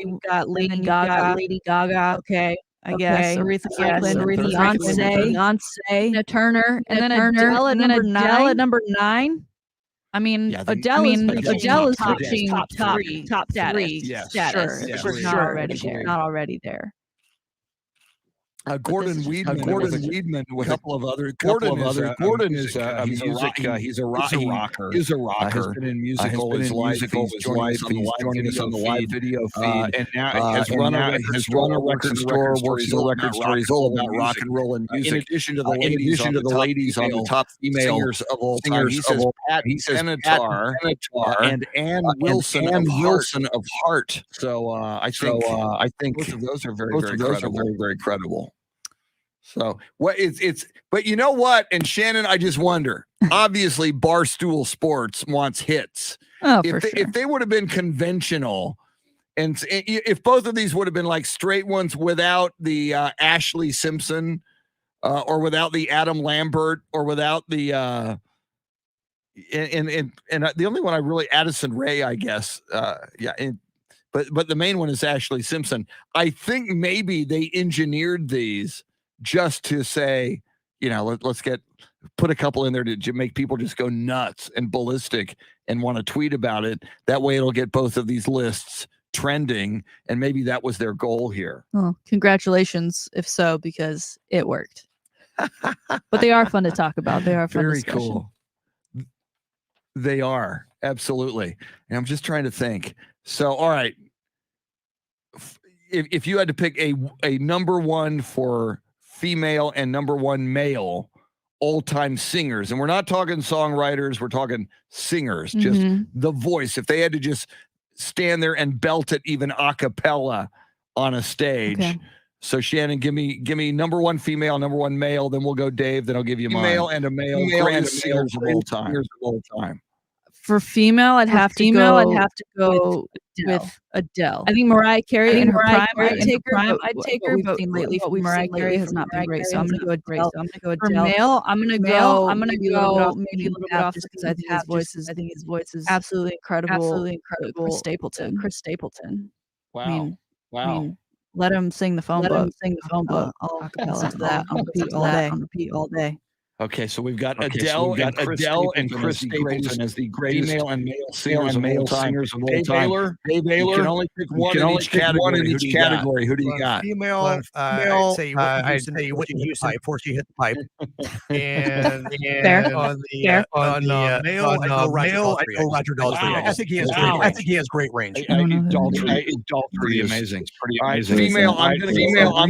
D: We've got Lady Gaga. Okay. I guess Aretha Franklin, Beyonce, Tina Turner, and then Adele at number 9. I mean, Adele is top three status. Sure. Not already there. Gordon Weedman with a couple of other. Gordon is he's a rocker. Has been in musical his life. He's joining us on the live video feed, and now has run a record store, works in a record store. He's all about rock and roll and music. In addition to the ladies on the top female singers of all time, he says Pat Benatar and Ann Wilson of Heart. So I think both of those are very credible. So but you know what? And Shannon, I just wonder, obviously Barstool Sports wants hits. If they would have been conventional, and if both of these would have been like straight ones without the Ashley Simpson or without the Adam Lambert or without the and the only one I really, Addison Rae, I guess.
A: but the main one is Ashley Simpson. I think maybe they engineered these just to say, let's put a couple in there to make people just go nuts and ballistic and want to tweet about it. That way it'll get both of these lists trending, and maybe that was their goal here.
D: Well, congratulations if so, because it worked. But they are fun to talk about. They are fun.
A: Very
D: discussion.
A: cool. They are, absolutely. And I'm just trying to think. So, all right. If you had to pick a number one for female and number one male all-time singers, and we're not talking songwriters, we're talking singers, just the voice. If they had to just stand there and belt it even a cappella on a stage. Okay. So Shannon, give me number one female, number one male, then we'll go Dave, then I'll give you
E: female
A: mine.
E: And a male,
A: greatest singers of all time.
D: For female, I'd have to go with Adele. I think Mariah Carey in her prime, I'd take her, but lately Mariah Carey has not been great, so I'm going to go Adele. For male, I'm going to go maybe a little bit off just because I think his voice is absolutely incredible. Chris Stapleton.
A: Wow.
D: I mean, let him sing the phone book. I'll listen to that on repeat all day.
A: Okay, so we've got Adele and Chris Stapleton as the greatest female and male singers of all time. Dave Oehler. You can only pick one in each category. Who do you got?
E: Female. I'd say Whitney Houston before she hit the pipe. And on the male, I go Roger Daltrey. I think he has great range.
A: Daltrey is amazing. It's pretty amazing. Female. I'm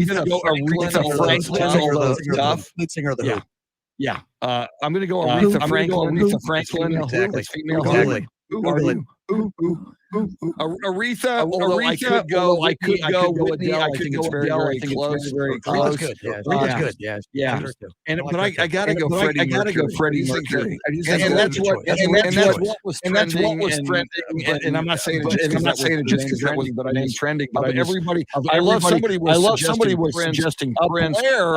A: gonna go Aretha Franklin.
E: Lead singer of the Who.
A: Yeah, I'm going to go Aretha Franklin.
E: Exactly.
A: Female. Exactly. Aretha, although I could go Whitney. I think it's very close. Very close.
E: Good. Yeah.
A: Yeah. But I gotta go Freddie Mercury. And that's what was trending. And I'm not saying it just because that was trending. But everybody, I love somebody was suggesting Blair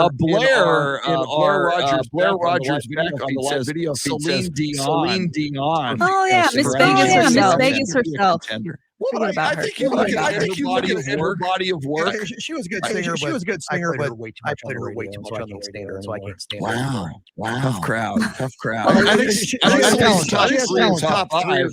A: Rogers video feed says Celine Dion.
D: Oh yeah, Miss Vegas herself.
A: I think you look at her body of work.
E: She was a good singer. But I played her way too much on the standard, so I can't stand her.
A: Wow. Tough crowd. I think she's top five.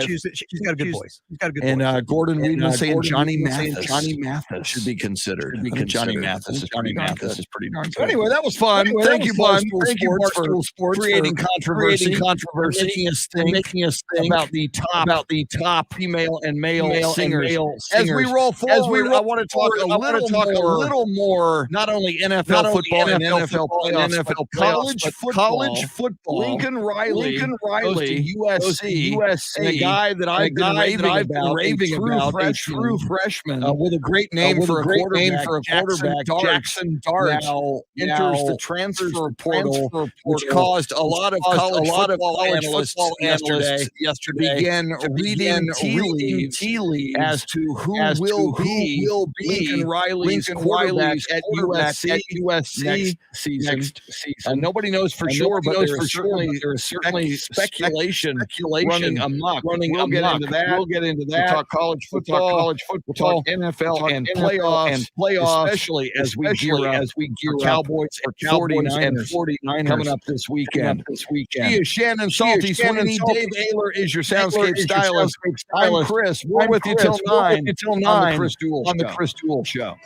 E: She's got a good voice.
A: And Gordon Reed was saying Johnny Mathis should be considered. Johnny Mathis is pretty darn good. Anyway, that was fun. Thank you, Barstool Sports, creating controversy, making us think about the top female and male singers. As we roll forward, I want to talk a little more, not only NFL football and NFL playoffs, but college football. Lincoln Riley goes to USC. And a guy that I've been raving about, a true freshman with a great name for a quarterback, Jackson Dart, now enters the transfer portal, which caused a lot of college football analysts yesterday began reading tea leaves as to who will be Lincoln Riley's quarterback at USC next season. Nobody knows for sure, but there is certainly speculation running amok. We'll get into that. We'll talk college football. We'll talk NFL and playoffs, especially as we gear up Cowboys and 49ers coming up this weekend. He is Shannon, Salty, Sweeney. Dave Oehler is your Soundscape Stylist. I'm Chris. We're with you till 9 on the Chris Duel Show.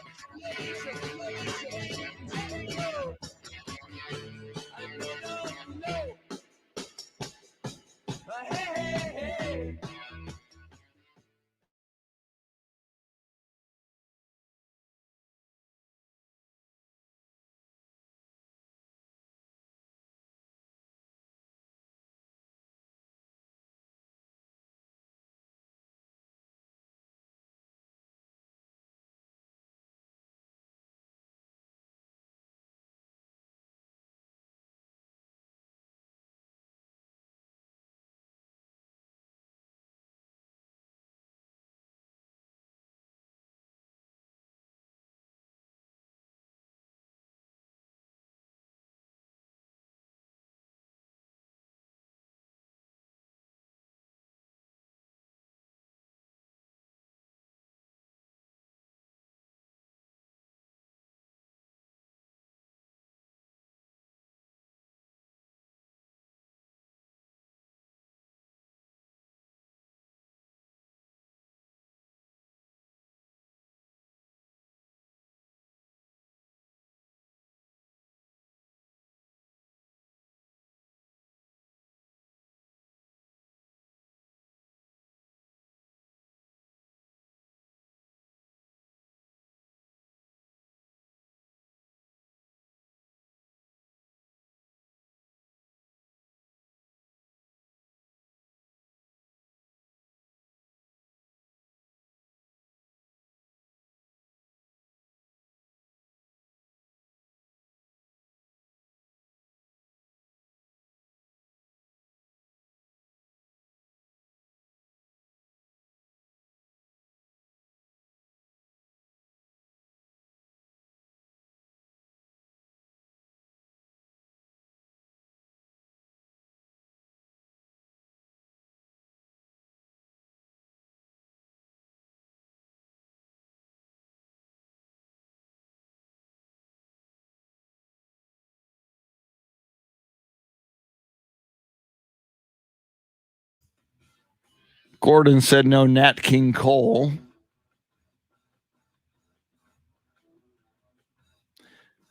A: Gordon said no Nat King Cole.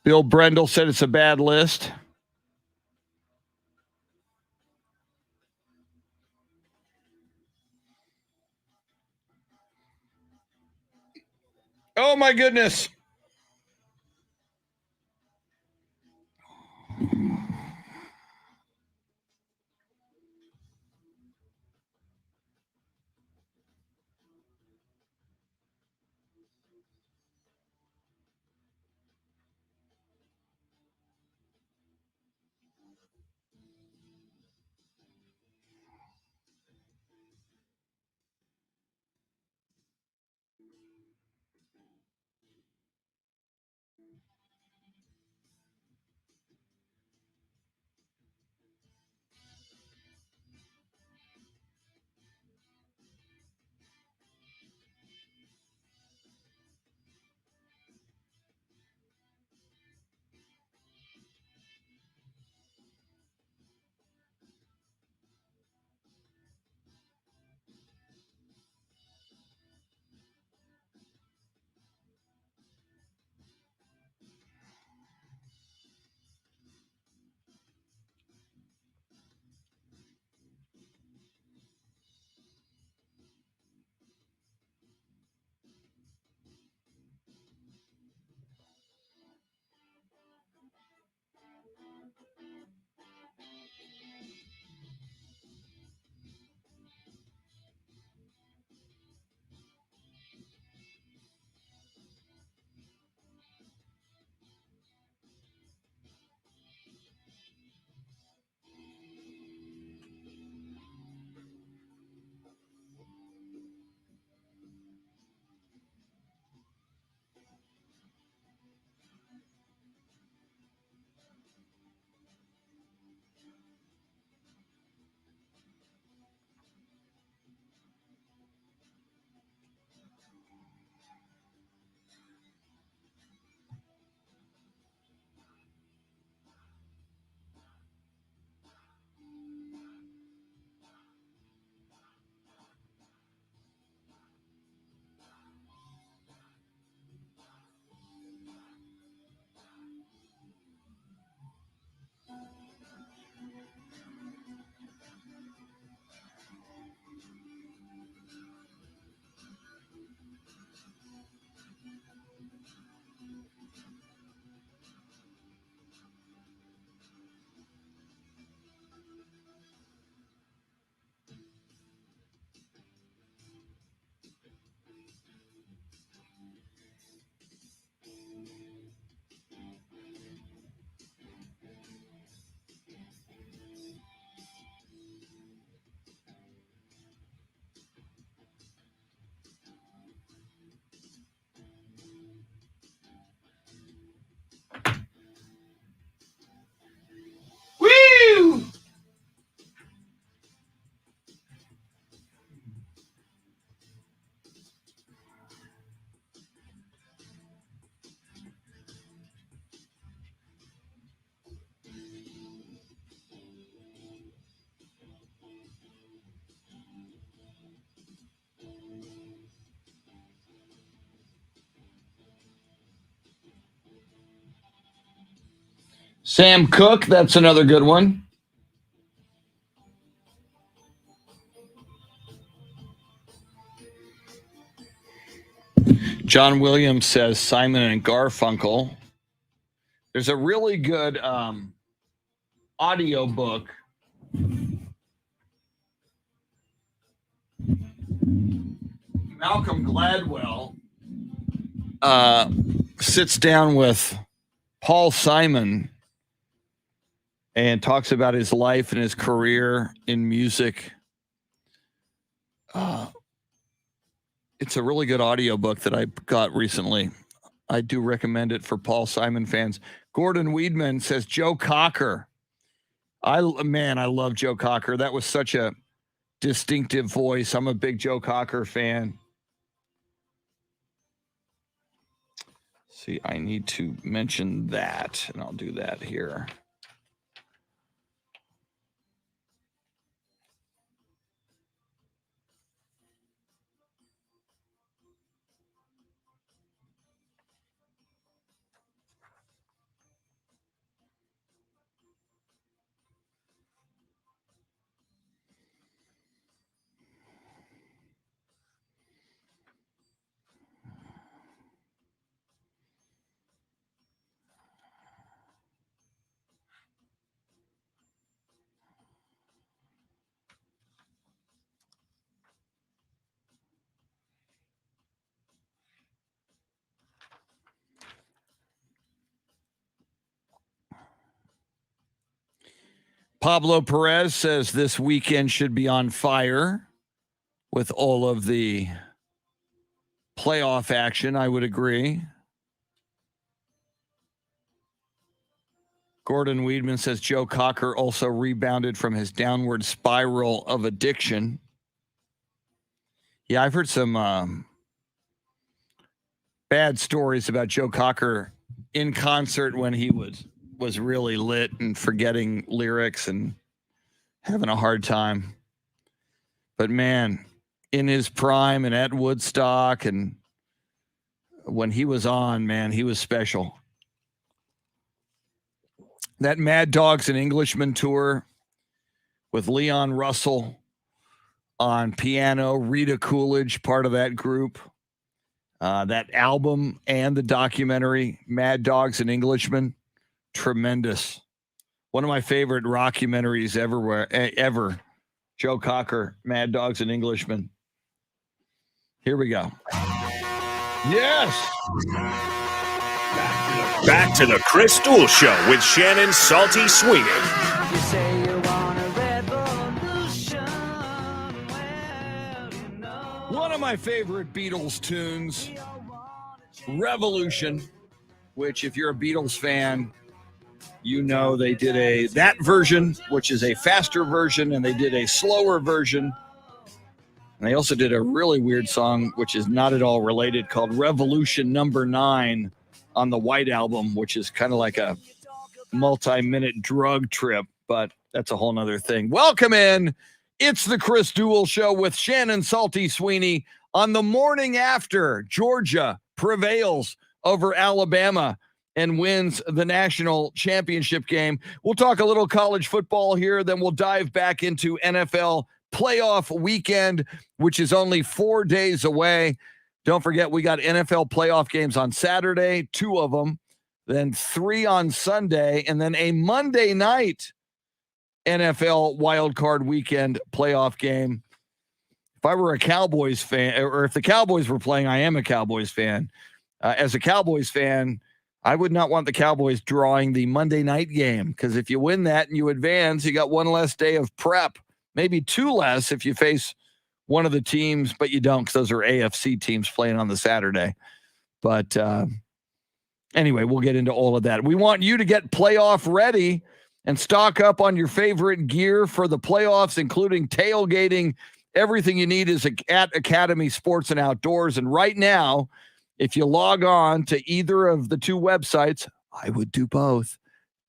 A: Bill Brendel said it's a bad list. Oh, my goodness. Sam Cooke, that's another good one. John Williams says Simon and Garfunkel. There's a really good audio book. Malcolm Gladwell sits down with Paul Simon and talks about his life and his career in music. It's a really good audiobook that I got recently. I do recommend it for Paul Simon fans. Gordon Weedman says Joe Cocker. I love Joe Cocker. That was such a distinctive voice. I'm a big Joe Cocker fan. See, I need to mention that, and I'll do that here. Pablo Perez says this weekend should be on fire with all of the playoff action. I would agree. Gordon Weedman says Joe Cocker also rebounded from his downward spiral of addiction. Yeah, I've heard some bad stories about Joe Cocker in concert when he was really lit and forgetting lyrics and having a hard time. But man, in his prime and at Woodstock and when he was on, man, he was special. That Mad Dogs and Englishmen tour with Leon Russell on piano, Rita Coolidge, part of that group. That album and the documentary, Mad Dogs and Englishmen, tremendous. One of my favorite rockumentaries ever. Joe Cocker, Mad Dogs and Englishmen. Here we go. Yes.
B: Back to the Chris Duel Show with Shannon Salty Sweeney.
C: You say you want a revolution. Well, you know.
A: One of my favorite Beatles tunes, Revolution, which if you're a Beatles fan, you know they did that version, which is a faster version, and they did a slower version. And they also did a really weird song, which is not at all related, called Revolution Number 9 on the White Album, which is kind of like a multi-minute drug trip, but that's a whole nother thing. Welcome in. It's the Chris Duel Show with Shannon Salty Sweeney on the morning after Georgia prevails over Alabama and wins the national championship game. We'll talk a little college football here, then we'll dive back into NFL playoff weekend, which is only 4 days away. Don't forget, we got NFL playoff games on Saturday, 2 of them, then 3 on Sunday, and then a Monday night NFL wildcard weekend playoff game. If I were a Cowboys fan, or if the Cowboys were playing, I am a Cowboys fan. As a Cowboys fan, I would not want the Cowboys drawing the Monday night game, because if you win that and you advance, you got 1 less day of prep, maybe 2 less if you face one of the teams, but you don't, because those are AFC teams playing on the Saturday. But anyway, we'll get into all of that. We want you to get playoff ready and stock up on your favorite gear for the playoffs, including tailgating. Everything you need is at Academy Sports and Outdoors. And right now, if you log on to either of the 2 websites, I would do both,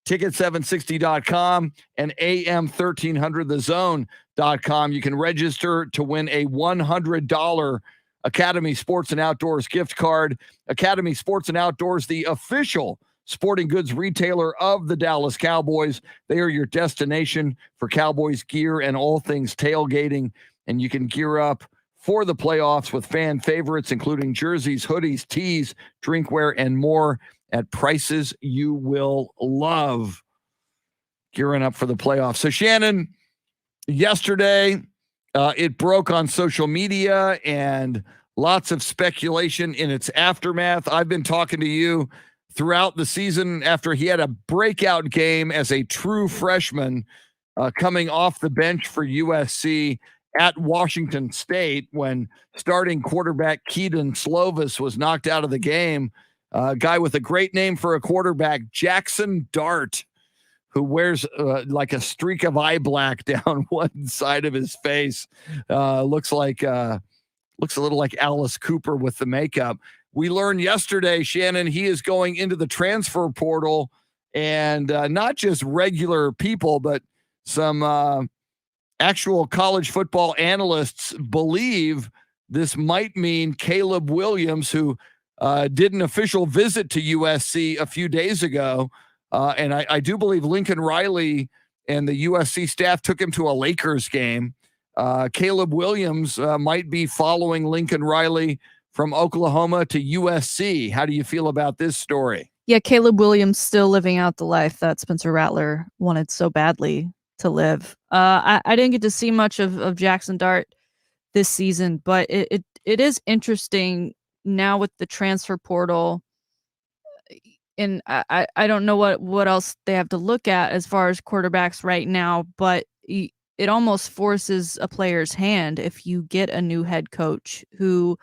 A: ticket760.com and am1300thezone.com. You can register to win a $100 Academy Sports and Outdoors gift card. Academy Sports and Outdoors, the official sporting goods retailer of the Dallas Cowboys. They are your destination for Cowboys gear and all things tailgating. And you can gear up for the playoffs with fan favorites, including jerseys, hoodies, tees, drinkware, and more at prices you will love. Gearing up for the playoffs. So Shannon, yesterday it broke on social media and lots of speculation in its aftermath. I've been talking to you throughout the season after he had a breakout game as a true freshman coming off the bench for USC at Washington State when starting quarterback Keaton Slovis was knocked out of the game. A guy with a great name for a quarterback, Jackson Dart, who wears like a streak of eye black down one side of his face. Looks a little like Alice Cooper with the makeup. We learned yesterday, Shannon, he is going into the transfer portal, and not just regular people, but some actual college football analysts believe this might mean Caleb Williams, who did an official visit to USC a few days ago. And I do believe Lincoln Riley and the USC staff took him to a Lakers game. Caleb Williams might be following Lincoln Riley from Oklahoma to USC. How do you feel about this story?
D: Yeah, Caleb Williams still living out the life that Spencer Rattler wanted so badly to live. I didn't get to see much of Jackson Dart this season, but it is interesting now with the transfer portal. and I don't know what else they have to look at as far as quarterbacks right now, but it almost forces a player's hand if you get a new head coach who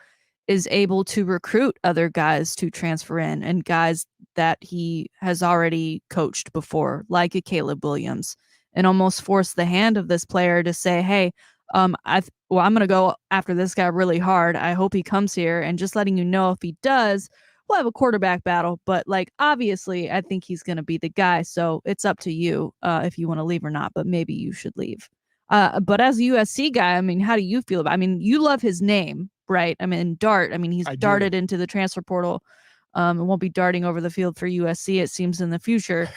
D: is able to recruit other guys to transfer in and guys that he has already coached before, like a Caleb Williams, and almost force the hand of this player to say, hey, I'm going to go after this guy really hard. I hope he comes here, and just letting you know if he does, we'll have a quarterback battle. But like, obviously, I think he's going to be the guy. So it's up to you if you want to leave or not, but maybe you should leave. But as a USC guy, I mean, how do you feel about, I mean, you love his name, right? I mean, Dart, I mean, he's darted into the transfer portal and won't be darting over the field for USC, it seems, in the future.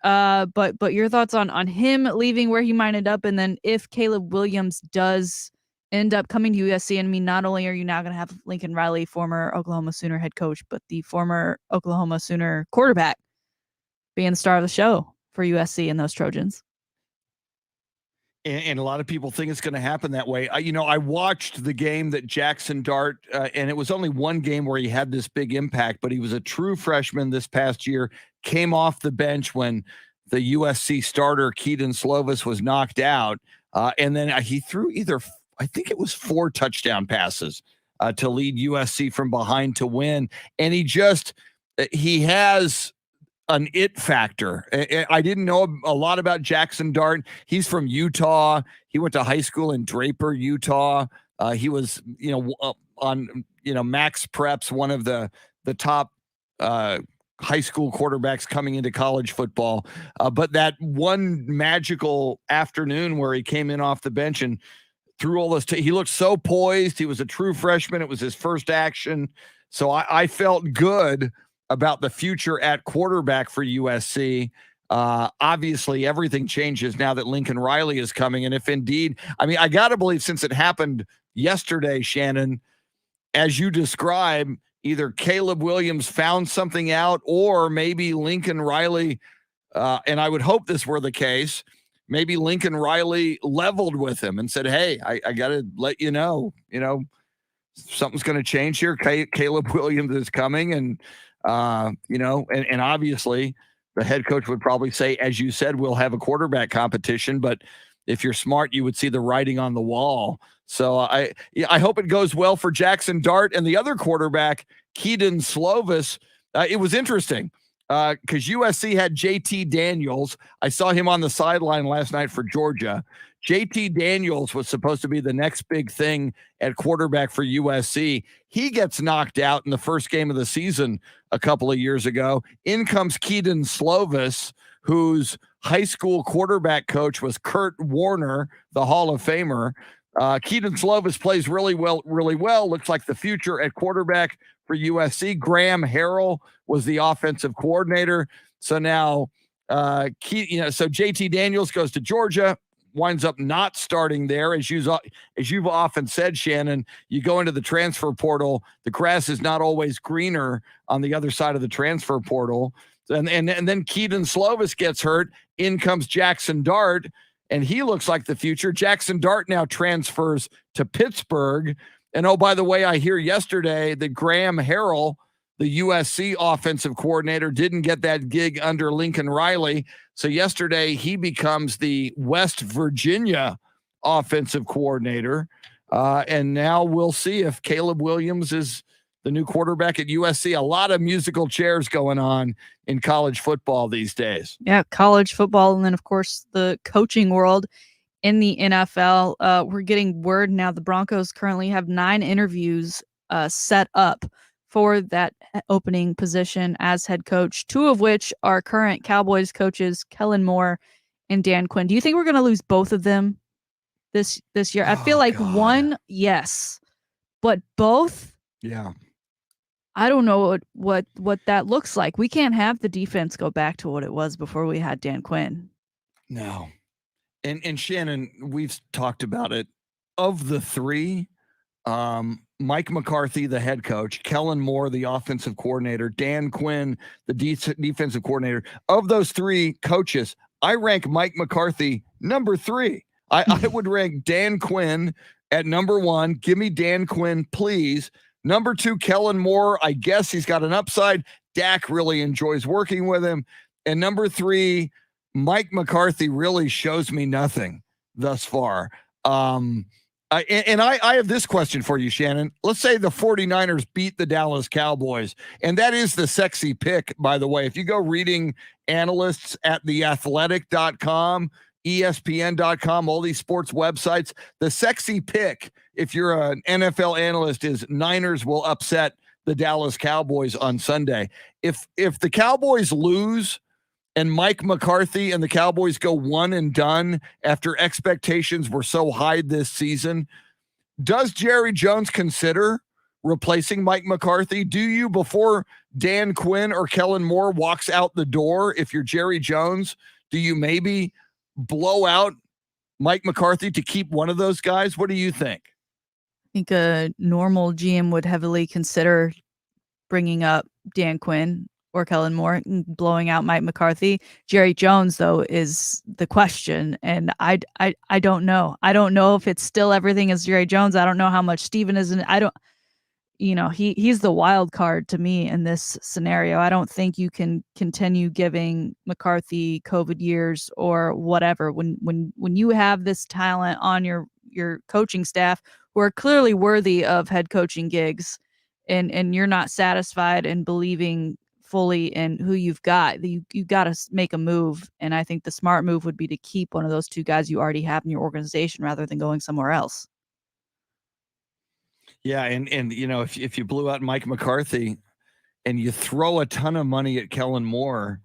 D: But your thoughts on him leaving, where he might end up, and then if Caleb Williams does end up coming to USC, and I mean, not only are you now going to have Lincoln Riley, former Oklahoma Sooner head coach, but the former Oklahoma Sooner quarterback being the star of the show for USC and those Trojans.
A: And a lot of people think it's going to happen that way. I watched the game that Jackson Dart, and it was only one game where he had this big impact, but he was a true freshman this past year, came off the bench when the USC starter, Keaton Slovis, was knocked out. And then he threw I think it was 4 touchdown passes to lead USC from behind to win. And he has an it factor. I didn't know a lot about Jackson Dart. He's from Utah. He went to high school in Draper, Utah. He was, on Max Preps, one of the top high school quarterbacks coming into college football. But that one magical afternoon where he came in off the bench and threw all this, he looked so poised. He was a true freshman. It was his first action. So I felt good about the future at quarterback for USC. Obviously, everything changes now that Lincoln Riley is coming. And if indeed, I got to believe, since it happened yesterday, Shannon, as you describe, either Caleb Williams found something out, or maybe Lincoln Riley, and I would hope this were the case, maybe Lincoln Riley leveled with him and said, hey, I got to let you know, something's going to change here. Caleb Williams is coming. And obviously the head coach would probably say, as you said, we'll have a quarterback competition, but if you're smart, you would see the writing on the wall. So I hope it goes well for Jackson Dart and the other quarterback, Keaton Slovis. It was interesting because USC had JT Daniels. I saw him on the sideline last night for Georgia. JT Daniels was supposed to be the next big thing at quarterback for USC. He gets knocked out in the first game of the season a couple of years ago. In comes Keaton Slovis, whose high school quarterback coach was Kurt Warner, the Hall of Famer. Keaton Slovis plays really well, looks like the future at quarterback for USC. Graham Harrell was the offensive coordinator. So now, so JT Daniels goes to Georgia, winds up not starting there. As you've often said, Shannon, you go into the transfer portal, the grass is not always greener on the other side of the transfer portal. And then Keaton Slovis gets hurt. In comes Jackson Dart, and he looks like the future. Jackson Dart now transfers to Pittsburgh. And oh, by the way, I hear yesterday that Graham Harrell, the USC offensive coordinator, didn't get that gig under Lincoln Riley. So yesterday he becomes the West Virginia offensive coordinator. And now we'll see if Caleb Williams is the new quarterback at USC. A lot of musical chairs going on in college football these days.
D: Yeah, college football. And then, of course, the coaching world in the NFL. We're getting word now the Broncos currently have 9 interviews set up for that opening position as head coach, 2 of which are current Cowboys coaches, Kellen Moore and Dan Quinn. Do you think we're going to lose both of them this year? I feel like one, yes, but both,
A: yeah.
D: I don't know what that looks like. We can't have the defense go back to what it was before we had Dan Quinn.
A: No. And Shannon, we've talked about it. Of the 3, Mike McCarthy, the head coach, Kellen Moore, the offensive coordinator, Dan Quinn, the defensive coordinator. Of those 3 coaches, I rank Mike McCarthy number 3. I would rank Dan Quinn at number 1. Give me Dan Quinn, please. Number 2, Kellen Moore. I guess he's got an upside. Dak really enjoys working with him. And number 3, Mike McCarthy really shows me nothing thus far. I have this question for you, Shannon. Let's say the 49ers beat the Dallas Cowboys, and that is the sexy pick, by the way. If you go reading analysts at theathletic.com, ESPN.com, all these sports websites, the sexy pick, if you're an NFL analyst, is Niners will upset the Dallas Cowboys on Sunday. If the Cowboys lose and Mike McCarthy and the Cowboys go one and done after expectations were so high this season, does Jerry Jones consider replacing Mike McCarthy? Do you, before Dan Quinn or Kellen Moore walks out the door, if you're Jerry Jones, do you maybe blow out Mike McCarthy to keep one of those guys? What do you think?
D: I think a normal GM would heavily consider bringing up Dan Quinn or Kellen Moore and blowing out Mike McCarthy. Jerry Jones, though, is the question. And I don't know. I don't know if it's still everything is Jerry Jones. I don't know how much Steven is in. He's the wild card to me in this scenario. I don't think you can continue giving McCarthy COVID years or whatever when you have this talent on your coaching staff who are clearly worthy of head coaching gigs, and you're not satisfied and believing fully in who you've got. You got to make a move, and I think the smart move would be to keep one of those two guys you already have in your organization rather than going somewhere else.
A: Yeah, and if you blew out Mike McCarthy and you throw a ton of money at Kellen Moore,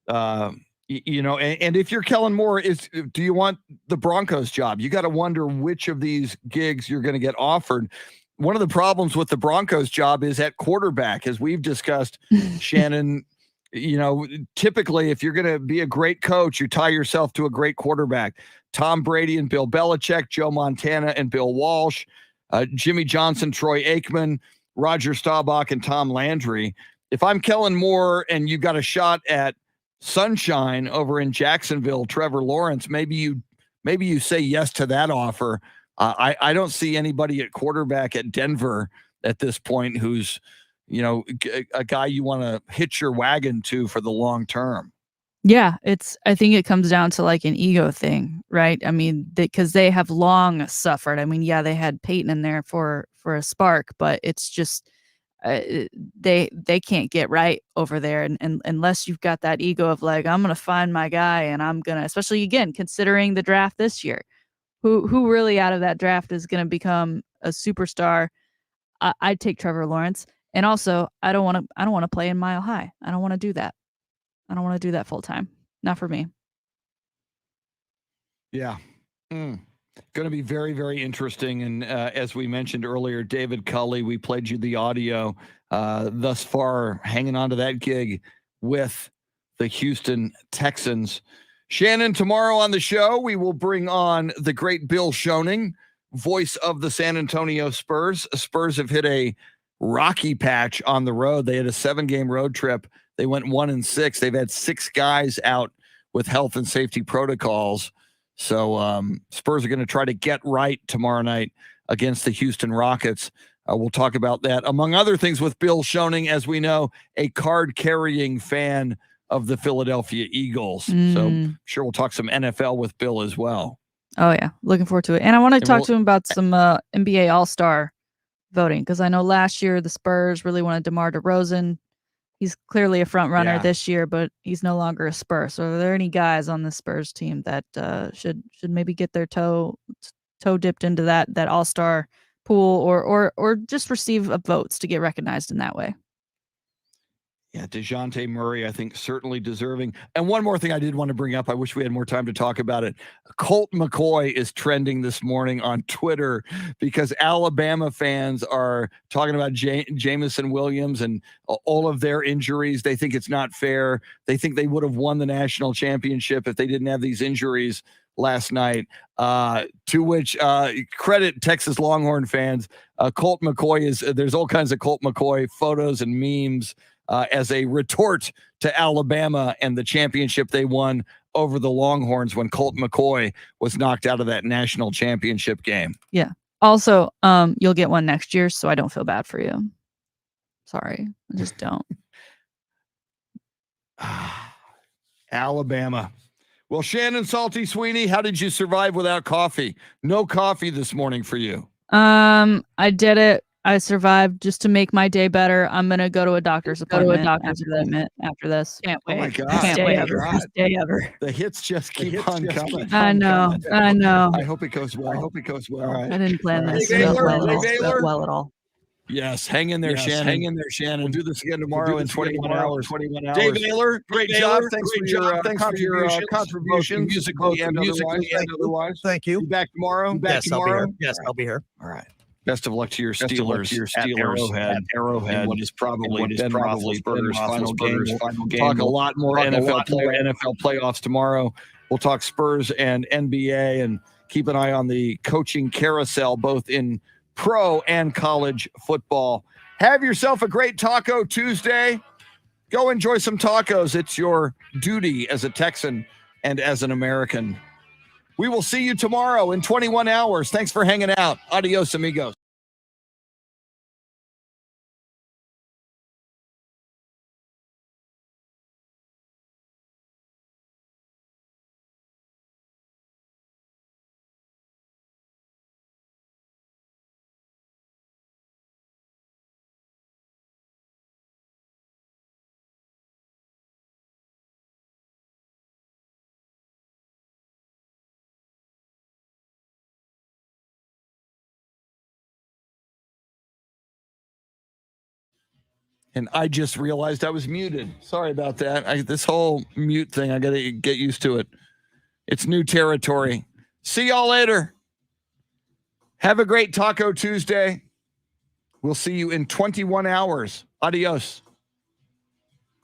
A: and if you're Kellen Moore, do you want the Broncos job? You got to wonder which of these gigs you're going to get offered. One of the problems with the Broncos job is at quarterback, as we've discussed, Shannon. Typically, if you're going to be a great coach, you tie yourself to a great quarterback. Tom Brady and Bill Belichick, Joe Montana and Bill Walsh, Jimmy Johnson, Troy Aikman, Roger Staubach, and Tom Landry. If I'm Kellen Moore and you got a shot at sunshine over in Jacksonville, Trevor Lawrence, maybe you say yes to that offer. I don't see anybody at quarterback at Denver at this point who's, a guy you want to hitch your wagon to for the long term.
D: Yeah, I think it comes down to like an ego thing, right? I mean, because they have long suffered. I mean, yeah, they had Peyton in there for a spark, but it's just they can't get right over there, and unless you've got that ego of like, I'm gonna find my guy, and I'm gonna, especially again considering the draft this year, who really out of that draft is gonna become a superstar. I'd take Trevor Lawrence, and also I don't want to play in Mile High. I don't want to do that. I don't want to do that full time. Not for me.
A: Yeah. Going to be very, very interesting. And as we mentioned earlier, David Culley, we played you the audio thus far, hanging on to that gig with the Houston Texans. Shannon, tomorrow on the show, we will bring on the great Bill Schoening, voice of the San Antonio Spurs. Spurs have hit a rocky patch on the road. They had a 7-game road trip. They went 1-6. They've had 6 guys out with health and safety protocols. So Spurs are going to try to get right tomorrow night against the Houston Rockets. We'll talk about that, among other things, with Bill Schoening, as we know, a card-carrying fan of the Philadelphia Eagles. So I'm sure we'll talk some NFL with Bill as well.
D: Oh, yeah. Looking forward to it. And I want to talk to him about some NBA All-Star voting, because I know last year the Spurs really wanted DeMar DeRozan. He's clearly a front runner this year, but he's no longer a Spur. So are there any guys on the Spurs team that should maybe get their toe dipped into that all-star pool or just receive votes to get recognized in that way?
A: Yeah, DeJounte Murray, I think, certainly deserving. And one more thing I did want to bring up, I wish we had more time to talk about it. Colt McCoy is trending this morning on Twitter because Alabama fans are talking about Jamison Williams and all of their injuries. They think it's not fair. They think they would have won the national championship if they didn't have these injuries last night. To which credit Texas Longhorn fans. Colt McCoy there's all kinds of Colt McCoy photos and memes as a retort to Alabama and the championship they won over the Longhorns when Colt McCoy was knocked out of that national championship game.
D: Yeah. Also, you'll get one next year, so I don't feel bad for you. Sorry. I just don't.
A: Alabama. Well, Shannon, Salty, Sweeney, how did you survive without coffee? No coffee this morning for you.
D: I did it. I survived just to make my day better. I'm gonna go to a doctor's appointment. After this. Can't wait.
A: Oh my God.
D: Best day ever. Best day ever.
A: The hits just keep on coming.
D: I know.
A: I hope it goes well. All right.
D: I didn't plan this well at all.
A: Yes, hang in there, Shannon. We'll do this again tomorrow in 21 hours. Dave Oehler, great job. Thanks for your contributions, musically and otherwise.
E: Thank you.
A: Be back tomorrow.
E: Yes, I'll be here.
A: All right. Best of luck to your Steelers at Arrowhead. What is probably Ben Roethlisberger's final game. We'll talk a lot more NFL playoffs tomorrow. We'll talk Spurs and NBA and keep an eye on the coaching carousel, both in pro and college football. Have yourself a great Taco Tuesday. Go enjoy some tacos. It's your duty as a Texan and as an American. We will see you tomorrow in 21 hours. Thanks for hanging out. Adios, amigos. And I just realized I was muted. Sorry about that. This whole mute thing, I got to get used to it. It's new territory. See y'all later. Have a great Taco Tuesday. We'll see you in 21 hours. Adios.